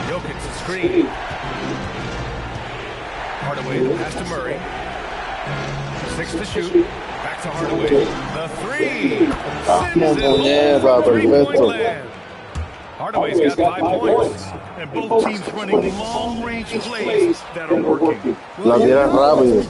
[SPEAKER 3] Jokic the screen. Hardaway, the pass to Murray. 6 to shoot. Back to Hardaway. The three. Three-point land. Hardaway's got 5 points.
[SPEAKER 4] And both teams running long-range plays that are working.
[SPEAKER 1] La tira rápido.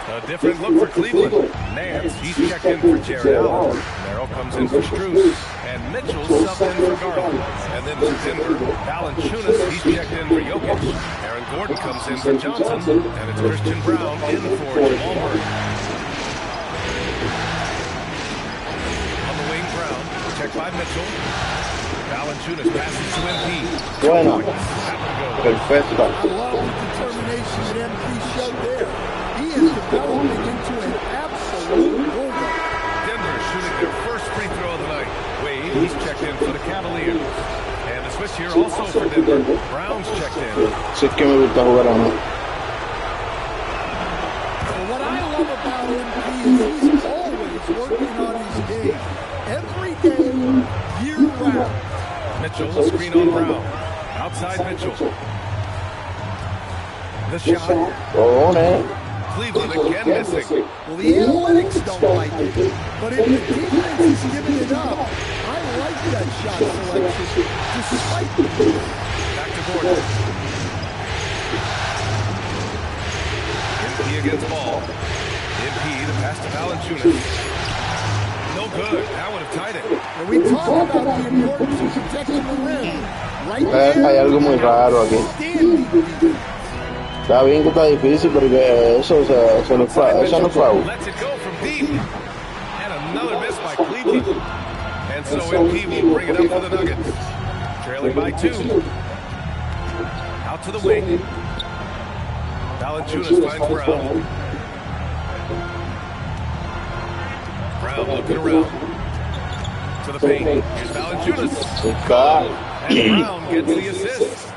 [SPEAKER 3] A different look for Cleveland. Nance, he's checked in for Jared Allen. Merrill comes in for Strus. And Mitchell subbed in for Garland. And then for Denver, Valanciunas, he's checked in for Jokic. Aaron Gordon comes in for Johnson. And it's Christian Brown in for Jamal Murray. Checked by Mitchell. Valanciunas passes to MP.
[SPEAKER 1] Bueno. Perfecto.
[SPEAKER 5] I love the determination that MP showed there. He is developing into an absolute bulldog.
[SPEAKER 3] Denver shooting their first free throw of the night. Wade, he's checked in for the Cavaliers. And the switch here also for Denver. Brown's checked in.
[SPEAKER 1] Sí, es que me gusta jugar a mí.
[SPEAKER 5] What I love about MP is he's always working on his game. Every game, year-round.
[SPEAKER 3] Mitchell, the screen on Brown. Outside Mitchell. The shot. Cleveland again missing.
[SPEAKER 5] Well, the analytics don't like it, but if the defense is giving it up, I like that shot selection, despite the defense.
[SPEAKER 3] Back to Gordon. MP against Ball. MP, the pass to Valanciunas. No good. That would have tied it.
[SPEAKER 5] And we talk about the importance of protecting the rim. Right there,
[SPEAKER 1] Hay algo muy raro aquí. Está bien que está difícil, porque eso no es foul.
[SPEAKER 3] Lets it go from deep. And another miss by Cleveland. And so MP will bring it up for the Nuggets. Trailing by 2. Out to the wing. Valanciunas finds Brown. Brown looking around. To the paint. Here's Valanciunas. And Brown gets the assist.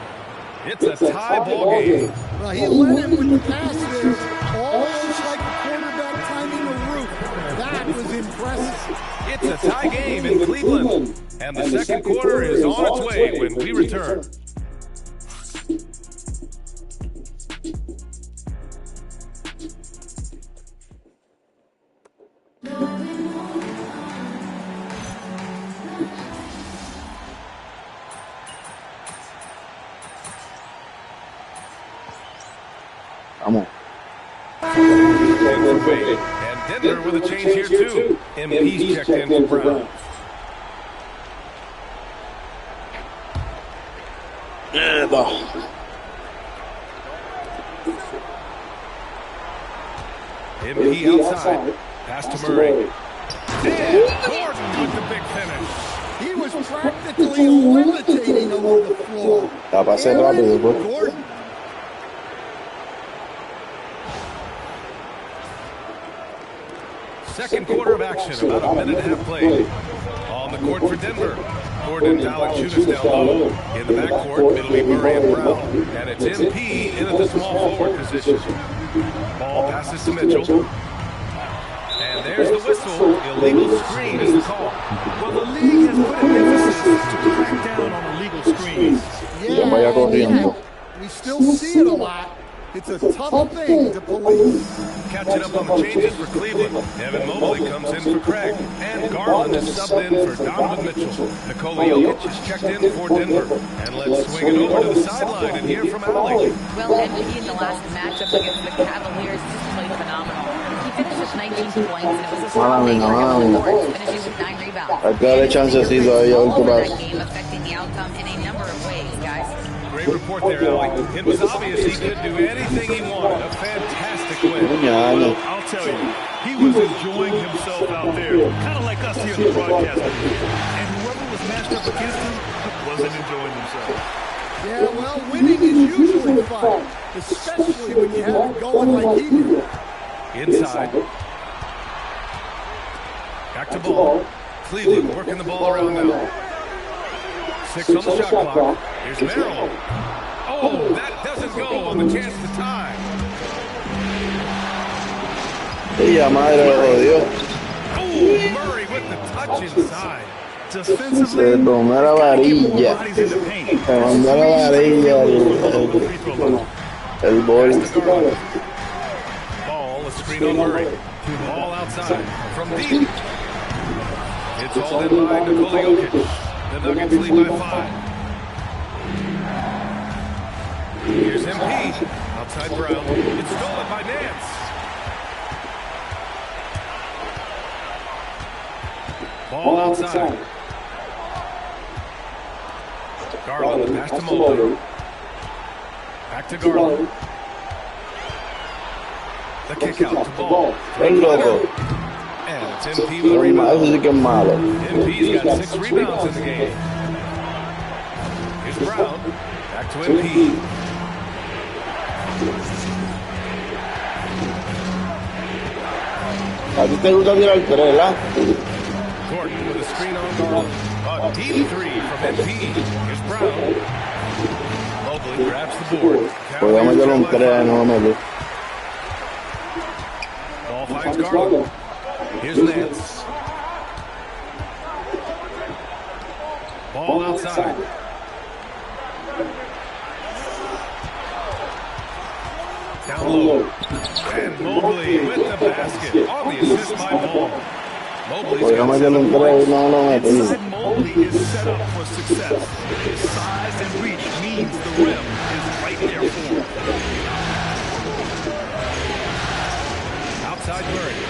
[SPEAKER 3] It's a tie ball game.
[SPEAKER 5] Well, he led him with the pass there, almost like a quarterback timing a route. That was impressive.
[SPEAKER 3] It's a tie game in Cleveland. And the second quarter is on its way when we return.
[SPEAKER 1] Vamos.
[SPEAKER 3] And Denver with a change here too. MP's checked in for Brown. MP outside. Pass to Murray. And Gordon with the big finish.
[SPEAKER 5] He was practically levitating along the floor.
[SPEAKER 1] La pasé rápido, pues.
[SPEAKER 5] Gordon.
[SPEAKER 3] Second quarter of action, about a minute and a half played. On the court for Denver. Gordon and Valanciunas down low. In the backcourt, it'll be Murray and Brown. And it's MP in at the small forward position. Ball passes to Mitchell. And And there's the whistle. Illegal screen is the call.
[SPEAKER 4] Well, the league has put an emphasis to crack down on illegal screens.
[SPEAKER 1] Yeah,
[SPEAKER 5] we still see it a lot. It's a tough thing to police.
[SPEAKER 3] Catching up on the changes for Cleveland. Evan Mobley comes in for Craig. And Garland is subbed in for Donovan Mitchell. Nikola Jokic is checked in for Denver. And let's swing it over to the sideline and hear from Allie.
[SPEAKER 6] Well, MVP in the last matchup against the Cavaliers just played phenomenal. He finished with 19 points, and it was a strong day for him on the court, finishing with 9 rebounds.
[SPEAKER 1] Dale chancecito ahí a ver qué pasa.
[SPEAKER 6] That game affecting the outcome in a number of ways, guys.
[SPEAKER 3] Great report there, Allie. It was obvious he could do anything he wanted. A fantastic win.
[SPEAKER 4] Well, I'll tell you, he was enjoying himself out there, kind of like us here in the broadcast booth. And whoever was matched up against him wasn't enjoying themselves.
[SPEAKER 5] Yeah, well, winning is usually fun, especially when you have it going like he did.
[SPEAKER 3] Inside. Back to ball. Cleveland working the ball around now. 6 on the shot clock. Here's Merrill. Oh, that doesn't go on the chance to tie.
[SPEAKER 1] Ella madre de Dios.
[SPEAKER 3] Oh, Murray with the touch inside.
[SPEAKER 1] Se tomó la varilla. Se mandó la varilla el bol.
[SPEAKER 3] Ball, a screen on Murray. Ball outside from deep. It's all in by Nikola Jokic. The Nuggets lead by 5. Here's MP. Outside Brown. It's stolen by Nance. Ball outside. Garland, the pass to Mobley. Back to Garland. The kick out to Ball. And it's MP with a rebound. MP's got 6 rebounds in the game. Here's Brown. Back to MP.
[SPEAKER 1] A ti te gusta tirar 3, ¿verdad?
[SPEAKER 3] Gordon with a screen on Garland. A deep 3 from MP. Here's Brown. Mobley grabs the board.
[SPEAKER 1] Podía meterlo en 3, no lo metí.
[SPEAKER 3] Ball finds Garland. Here's Nance. Ball outside. Down low. And Mobley with the basket on the assist by Ball.
[SPEAKER 1] Podía meterlo en 3 y no lo metí.
[SPEAKER 4] Inside Mobley is set up for success. His size and reach means the rim is right there for him.
[SPEAKER 3] Outside Murray.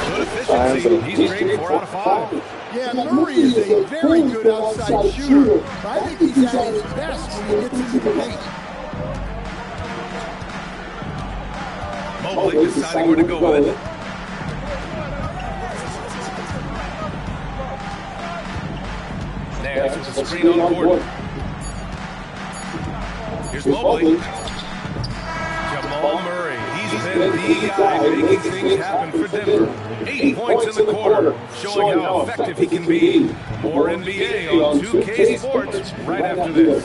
[SPEAKER 3] Good efficiency. He's rated 4 out of 5.
[SPEAKER 5] Yeah, Murray is a very good outside shooter. But I think he's at his best when he gets into the paint.
[SPEAKER 3] Mobley deciding where to go with it. Nance with the screen on Gordon. Here's Mobley. Jamal Murray. He's been the guy making things happen for Denver. 8 points in the quarter, showing how effective he can be. More NBA on 2K Sports right after this.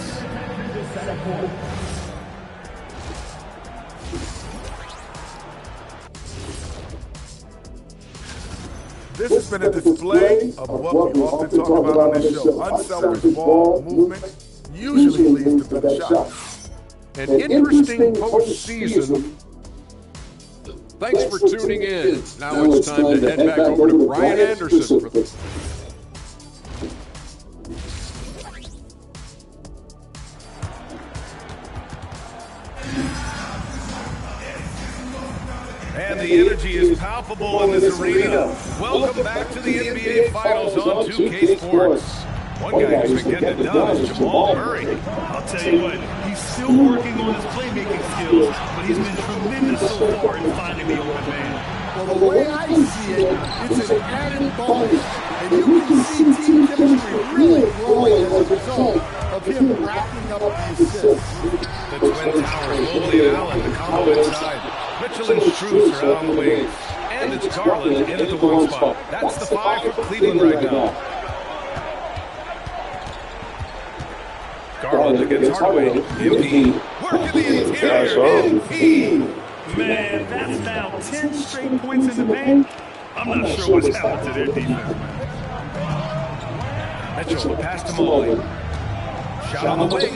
[SPEAKER 7] This has been a display of what we often talk about on this show. Unselfish ball movement usually leads to better shots.
[SPEAKER 8] An interesting postseason. Thanks for tuning in. Now it's time to head back over to Brian Anderson for the...
[SPEAKER 3] And the energy is palpable in this arena. Welcome back to the NBA Finals on 2K Sports. One guy who's been getting it done is Jamal Murray.
[SPEAKER 4] I'll tell you what, he's still working on his playmaking skills, but he's been tremendous so far in finding the open man.
[SPEAKER 5] Well, the way I see it, it's an added bonus. And you can see team chemistry really growing as a result of him racking up the assists.
[SPEAKER 3] The Twin Towers, Mobley and Allen, the combo inside. Mitchell and Strus are on the wings. And it's Garland in at the one spot. That's the 5 for Cleveland right now. Garland against Hardaway. MP. Work in the interior. MP.
[SPEAKER 4] Man, that's now 10 straight points in the paint. I'm not sure what's happened to their defense, man.
[SPEAKER 3] Mitchell, pass to Mobley. Shot on the wing.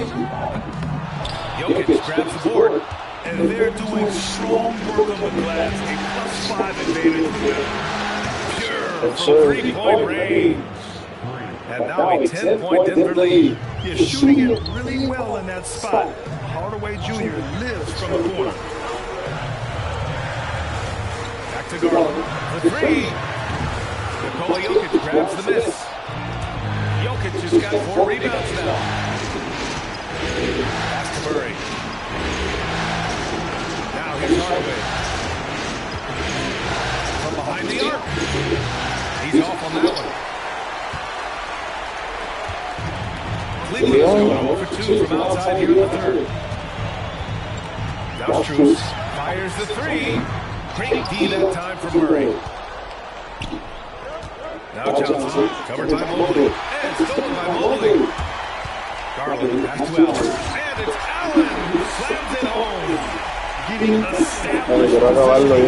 [SPEAKER 3] Jokic grabs the board.
[SPEAKER 4] And they're doing strong work on the glass. A +5 advantage for them.
[SPEAKER 3] Pure from three-point range. And now a 10-point Denver lead.
[SPEAKER 4] You're shooting it really well in that spot. Hardaway Jr. lives from the corner.
[SPEAKER 3] Back to Garland. The three. Nikola Jokic grabs the miss. Jokic has got 4 rebounds now. Pass to Murray. Now here's Hardaway. From behind the arc. He's off on that one. Cleveland is going 0 for 2 from outside here in the third. Now Strus fires the three. Great D that time for Murray. Now Johnson, covered by Mobley, and stolen by Mobley. Garland, pass to Allen, and it's Allen who slams it home.
[SPEAKER 4] Getting established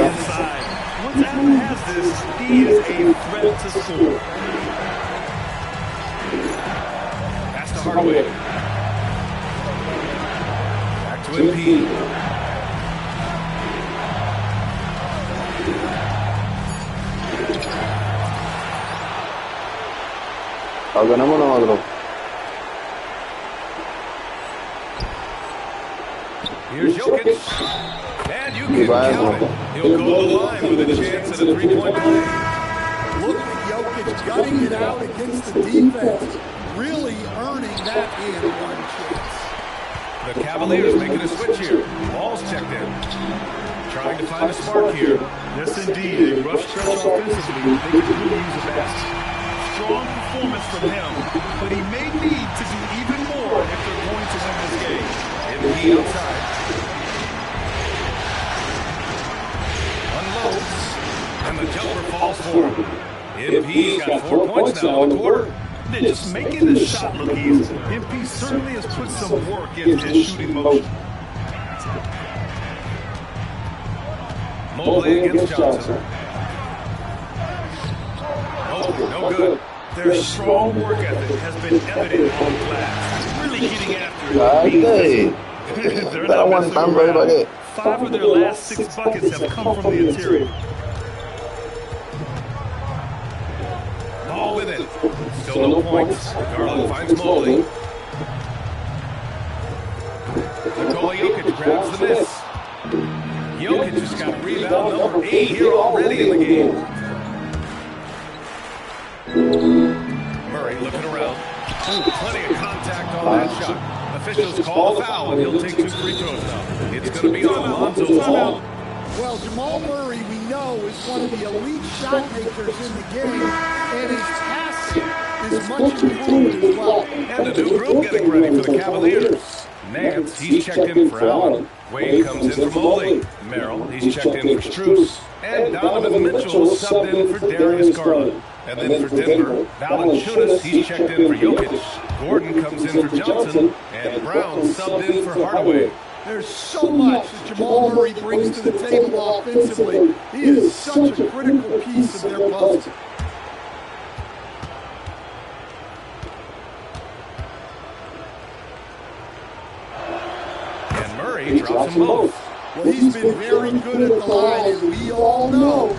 [SPEAKER 4] inside. Once Allen has this, he is a threat to score.
[SPEAKER 3] Pass to Hardaway. Back to Embiid.
[SPEAKER 1] Ganamos nosotros.
[SPEAKER 3] Here's Jokic. And you can count it. He'll go to the line with a chance at a three-point play.
[SPEAKER 5] Look at Jokic gutting it out against the defense. Really earning that in one chance.
[SPEAKER 3] The Cavaliers making a switch here. Ball's checked in. Trying to find a spark here.
[SPEAKER 4] Yes, indeed. A rough stretch offensively. They could really use a basket. Strong performance from him, but he may need to do even more if they're going to win this game.
[SPEAKER 3] Embiid outside. Unloads, and the jumper falls for him. Embiid's got 4 points now in the quarter.
[SPEAKER 4] They're just making the shot look easy. MP certainly has put some work into his shooting motion.
[SPEAKER 3] Mobley against Johnson. No good.
[SPEAKER 4] Their strong work ethic has been evident on glass. Really getting after it. They're not messing around. 5 of their last 6 buckets have come from the interior.
[SPEAKER 3] Ball with it. Still no points. Garland finds Mobley. Nikola Jokic grabs the miss. Jokic has got rebound number 8 here already in the game. Murray looking around. Plenty of contact on that shot. Officials call the foul, and he'll take 2 free throws now. It's going to be on Lonzo Ball.
[SPEAKER 5] Well, Jamal Murray, we know, is one of the elite shot makers in the game, and his passing is much improved as well.
[SPEAKER 3] And the new group getting ready for the Cavaliers. Nance, he's checked in for Allen. Wade comes in for Mobley. Merrill, he's checked in for Strus. And Donovan Mitchell subbed in for Darius Garland. And then for Denver, Valanciunas, he's checked in for Jokic. Gordon comes in for Johnson. And Brown subbed in for Hardaway.
[SPEAKER 5] There's so much that Jamal Murray brings to the table offensively. He is such a critical piece of their puzzle.
[SPEAKER 3] And Murray drops them both.
[SPEAKER 5] Well, he's been very good at the line, and we all know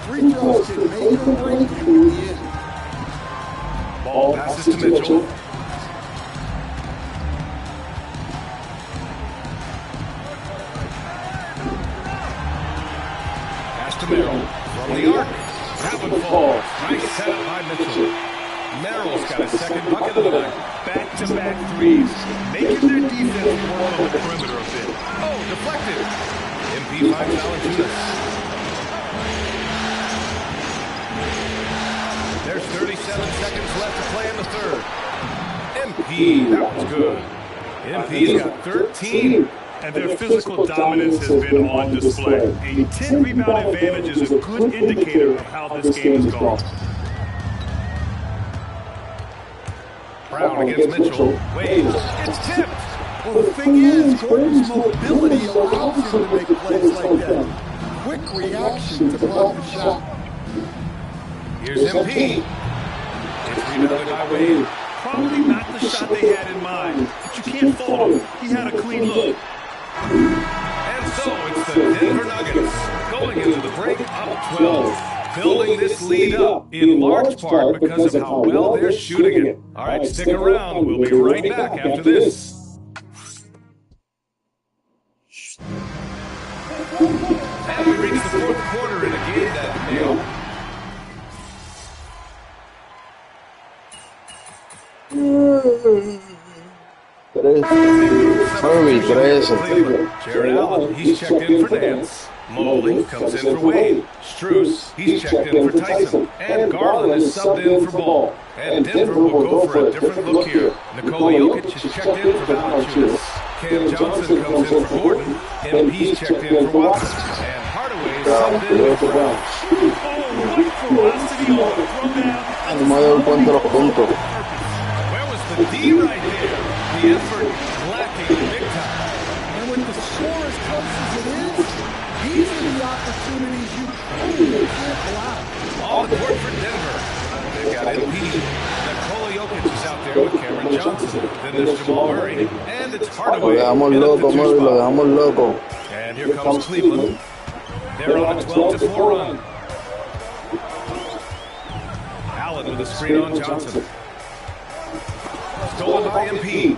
[SPEAKER 5] free throws can make or break you in the end.
[SPEAKER 3] Ball passes to Mitchell. Pass to Merrill. From the arc. That one falls. Nice setup by Mitchell. Merrill's got a second bucket of the night.
[SPEAKER 4] Back-to-back threes, making their defense work on the perimeter a bit.
[SPEAKER 3] Oh, deflected. MP finds Valanciunas. There's 37 seconds left to play in the third. MP, that was good. MP's got 13.
[SPEAKER 4] And their physical dominance has been on display. A 10-rebound advantage is a good indicator of how this game has gone.
[SPEAKER 3] Brown against Mitchell. Wade, it's tipped.
[SPEAKER 5] Well, the thing is, Gordon's mobility allows him to make plays like that. Quick reaction to block the shot.
[SPEAKER 3] Here's MP. It's rebounded by Wade.
[SPEAKER 4] Probably not the shot they had in mind, but you can't fault him. He had a clean look.
[SPEAKER 3] And so it's the Denver Nuggets going into the break up 12. Building this lead up in large part because of how well they're shooting it. All right, stick around. We'll be right back after this. And we reach the fourth quarter in a game that, you know, Jared Allen, he's checked in for Nance. Mobley comes in for Wade. Strus, he's checked in for Tyson. And Garland is subbed in for Ball. And Denver will go for a different look here. Nikola Jokic is checked in for Valanciunas. Cam Johnson comes in for Gordon. MP's checked in for Watson. And Hardaway is subbed in for Brown. Where was the D right there? The effort lacking big time.
[SPEAKER 5] And with the score as close as it is, these are the opportunities you probably can't allow.
[SPEAKER 3] All the work for Denver. They've got MP. Nikola Jokic is out there with Cameron Johnson. Then there's Jamal Murray. And it's Hardaway. And here comes Cleveland. They're on a 12-4 run. Allen with a screen on Johnson. Stolen by MP.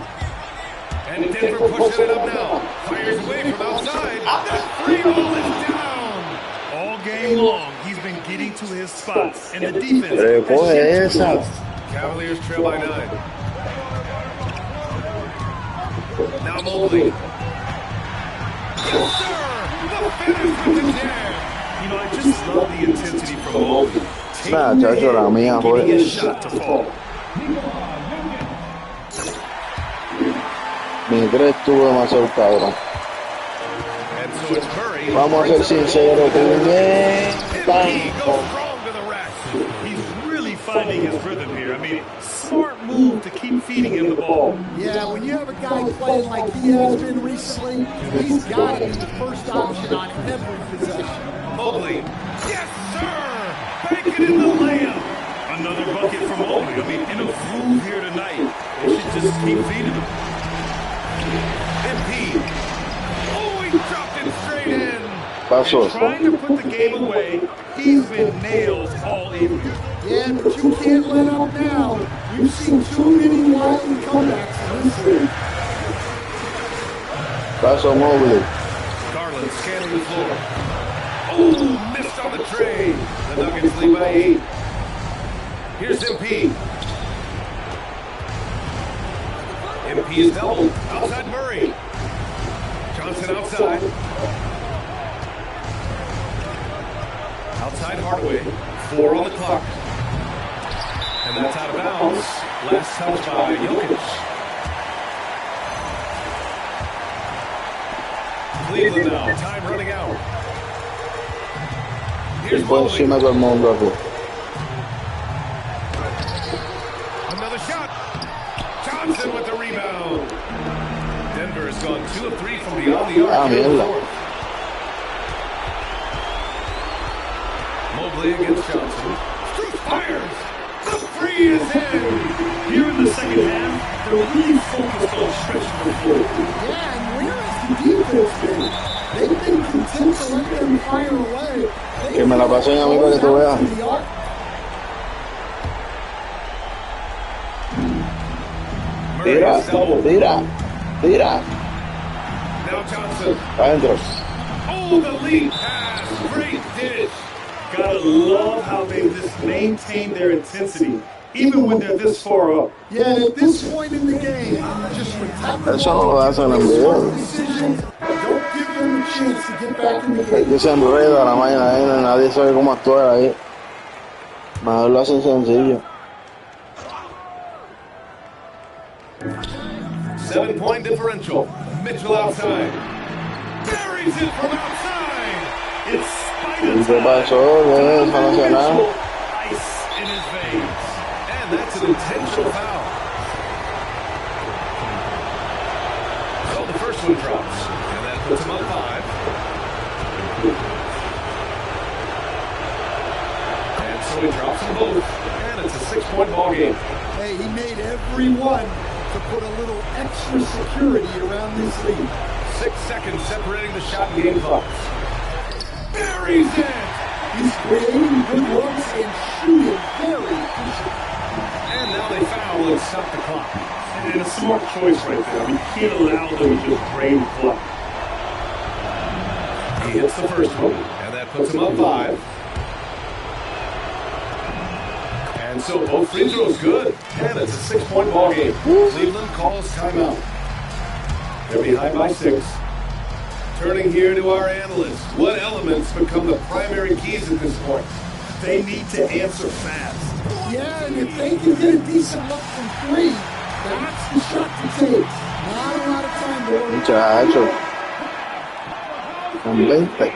[SPEAKER 3] And Denver pushes it up now. Fires away from outside. The three ball is down.
[SPEAKER 4] All game long, he's been getting to his spots, and the defense has
[SPEAKER 3] Cavaliers trail by 9. Now Mobley. Yes, sir! The finish with the jam.
[SPEAKER 4] You know, I just love the intensity from Mobley.
[SPEAKER 1] Getting
[SPEAKER 4] his shot to fall.
[SPEAKER 1] Mi 3 estuvo demasiado cabrón. Vamos a ser sinceros,
[SPEAKER 4] He's really finding his rhythm here. I mean, smart move to keep feeding him the ball.
[SPEAKER 5] Yeah, when you have a guy playing like he has been recently, he's got to be the first option on every possession.
[SPEAKER 3] Mobley. Yes, sir! Bank it in the layup.
[SPEAKER 4] Another bucket from Mobley. I mean, in a groove here tonight. They should just keep feeding him.
[SPEAKER 3] MP. Oh, he dropped it straight in.
[SPEAKER 1] Pasos.
[SPEAKER 4] Trying to put the game away, he's been nails all evening.
[SPEAKER 5] Yeah, but you can't let up now. We've seen too many wild comebacks in this league.
[SPEAKER 1] Paso Mobley.
[SPEAKER 3] Garland scanning the floor. Oh, missed on the tray. The Nuggets lead by 8. Here's MP. MP is doubled. Outside Murray. Johnson outside. Outside Hardaway. 4 on the clock. And that's out of bounds. Last touch by Jokic. Cleveland now. Time running out. Here's Mobley. Another shot. Johnson with the rebound. Denver has gone 2 of 3 from beyond the arc. Mobley against Johnson. Strus fires. The three is in.
[SPEAKER 4] Here in the second half, they're really focused on stretching the floor.
[SPEAKER 5] Yeah, and where has the defense been? They've been content to let them fire away.
[SPEAKER 1] Que me la pasen a mí para que tú veas. Tira.
[SPEAKER 3] Now Johnson.
[SPEAKER 1] Adentro.
[SPEAKER 3] Oh, the lead pass. Great dish.
[SPEAKER 4] Gotta love how they've just maintained their intensity, even when they're this far up.
[SPEAKER 5] Yeah, at this point in the game, just protect
[SPEAKER 1] Eso no lo hacen en video.
[SPEAKER 5] don't give them a chance to get back in the game.
[SPEAKER 1] Que se enreda la mañana ahí, nadie sabe cómo actuar ahí. Mejor lo hacen sencillo.
[SPEAKER 3] 7-point differential. Mitchell outside. Buries it from outside.
[SPEAKER 4] It's
[SPEAKER 1] ¿Y qué pasó? Eso no hace nada.
[SPEAKER 4] ice in his veins.
[SPEAKER 3] And that's an intentional foul. one drops. And that puts him up 5. And so he drops them both. And it's a 6-point ball game.
[SPEAKER 5] Hey, he made everyone to put a little extra security around this lead.
[SPEAKER 3] 6 seconds separating the shot and game clocks. Buries it!
[SPEAKER 5] He's creating good looks and shooting very efficient.
[SPEAKER 3] And now they foul and stop the clock.
[SPEAKER 12] And a smart choice right there. You can't allow them to just drain the clock.
[SPEAKER 3] He hits the first one, and that puts him up 5. And so both free throws good. And it's a 6-point ball game. Cleveland calls timeout. They're behind by 6. Turning here to our analysts. What elements become the primary keys at this point?
[SPEAKER 12] They need to answer fast.
[SPEAKER 5] Yeah, and if they can get a decent look from 3, that's the shot to take. Not a lot of time to work.
[SPEAKER 1] Muchacho. Con 20.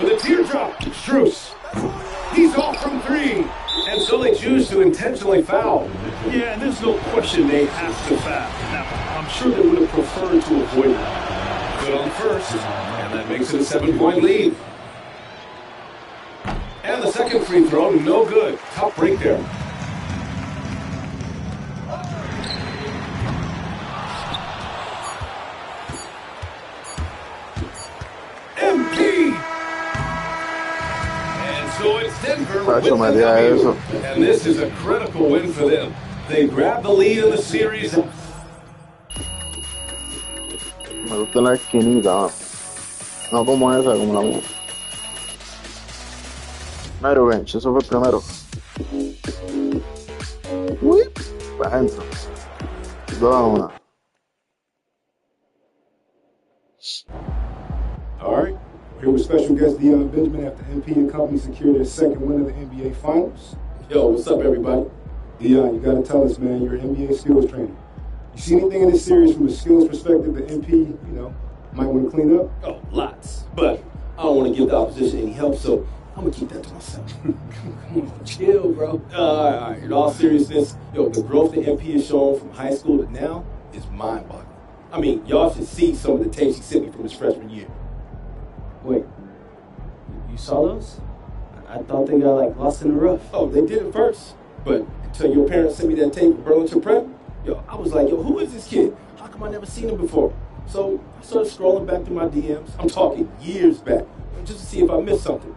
[SPEAKER 3] With a teardrop, Strus. He's off from 3. And so they choose to intentionally foul.
[SPEAKER 12] Yeah, and there's no question they have to foul. Now, I'm sure they would have preferred to avoid it.
[SPEAKER 3] Good on first, and that makes it a 7-point lead. And the second free throw, no good. Tough break there. MP! And so it's Denver with the W. And this is a critical win for them. They grab the lead in the series.
[SPEAKER 1] Me gusta la esquinita. No como esa, como la mía. Primero bench, eso fue el primero. Uy, para adentro. 2-1.
[SPEAKER 20] All right. Here with special guest Deion Benjamin after MP and company secured their second win of the NBA Finals.
[SPEAKER 21] Yo, what's up, everybody?
[SPEAKER 20] Deion, you got to tell us, man, you're an NBA skills trainer. You see anything in this series from a skills perspective that MP, might want to clean up?
[SPEAKER 21] Oh, lots. But I don't want to give the opposition any help, so I'm going to keep that to myself. Come on, chill, bro. All right. In all seriousness, the growth that MP has shown from high school to now is mind-boggling. I mean, y'all should see some of the tapes he sent me from his freshman year.
[SPEAKER 19] Wait, you saw those? I thought they got, lost in the rough.
[SPEAKER 21] Oh, they did it first. But until your parents sent me that tape of Burlington Prep, I was like, who is this kid? How come I never seen him before? So I started scrolling back through my DMs. I'm talking years back, just to see if I missed something.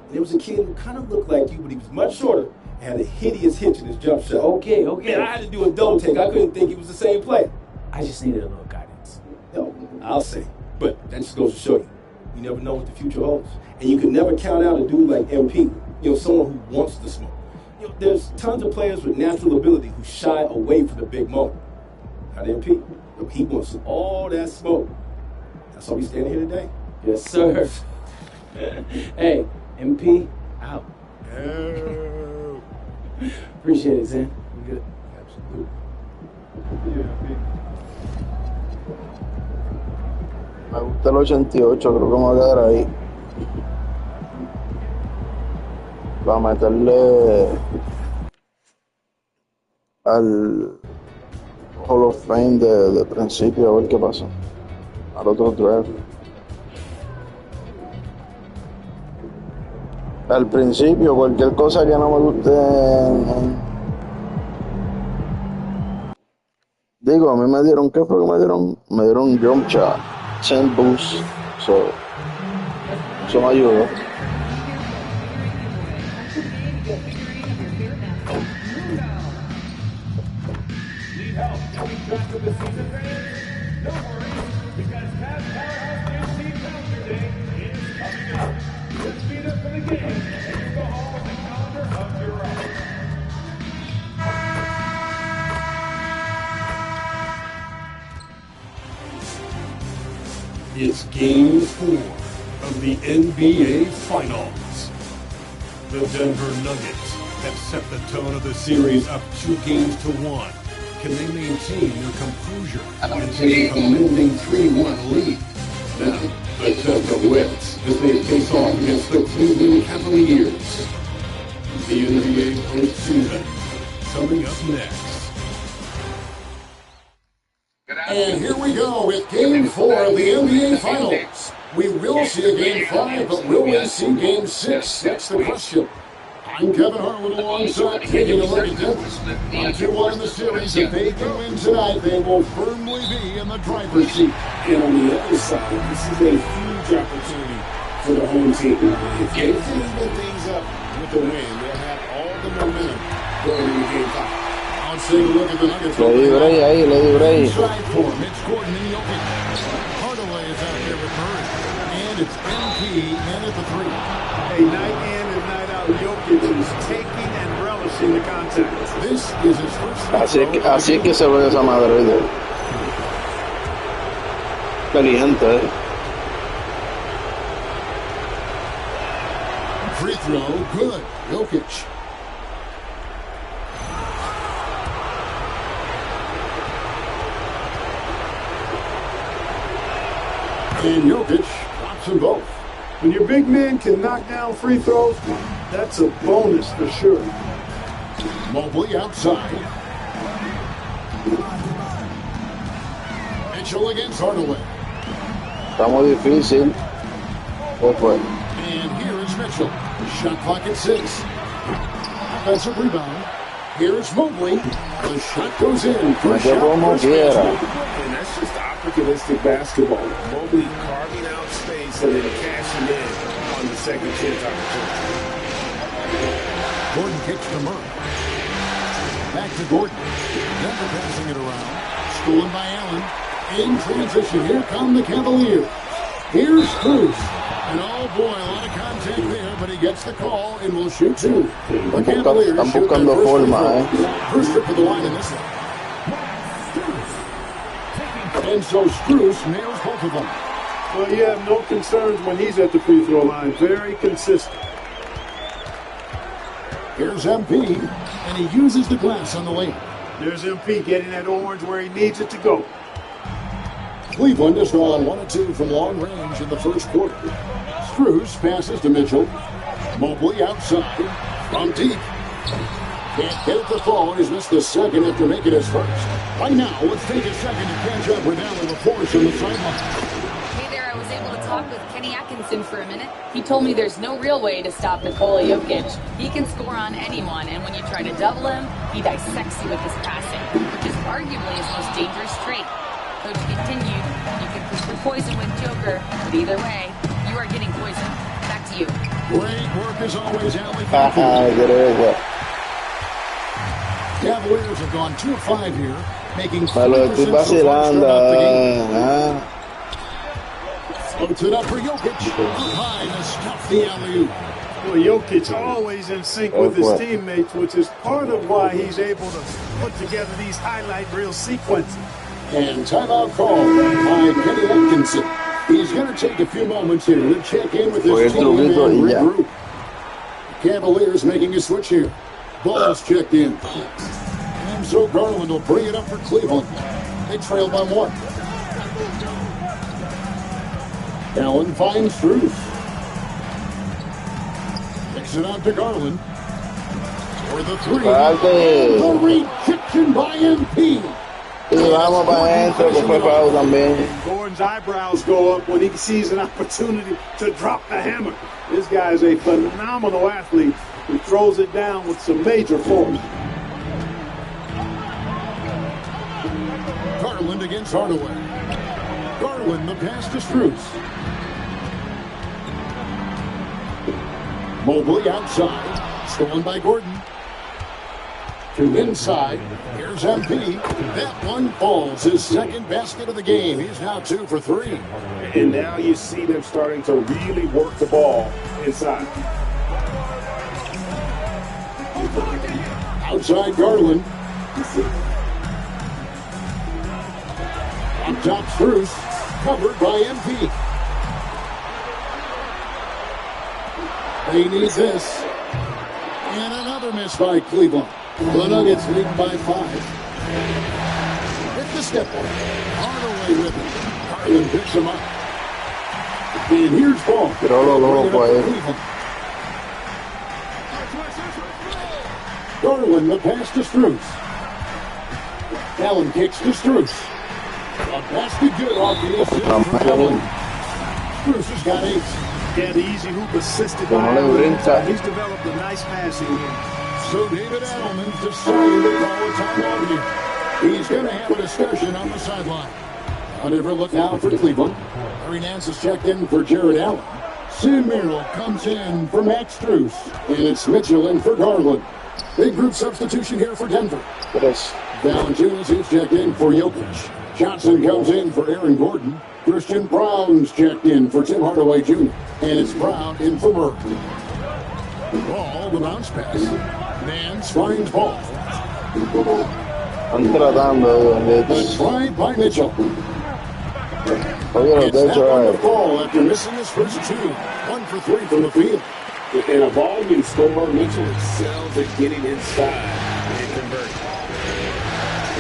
[SPEAKER 21] And there was a kid who kind of looked like you, but he was much shorter and had a hideous hitch in his jump shot.
[SPEAKER 19] Okay.
[SPEAKER 21] Man, I had to do a double take. I couldn't think he was the same player.
[SPEAKER 19] I just needed a little guidance.
[SPEAKER 21] I'll say. But that just goes to show you. You never know what the future holds. And you can never count out a dude like MP, someone who wants to smoke. There's tons of players with natural ability who shy away from the big moment. Not MP. He wants all that smoke. That's why we standing here today.
[SPEAKER 19] Yes, sir. Hey, MP, out. Appreciate it, Zan. You good?
[SPEAKER 21] Absolutely.
[SPEAKER 1] Me gusta el 88, creo que me voy a quedar ahí. Para meterle al Hall of Fame de principio, a ver qué pasa. Al otro draft. Al principio, cualquier cosa que no me guste. Digo, a mí me dieron, ¿qué fue que me dieron? Me dieron jump shot, 10 boost, eso me ayudó.
[SPEAKER 2] It's Game 4 of the NBA Finals. The Denver Nuggets have set the tone of the series up 2-1. Can they maintain their composure and take a commanding 3-1 lead?
[SPEAKER 17] Now, the test of wits as they face off against the Cleveland Cavaliers. The NBA postseason coming up next. And here we go with Game 4 of the NBA Finals. We will see a Game 5, but will we see Game 6? That's the question. I'm Kevin Harlan alongside taking a look at this. On 2-1 in the series, if they can win tonight, they will firmly be in the driver's seat.
[SPEAKER 21] And on the other side, this is a huge opportunity for the home team. If they can even things up with the win, they'll have all the momentum going into Game 5.
[SPEAKER 17] Let's take a look at the Nuggets.
[SPEAKER 1] Le di Bray ahí, le di Bray.
[SPEAKER 17] Inside for Mitch Gordon and Jokic. Hardaway is out there with Murray. And it's MP in at the 3.
[SPEAKER 12] Hey, night in and night out, Jokic is taking and relishing the contact.
[SPEAKER 17] This is his first.
[SPEAKER 1] Así es que se ve esa madre, ¿oíste? Caliente,
[SPEAKER 17] Free throw, good. Jokic. And Jokic drops them both.
[SPEAKER 12] When your big man can knock down free throws, that's a bonus for sure.
[SPEAKER 17] Mobley outside. Mitchell against Hardaway.
[SPEAKER 1] está muy difícil. Pues.
[SPEAKER 17] And here is Mitchell. Shot clock at 6. Offensive rebound. Here's Mobley. The shot goes in.
[SPEAKER 1] Como quiera.
[SPEAKER 21] And that's just opportunistic basketball. Mobley carving out space and then cashing in on the second chance opportunity.
[SPEAKER 17] Gordon kicks to Murray. Back to Gordon. Never passing it around. Stolen by Allen. In transition, here come the Cavaliers. Here's Cruz. And oh boy, a lot of contact there, but he gets the call and will shoot two. The Cavaliers shoot their first trip to the line in this one. And so Strus nails both of them.
[SPEAKER 12] Well, you have no concerns when he's at the free throw line. Very consistent.
[SPEAKER 17] Here's MP, and he uses the glass on the lane.
[SPEAKER 12] There's MP getting that orange where he needs it to go.
[SPEAKER 17] Cleveland is drawn 1-2 from long range in the first quarter. Strus passes to Mitchell. Mobley outside. From deep. Can't get it to fall. He's missed the second after making his first. Right now, let's take a second to catch up with Allen LaForce on the sideline.
[SPEAKER 6] Hey there, I was able to talk with Kenny Atkinson for a minute. He told me there's no real way to stop Nikola Jokic. He can score on anyone, and when you try to double him, he dissects you with his passing, which is arguably his most dangerous trait. Coach continued, you can push for poison with Joker, but either way, you are getting poison. Back to you.
[SPEAKER 17] Great work as always, Allen. Cavaliers have gone 2 of 5 here, making 40% Floats it up for Jokic. Up high to stuff the alley-oop.
[SPEAKER 12] Well, Jokic always in sync with his teammates, which is part of why he's able to put together these highlight reel sequences.
[SPEAKER 17] And timeout called by Kenny Atkinson. He's going to take a few moments here to check in with his team and regroup. Cavaliers making a switch here. Ball's checked in. And so Garland will bring it up for Cleveland. They trail by 1. Allen finds Strus. Kicks it out to Garland. For the 3. And the rejection by MP.
[SPEAKER 12] Gordon's eyebrows go up when he sees an opportunity to drop the hammer. This guy is a phenomenal athlete who throws it down with some major force.
[SPEAKER 17] Garland against Hardaway. Garland, the pass to Strus. Mobley outside. Stolen by Gordon. To inside. Here's MP. That one falls. His second basket of the game. He's now 2 for 3.
[SPEAKER 21] And now you see them starting to really work the ball inside.
[SPEAKER 17] Outside Garland. On top Strus. Covered by MP. They need this. And another miss by Cleveland. The Nuggets lead by 5. Hit the step on. Hardaway with it. Garland picks him up. And here's Ball.
[SPEAKER 1] Tiró lo loco ahí.
[SPEAKER 17] Garland, the pass to Strus. Allen kicks to Strus. A basket good off the assist for Allen. Strus has got 8.
[SPEAKER 12] Yeah, the easy hoop assisted by Allen. He's developed a nice passing game.
[SPEAKER 17] So David Adelman decided to call a timeout here. He's going to have a discussion on the sideline. A different look now for Cleveland. Larry Nance is checked in for Jared Allen. Sam Merrill comes in for Max Strus. And it's Mitchell in for Garland. Big group substitution here for Denver. Valanciunas is checked in for Jokic. Johnson comes in for Aaron Gordon. Christian Brown's checked in for Tim Hardaway Jr. And it's Brown in for Murray. Ball, the bounce pass. Nance finds Ball.
[SPEAKER 1] Están tratando de
[SPEAKER 17] Tried by Mitchell.
[SPEAKER 1] Oye,
[SPEAKER 17] It's that on the ball after missing his first 2. 1 for 3 from the field.
[SPEAKER 21] In a volume score, Mitchell excels at getting inside and converting.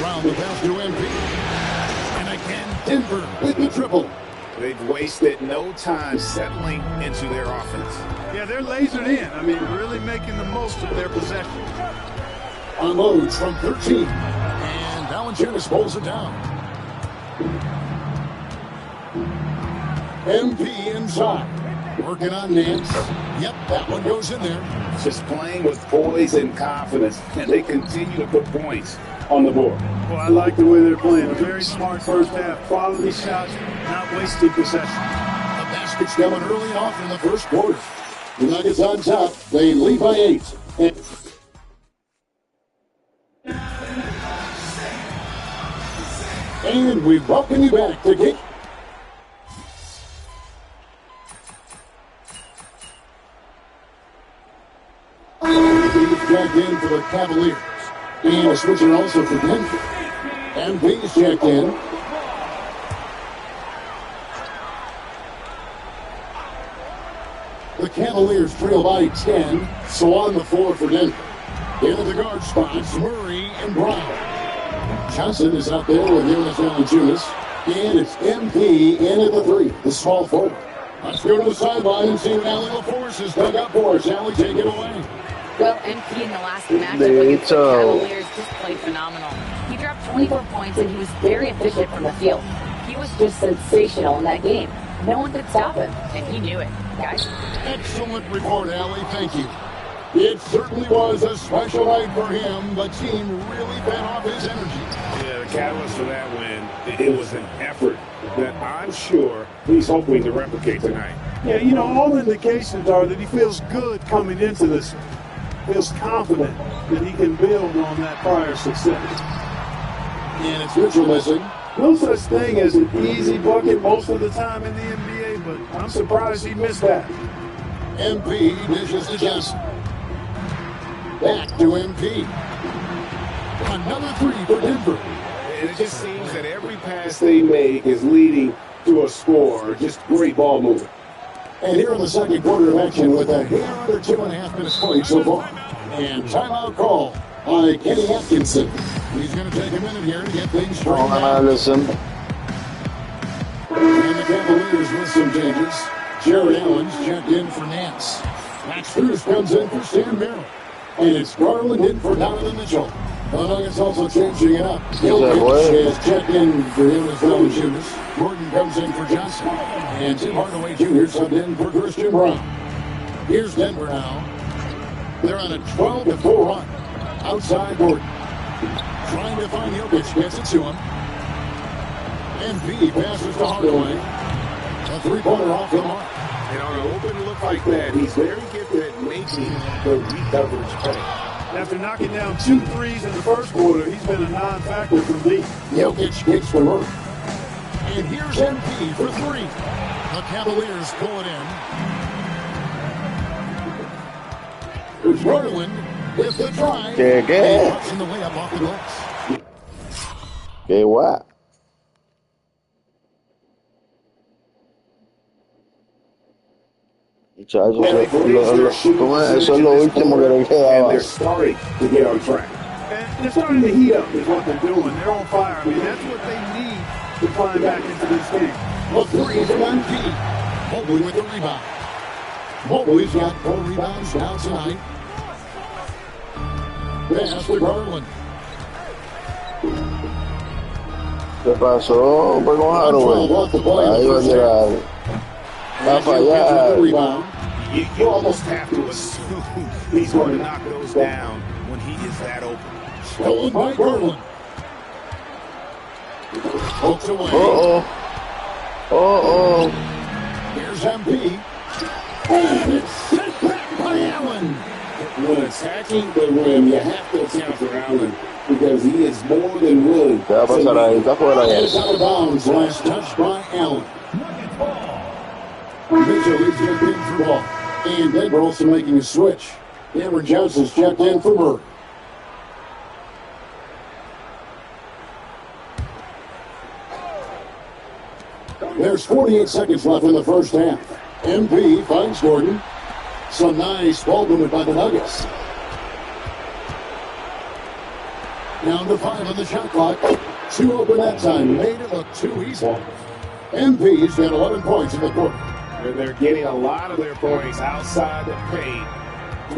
[SPEAKER 17] Brown the pass to MP. And again, Denver with the triple.
[SPEAKER 3] They've wasted no time settling into their offense.
[SPEAKER 12] Yeah, they're lasered in. I mean, really making the most of their possession.
[SPEAKER 17] Unloads from 13. And Valanciunas pulls it down. MP inside. Working on Nance. Yep, that one goes in there.
[SPEAKER 3] Just playing with poise and confidence, and they continue to put points on the board.
[SPEAKER 12] Well, I like the way they're playing. A very smart first half. Quality shots, not wasted possession.
[SPEAKER 17] The basket's coming early off in the first quarter. The Nuggets on top. They lead by 8. And we welcome you back to Game. He's checked in for the Cavaliers. And a switcher also for Denver. MP's checked in. The Cavaliers trail by 10. So on the floor for Denver. In at the guard spots, Murray and Brown. Johnson is out there with Jonas Valanciunas. And it's MP in at the 3, the small forward. Let's go to the sideline and see what Allie LaForce has dug up for us. Allie, take it away.
[SPEAKER 6] Well, MP in the last matchup against the Cavaliers just played phenomenal. He dropped 24 points and he was very efficient from the field. He was just sensational in that game. No one could stop him, and he knew it, guys.
[SPEAKER 17] Excellent report, Allie. Thank you. It certainly was a special night for him. The team really fed off his energy.
[SPEAKER 3] Yeah, the catalyst for that win, it was an effort that I'm sure he's hoping to replicate tonight.
[SPEAKER 12] Yeah, you know, all indications are that he feels good coming into this. Feels confident that he can build on that prior success.
[SPEAKER 17] And it's Mitchell missing.
[SPEAKER 12] No such thing as an easy bucket most of the time in the NBA, but I'm surprised he missed that.
[SPEAKER 17] MP dishes to Johnson. Back to MP. Another 3 for Denver.
[SPEAKER 3] And it just seems that every pass they make is leading to a score. Just great ball movement.
[SPEAKER 17] And here in the second quarter of action with a hair under 2.5 minutes played so far. And timeout call by Kenny Atkinson. He's going to take a minute here to get things straightened out.
[SPEAKER 1] Listen.
[SPEAKER 17] And the Cavaliers with some changes. Jared Allen's checked in for Nance. Max Strus comes in for Sam Merrill. And it's Garland in for Donovan Mitchell. The Nuggets also changing it up. Jokic is checked in for Jonas Valanciunas. Gordon comes in for Johnson. And Tim Hardaway Jr. subbed in for Christian Brown. Here's Denver now. They're on a 12-4 run. Outside Gordon. Trying to find Jokic. Gets it to him. MP passes to Hardaway. A 3-pointer off the mark.
[SPEAKER 3] And on an open look like that, he's very gifted at making the recoverage play.
[SPEAKER 12] After knocking down 2 threes in the first quarter, he's been a non-factor for me.
[SPEAKER 17] Jokic kicks for Murray. And here's MP for 3. The Cavaliers pull it in. It's Garland with the drive.
[SPEAKER 1] ¿Qué?
[SPEAKER 17] And puts in the layup off the glass.
[SPEAKER 1] ¿Qué what? Muchachos, eso es lo último que le quedaba.
[SPEAKER 3] They're starting to get on track.
[SPEAKER 12] And they're starting to heat up is what they're doing. They're on fire. I mean, that's what they need to climb back into this game.
[SPEAKER 17] A 3 from MP. Mobley with the rebound. Mobley's got 4 rebounds now tonight. Pass to Garland.
[SPEAKER 1] ¿Qué pasó? Fue con Hathaway. Ahí va a tirar. Va a fallar.
[SPEAKER 3] You almost have to assume he's going to knock those down when he is that open.
[SPEAKER 17] Stolen by Garland. Pokes away. Here's MP. And it's sent back by Allen.
[SPEAKER 21] When attacking the rim, you have to account for Allen because he is more than willing.
[SPEAKER 1] ¿Qué va a pasar ahí? Está fuera
[SPEAKER 17] And
[SPEAKER 1] ya.
[SPEAKER 17] it's out of bounds. Last touch by Allen. Mitchell is checked in for ball. And Denver also making a switch. Cameron Johnson's checked in for Murray. There's 48 seconds left in the first half. MP finds Gordon. Some nice ball movement by the Nuggets. Down to 5 on the shot clock. 2 open that time. Made it look too easy. MP's got 11 points in the quarter.
[SPEAKER 3] They're getting a lot of their points outside the paint.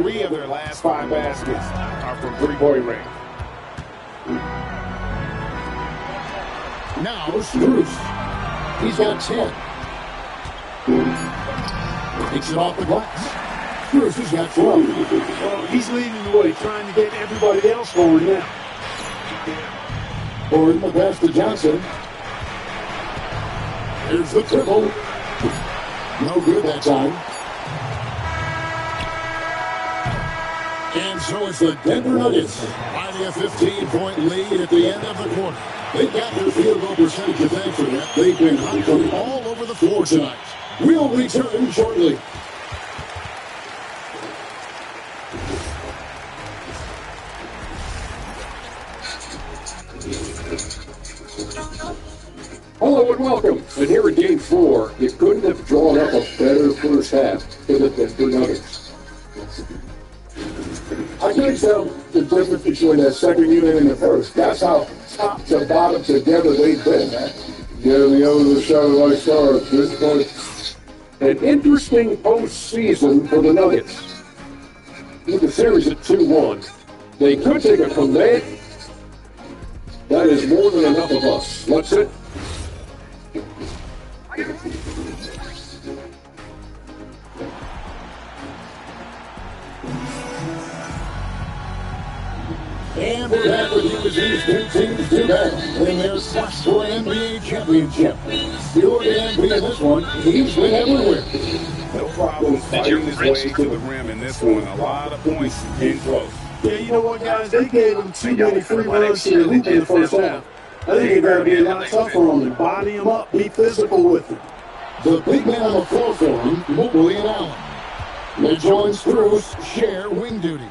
[SPEAKER 3] 3 of their last 5 baskets are from three-point range.
[SPEAKER 17] Now Strus. He's got 10. Takes it off the glass. Strus has got 12.
[SPEAKER 12] Well, he's leading the way, trying to get everybody else going now.
[SPEAKER 17] Gordon the pass to Johnson. Here's the triple. No good that time. And so it's the Denver Nuggets finding a 15-point lead at the end of the quarter. They've got their field goal percentage of thanks for that. They've been hot from all over the floor tonight. We'll return shortly.
[SPEAKER 8] Hello and welcome. And here in Game 4, you couldn't have drawn up a better first half for the Denver Nuggets. I can't tell the difference between that second unit and the first. That's how top to bottom together they've been. Yeah, the other side like stars. Good point. An interesting postseason for the Nuggets. With the series at 2-1, they could take a command. That is more than enough of us. Let's sit.
[SPEAKER 17] And we're back with you as these two teams do battle in their quest for an NBA championship. You're the MVP in this one. He's been everywhere.
[SPEAKER 3] No problem fighting his way to the rim in this one. A lot of points in close.
[SPEAKER 12] Yeah, you know what, guys? They gave him too many free runs to the hoop in the first half. I think it got to be a lot tougher on him. Body him up, be physical with him.
[SPEAKER 17] The big man on the floor for him, Mobley and Allen. They join Strus, share wing duty.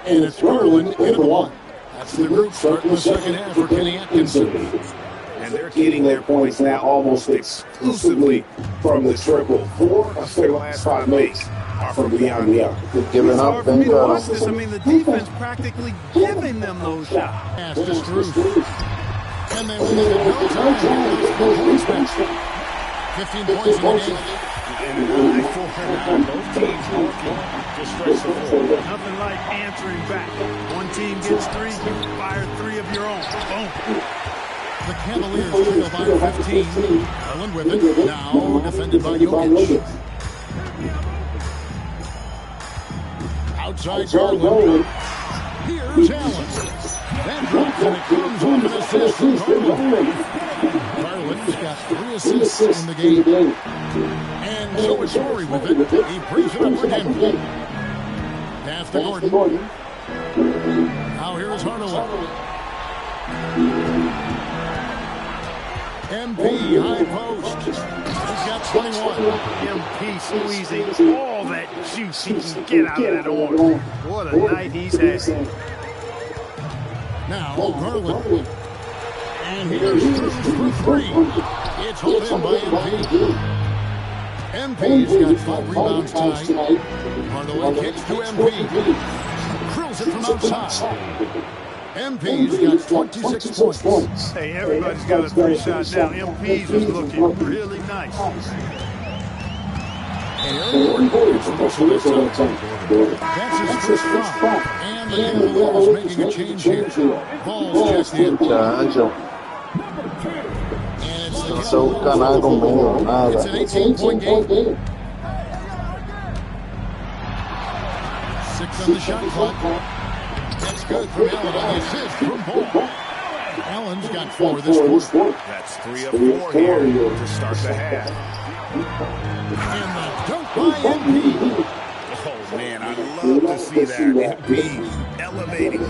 [SPEAKER 17] And it's Garland in the 1. That's the group starting the second half for Kenny Atkinson.
[SPEAKER 3] And they're getting their points now almost exclusively from the triple. 4 of their last 5 makes are from beyond the arc.
[SPEAKER 1] Giving up
[SPEAKER 12] For me to watch this, I mean, the defense practically giving them those shots.
[SPEAKER 17] Pass to Strus. And they win it in no time. 15 points in the game.
[SPEAKER 12] And an eye for both teams working to stretch the floor. Nothing like answering back. One team gets 3, you fire 3 of your own. Boom.
[SPEAKER 17] The Cavaliers trail by 15. Garland with it. Now defended by Jokic. Outside Garland. Here's Allen. That drops and it comes on an assist from Garland. Garland's got 3 assists in the game. And so it's Horry with it. He brings it up for Denver. Pass to Gordon. Now here's Hardaway. MP high post. He's got 21.
[SPEAKER 12] MP squeezing all that juice he can get out of that arm. What a night he's had.
[SPEAKER 17] Now Garland. And here's Strus for 3. It's held in by MP. MP's got 5 rebounds tonight. Hardaway kicks to MP. Drills it from outside. MP's got 26 points.
[SPEAKER 12] Hey, everybody's got a 3-shot now. MP's is looking really nice.
[SPEAKER 17] And Aaron Gordon gets the whistle this time. That's his first foul. And the Cavaliers making a change here. Ball's checked in.
[SPEAKER 1] Muchacho. No se busca nada conmigo, nada.
[SPEAKER 17] It's an 18-point game. 6 on the shot clock. That's good from Allen on the assist from Ball. Allen's got 4 this quarter.
[SPEAKER 3] That's 3 of 4 here to start the half.
[SPEAKER 17] And the dunk by MP.
[SPEAKER 3] Oh, man, I love to see that. MP elevating.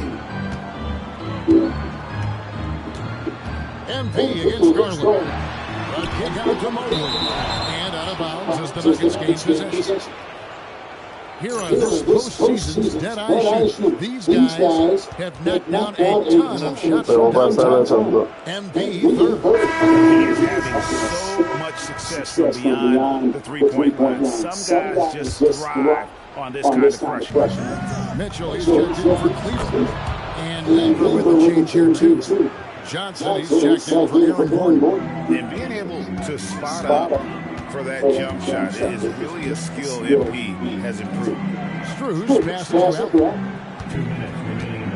[SPEAKER 17] MP against Garland. A kick out to Mobley. And out of bounds as the Nuggets gain possession. Here on this postseason's Dead-Eye Shoot, these guys have knocked down a ton of shots from downtown. MP third.
[SPEAKER 4] He is having so much success from beyond the three-point line. Some guys just thrive on this kind of pressure.
[SPEAKER 17] Mitchell, he's checked in for Cleveland. And Denver with a change here, too. Johnson, he's checked in for Aaron Gordon.
[SPEAKER 3] And being able to spot up for that jump shot is really a skill MP has improved.
[SPEAKER 17] Strus passes out. 2 minutes remaining.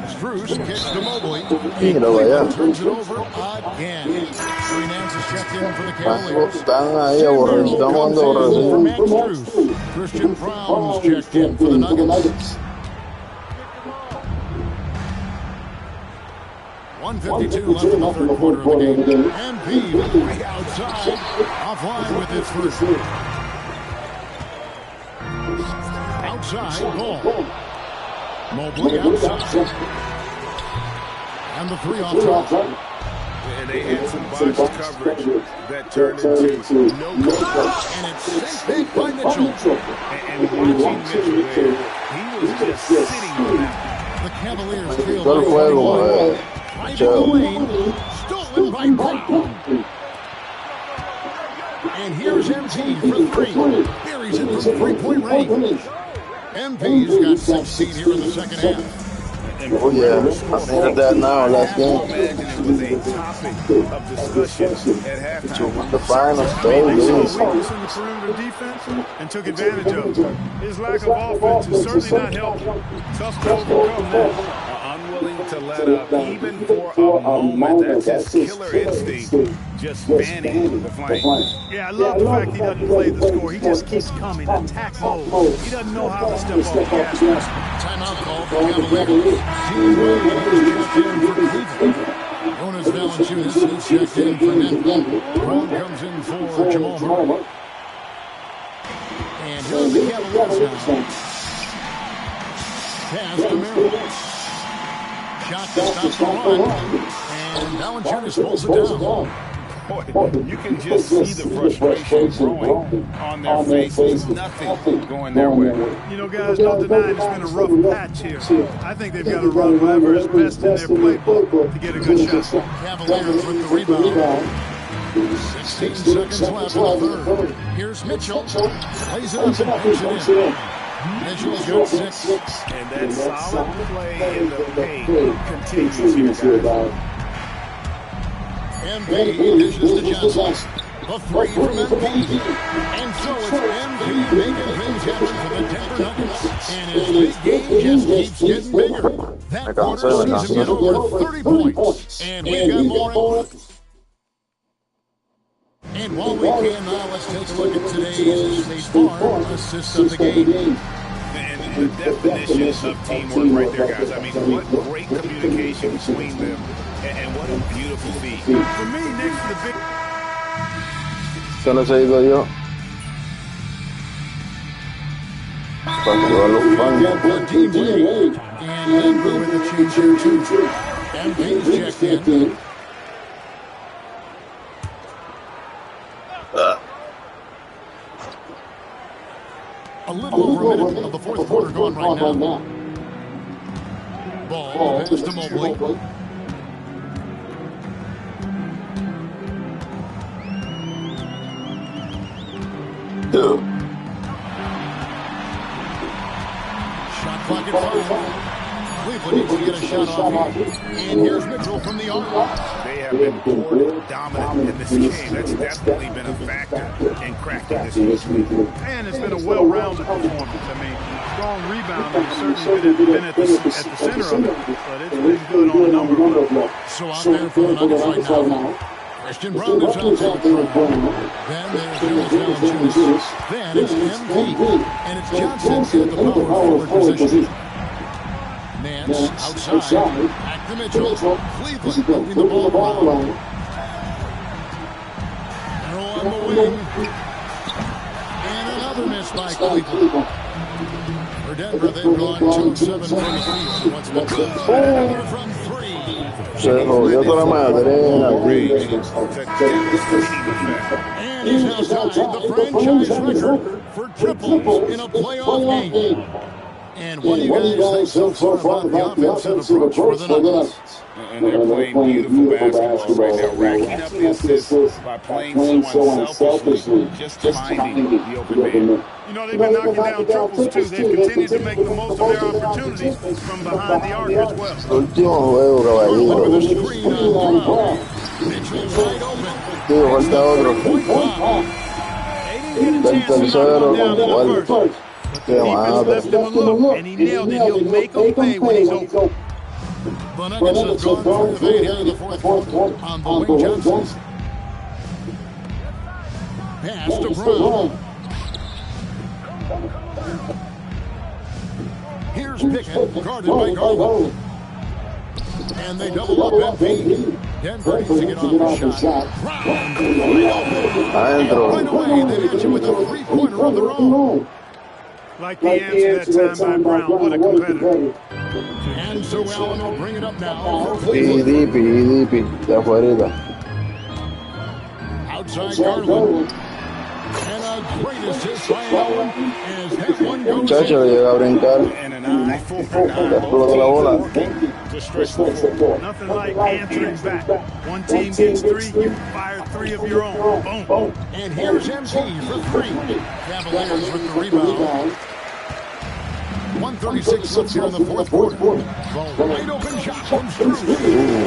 [SPEAKER 17] Strus kicks to Mobley. He turns it over again. Hernandez is checked in for the Cavaliers. Christian Brown's checked in for the Nuggets. 1:52 left in the third quarter of the game. MP way outside, offline with his first. Outside, Ball. Mobley outside. And the 3 off top.
[SPEAKER 3] And they had some box coverage that turned into no coverage.
[SPEAKER 17] And it's safe back by Mitchell.
[SPEAKER 3] And watching Mitchell there, he was just sitting on that.
[SPEAKER 17] The Cavaliers trail by 21. Right in the lane, stolen by Brown. And here's MP for 3. Buries it from 3-point range. MP's got 16 here in the second half.
[SPEAKER 1] Oh yeah, I needed that now last game.
[SPEAKER 3] Imagine it was a topic of discussion at halftime.
[SPEAKER 1] The finals,
[SPEAKER 4] They saw weakness in the perimeter defense and took advantage of it. His lack of offense is certainly not helping. Tough to overcome that.
[SPEAKER 3] Unwilling to let up even for a moment. That's his killer instinct. Just fanning the flank.
[SPEAKER 4] Yeah, I love the fact he doesn't play the score. He just keeps coming, attack mode. He doesn't know how to step off the gas.
[SPEAKER 17] Timeout call for Cavaliers. Team Williams checked in for Cleveland. Jonas Valanciunas is checked in for Denver. Brown comes in for Jamal Murray. And here are the Cavaliers now. Pass to Murray. Shot that stops the run. And Valanciunas pulls it down.
[SPEAKER 3] Boy, you can just see the frustration growing on their faces. Nothing going their way.
[SPEAKER 4] You know, guys, no denying it's been a rough patch here. I think they've got to run whatever is best in their playbook to get a good shot.
[SPEAKER 17] Cavaliers with the rebound. 16 seconds left in the third. Here's Mitchell. Plays it up and puts it in. Mitchell's got 6.
[SPEAKER 3] And that solid play in the paint continues here, guys.
[SPEAKER 17] MP dishes to Johnson. The 3 from MP. And so it's MP making things happen for the Denver Nuggets. And his big game just keeps getting bigger. That quarter sees him get over 30 points. And we've got more. And while we can now, let's take a look at today's State Farm assist of the game.
[SPEAKER 3] And the definition of teamwork right there, guys. I mean, what great communication between them. And what a beautiful feat.
[SPEAKER 4] For me, next to the big...
[SPEAKER 1] ¿Qué les he dicho yo?
[SPEAKER 17] Team lead. And Denver with the change here, too. MP's checked in. A little over a minute of the fourth quarter gone right now. Ball pass to Mobley. Shot clock at 5. Cleveland needs to get a shot off here. And here's Mitchell from the arc.
[SPEAKER 4] They have been board dominant in this game. That's definitely been a factor in cracking this lead.
[SPEAKER 12] And it's been a well-rounded performance. I mean, strong rebounding has certainly been at the center of it, but it's been good on a number of levels.
[SPEAKER 17] So out there for the Nuggets right now. Christian Braun is out there. Then there's Julius Valanciunas. Then it's MP. And it's Johnson at the power forward position. Nance outside. Back to Mitchell. Cleveland moving the ball around. Arrow on the wing. And another miss by Cleveland. For Denver, they've gone 2-7 from the field. What's been good from 3.
[SPEAKER 1] Se jodió toda la madre.
[SPEAKER 17] And he's now tied the franchise record for triples in a playoff game. And what do you guys think so far about the offensive approach for the Nuggets?
[SPEAKER 4] And they're playing beautiful basketball right now, racking up the assists by playing someone selfishly, just finding the open man.
[SPEAKER 12] You know, they've been knocking down triples, too. They've continued to make the most of their opportunities from behind the arc as well.
[SPEAKER 1] Último juego, caballero. Tío, falta otro. Del tercero, cuarto. Qué madre.
[SPEAKER 12] And he nailed it. He'll make them pay when he's open.
[SPEAKER 17] The Nuggets have gone 4 of 8 here in the fourth quarter on the wing. Johnson. Pass to Brown. Here's Pickett, guarded by Garland. And they double up MP. Denver needs to get off the shot. Brown. Right away, they hit you with a three-pointer on their own.
[SPEAKER 12] Like the answer that time by Brown. What a competitor.
[SPEAKER 17] And so Allen will bring it up now.
[SPEAKER 1] Pidi, de afuera.
[SPEAKER 17] Outside Garland. And a great assist by Allen as that one goes.
[SPEAKER 1] Muchacho, llega a brincar. Explotó la bola.
[SPEAKER 12] Nothing like answering back. One team gets 3, you fire 3 of your own. Boom.
[SPEAKER 17] And here's MT for 3. Cavaliers with the rebound. 1:36 left here in the fourth quarter. Wide open shot from Strus.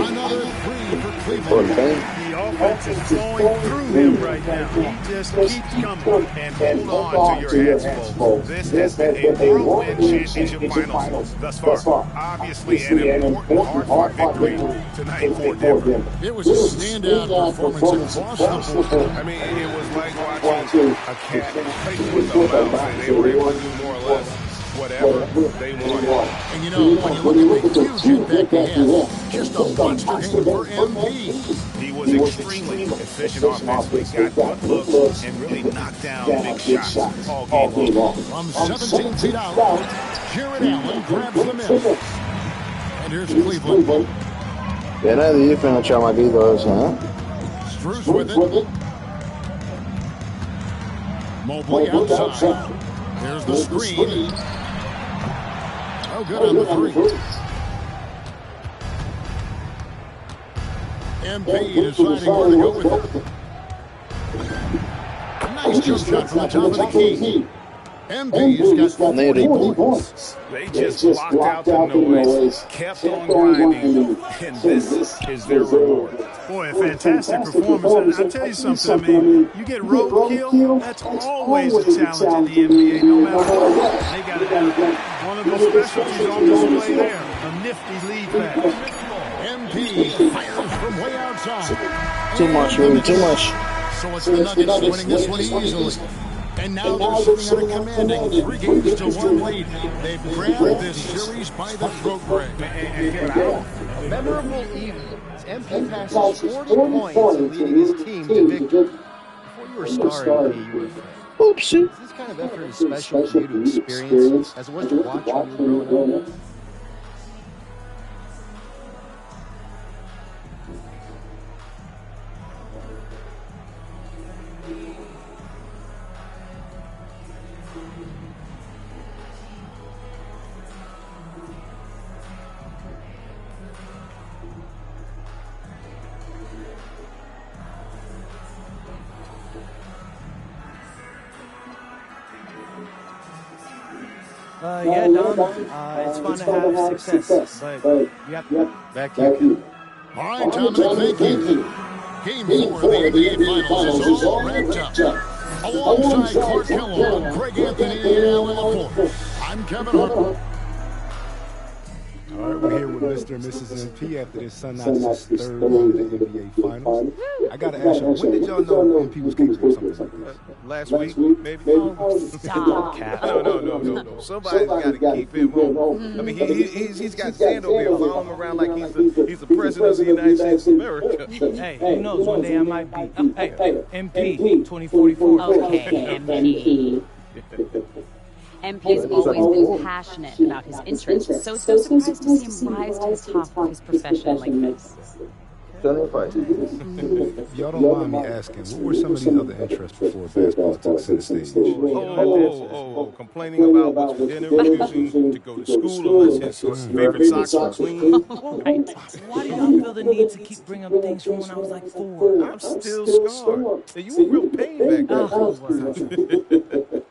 [SPEAKER 17] Another 3 for Cleveland.
[SPEAKER 12] The offense is flowing through him right now. He just keeps coming.
[SPEAKER 4] And hold on to your hats, folks. This has been a whirlwind championship finals thus far. Obviously, an important, hard-fought victory tonight for Denver.
[SPEAKER 17] It was a standout performance across the board.
[SPEAKER 4] I mean, it was like watching a cat fight with a mouse, and they were able to do more or less whatever they wanted.
[SPEAKER 17] And you know, when you look at the huge impact he has, just a monster game for MP.
[SPEAKER 4] He was extremely efficient offensively, got good looks, and really knocked down big shots all game long.
[SPEAKER 17] From 17 feet out, Jared Allen grabs the miss. And here's Cleveland.
[SPEAKER 1] Tiene defense, chamaquito ese, ¿eh?
[SPEAKER 17] Strus with it. Mobley outside. There's the screen. Oh, good on the 3. MP deciding where to go with it. Nice jump shot from the top of the key. MP's got 40 points.
[SPEAKER 4] They just blocked out the noise, kept on grinding, and this is their reward.
[SPEAKER 12] Boy, a fantastic performance. And I'll tell you something, I mean, you get roadkill, that's always a challenge in the NBA, no matter what. They got it done. One of the specialties on display there, a nifty lead pass.
[SPEAKER 17] MP fires from way outside.
[SPEAKER 1] Too much, really, too much.
[SPEAKER 17] So it's the Nuggets winning this one easily. And now they're sitting on a commanding 3-1 lead. They've grabbed this series by the throat, Greg.
[SPEAKER 9] Memorable evening. MP passes 40 points leading his team to victory. Before you were starring, MP, you were
[SPEAKER 1] Oopsie.
[SPEAKER 9] This kind of effort is special for you to experience as it was to watch when you were growing up.
[SPEAKER 10] Yeah, Don. It's fun to have success, but yep, back to you.
[SPEAKER 17] All right, Dominic, thank you. Game 4 of the NBA Finals is all wrapped up. Alongside Clark Kellogg, Greg Anthony, and Alan Laporte, I'm Kevin Harper.
[SPEAKER 18] All right, we're here with Mr. and Mrs. MP after this Sun's third win in the NBA Finals. I got to ask you, when did y'all know MP was capable of something like this?
[SPEAKER 3] Last week, maybe?
[SPEAKER 6] Stop.
[SPEAKER 3] No. Somebody's got to keep him home. I mean, he's got Zand over here following him around like he's the president of the United States of America.
[SPEAKER 10] Hey, who knows? One day I might be. Hey, MP 2044.
[SPEAKER 6] Okay, MP. MP has always been passionate about his interests, so it's no surprise to see him rise to the top of his profession like this.
[SPEAKER 18] Y'all don't mind me asking, what were some of these other interests before basketball took center stage?
[SPEAKER 3] Complaining about what's for dinner, refusing to go to school unless his favorite socks are clean.
[SPEAKER 10] Right. Why do y'all feel the need to keep bringing up things from when I was like 4?
[SPEAKER 3] I'm still scarred. You were real pain back then.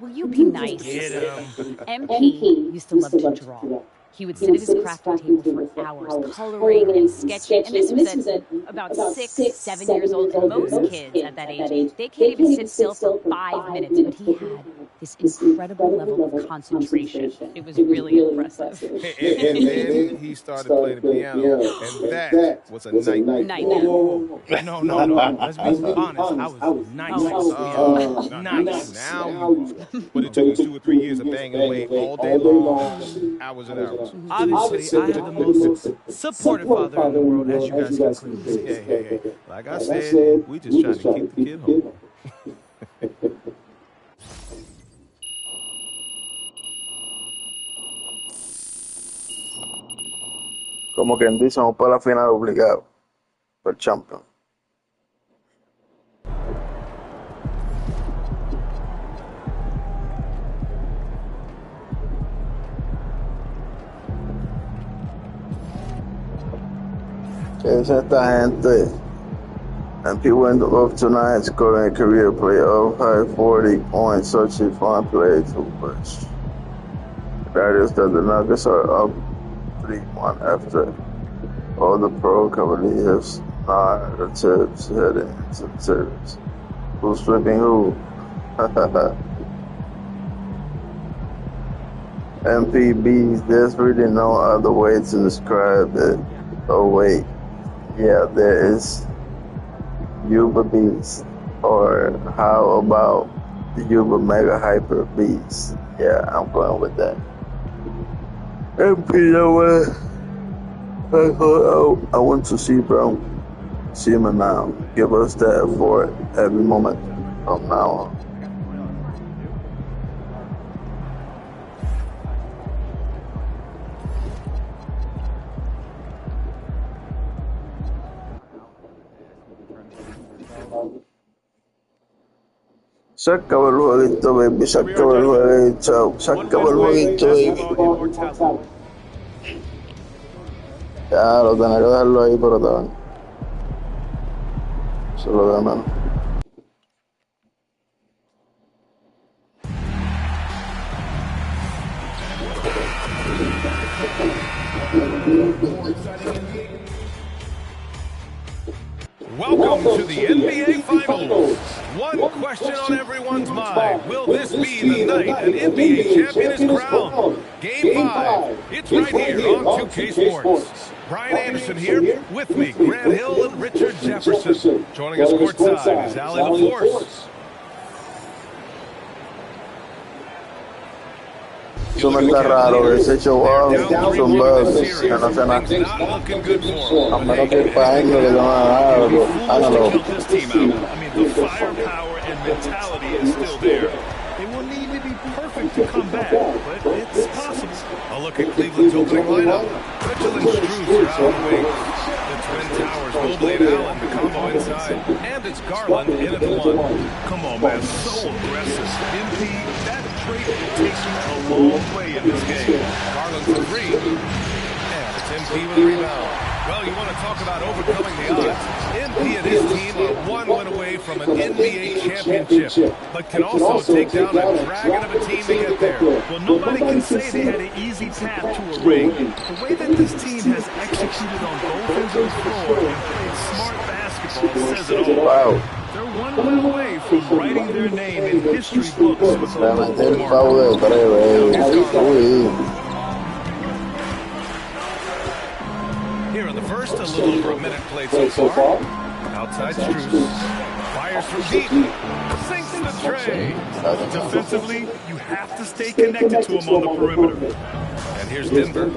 [SPEAKER 6] Will you be nice? MP used to love to draw. He would sit at his crafting table for hours, coloring and sketching. And this was at about 6, 7 years old. And most kids at that age, they can't even sit still for 5 minutes. But he had this incredible level of concentration. It was really impressive.
[SPEAKER 3] And then he started playing the piano, and that was a nightmare.
[SPEAKER 10] No. Let's be honest. I was nice. Nice.
[SPEAKER 3] Now you are. But it took us 2 or 3 years of banging away all day long, hours and hours.
[SPEAKER 10] Obviously, I have the most supportive father in the world, as you guys can clearly see.
[SPEAKER 3] Hey. Like I said, we just trying to keep the kid home.
[SPEAKER 1] Como quien dice, vamos para la final obligado. Por champion. ¿Qué dice esta gente? MP went off tonight, scoring a career playoff high 40 points. Such a fun play to watch. That is that the Nuggets are up 3-1 after all the pro Cavaliers are the tips heading into the series. Who's flipping who? MPBs, there's really no other way to describe it. Oh wait, yeah, there is Uber Beast, or how about the Uber Mega Hyper Beast? Yeah, I'm going with that. MP, you know what? I want to see, bro. See him now. Give us that for every moment from now on. Se acabó el jueguito, baby. Se acabó el jueguito. Se acabó el jueguito, baby. Ya, lo tenía que dejarlo ahí, pero está bien. Se lo de menos.
[SPEAKER 3] Welcome to the NBA Finals. One question on everyone's mind. Will this be the night an NBA champion is crowned? Game 5. It's right here on 2K Sports. Brian Anderson here with me, Grant Hill and Richard Jefferson. Joining us courtside is Ali LaForce.
[SPEAKER 1] Eso me está raro, ese show off, son bugs, que no sé nada. A menos que paguen lo que no hágalo.
[SPEAKER 4] The firepower and mentality is still there. It will need to be perfect to come back, but it's possible.
[SPEAKER 3] A look at Cleveland's opening lineup. Mitchell and Strus are on the wings. The Twin Towers, Mobley and Allen, the combo inside. And it's Garland in at the 1.
[SPEAKER 4] Come on, man, so aggressive. MP, that trait will take you a long way in this game.
[SPEAKER 3] Garland for 3. And it's MP with a rebound. Well, you want to talk about overcoming the odds. MP and his team are one win away from an NBA championship, but can also take down a dragon of a team to get there.
[SPEAKER 4] Well, nobody can say they had an easy path to a ring. The way that this team has executed on both ends of the floor and played smart basketball says it all.
[SPEAKER 1] Wow.
[SPEAKER 4] They're one win away from writing their name in history books with a local
[SPEAKER 3] Here in the first, a little over a minute played so far. Outside Strus. Fires from deep. Sinks the tray.
[SPEAKER 4] Defensively, you have to stay connected to him on the perimeter.
[SPEAKER 3] And here's Denver.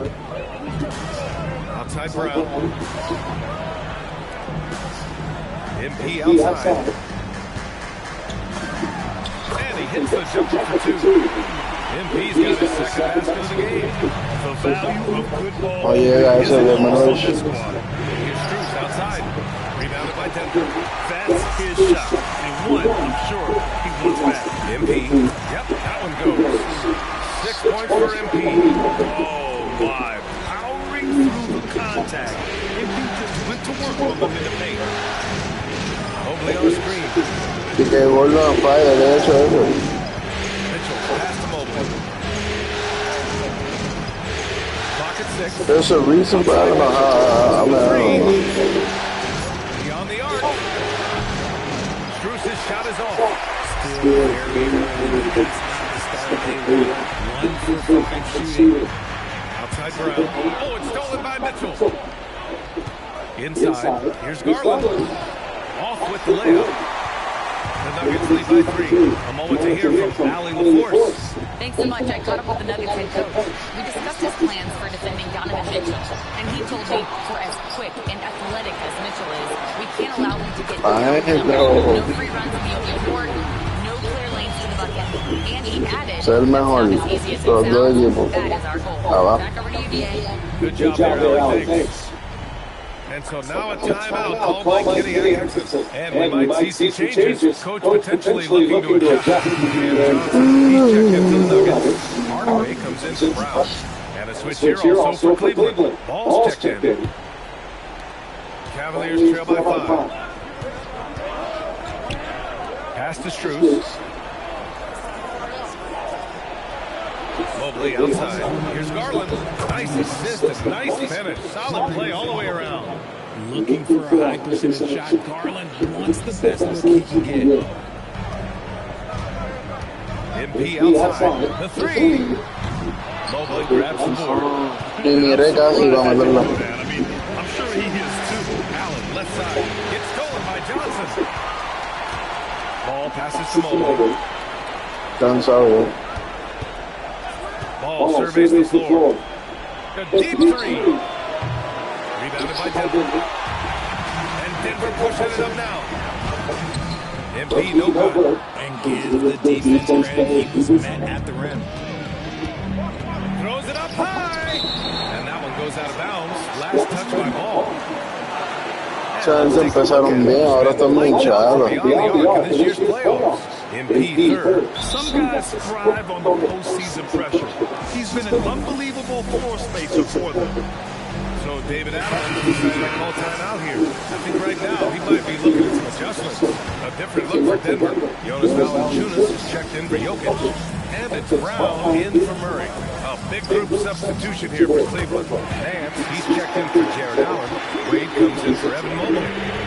[SPEAKER 3] Outside Brown. MP outside. And he hits the jumper for two. MP's got his second basket of the game.
[SPEAKER 4] The value of good ball.
[SPEAKER 1] Oh yeah, guys,
[SPEAKER 4] Here's
[SPEAKER 3] Strus outside. Rebounded by Denver.
[SPEAKER 4] That's his shot. And one, I'm sure, he wants back.
[SPEAKER 3] MP. Yep, that one goes. 6 points for MP.
[SPEAKER 4] Oh, my. Powering through the contact. MP just went to work on them in the paint.
[SPEAKER 3] Mobley on the screen.
[SPEAKER 1] Y que gol on fire, de hecho, eso.
[SPEAKER 3] Mitchell pass to Mobley. Clock at 6.
[SPEAKER 1] There's a reason, but I don't know how. I mean,
[SPEAKER 3] Beyond the arc. Strus' shot is off. Still very 1 for 5 shooting. Outside Brown. Oh, it's stolen by Mitchell. Inside. Here's Garland. Off with the layup. The Nuggets lead by 3. A moment to hear from Allie LaForce.
[SPEAKER 6] Thanks so much. I caught up with the Nuggets head coach. We discussed his plans for defending Donovan Mitchell, and he told me for as quick and athletic as Mitchell is, we can't allow him to get no free runs in the open court, no clear lanes to the bucket. And he added,
[SPEAKER 1] ser el mejor de todo el equipo.
[SPEAKER 6] that is our goal.
[SPEAKER 1] Abajo.
[SPEAKER 6] Back over to you, DA.
[SPEAKER 3] Good job there, Allie. Thanks. And so now a timeout called by Kenny Atkinson. And we might see some changes. Coach potentially looking to adjust. And Johnson, he checked into the Nuggets. Hardaway comes in for Brown. And a switch here also for Cleveland. Ball's checked in. Cavaliers trail by 5. Pass to Strus. Mobley outside. Here's Garland. Nice assist and nice finish. Solid play all the way around.
[SPEAKER 4] Looking for a high percentage shot. Garland wants the best look he can get.
[SPEAKER 3] MP outside. The 3. Mobley grabs the board.
[SPEAKER 1] Y mire casi va a meterla.
[SPEAKER 4] I'm sure he is too.
[SPEAKER 3] Allen left side. Gets stolen by Johnson. Ball passes to Mobley.
[SPEAKER 1] Cansado.
[SPEAKER 3] Ball surveys the floor. A deep 3. Rebounded by Denver. And Denver pushing it up now. MP no good.
[SPEAKER 4] And give the defense credit. He was met at the rim.
[SPEAKER 3] Throws it up high. And that one goes out of bounds. Last touch by Ball.
[SPEAKER 1] Chance empezaron bien, ahora están muy hinchados.
[SPEAKER 3] MP third.
[SPEAKER 4] Some guys thrive on the postseason pressure. He's been an unbelievable floor spacer for them.
[SPEAKER 3] So David Allen decided to call timeout here. I think right now he might be looking at some adjustments. A different look for Denver. Jonas Valanciunas is checked in for Jokic. And it's Brown in for Murray. A big group substitution here for Cleveland. Nance, he's checked in for Jared Allen. Wade comes in for Evan Mobley.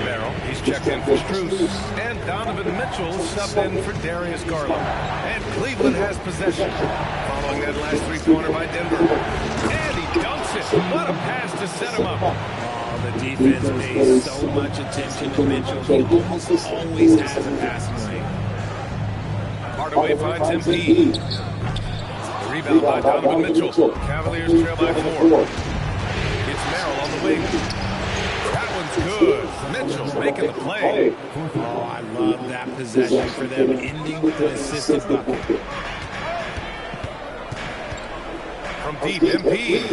[SPEAKER 3] Merrill, he's checked in for Strus. And Donovan Mitchell subbed in for Darius Garland. And Cleveland has possession. Following that last three-pointer by Denver. And he dunks it. What a pass to set him up.
[SPEAKER 4] Oh, the defense pays so much attention to Mitchell. He almost always has a passing lane.
[SPEAKER 3] Hardaway finds MP. Rebound by Donovan Mitchell. Cavaliers trail by 4. It's Merrill on the wing. That one's good. Mitchell making the play.
[SPEAKER 4] Oh, I love that possession for them, ending with an assisted bucket.
[SPEAKER 3] From deep, MP.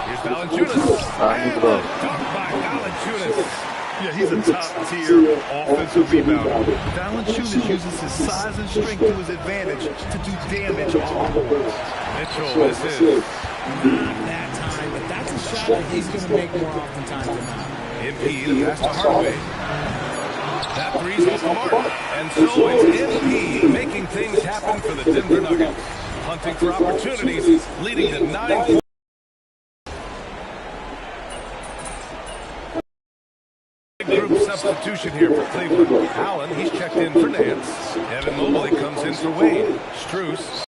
[SPEAKER 3] Here's Valanciunas. And the dunk by Valanciunas.
[SPEAKER 4] Yeah, he's a top-tier offensive rebounder. Valanciunas uses his size and strength to his advantage to do damage on the boards.
[SPEAKER 3] Mitchell misses.
[SPEAKER 4] Not that time, but that's a
[SPEAKER 10] shot that he's going to make more oftentimes than not.
[SPEAKER 3] MP to pass to Hardaway. That three's off the mark. And so it's MP making things happen for the Denver Nuggets. Hunting for opportunities, leading to 9 points. Group substitution here for Cleveland. Allen, he's checked in for Nance. Evan Mobley comes in for Wade. Strus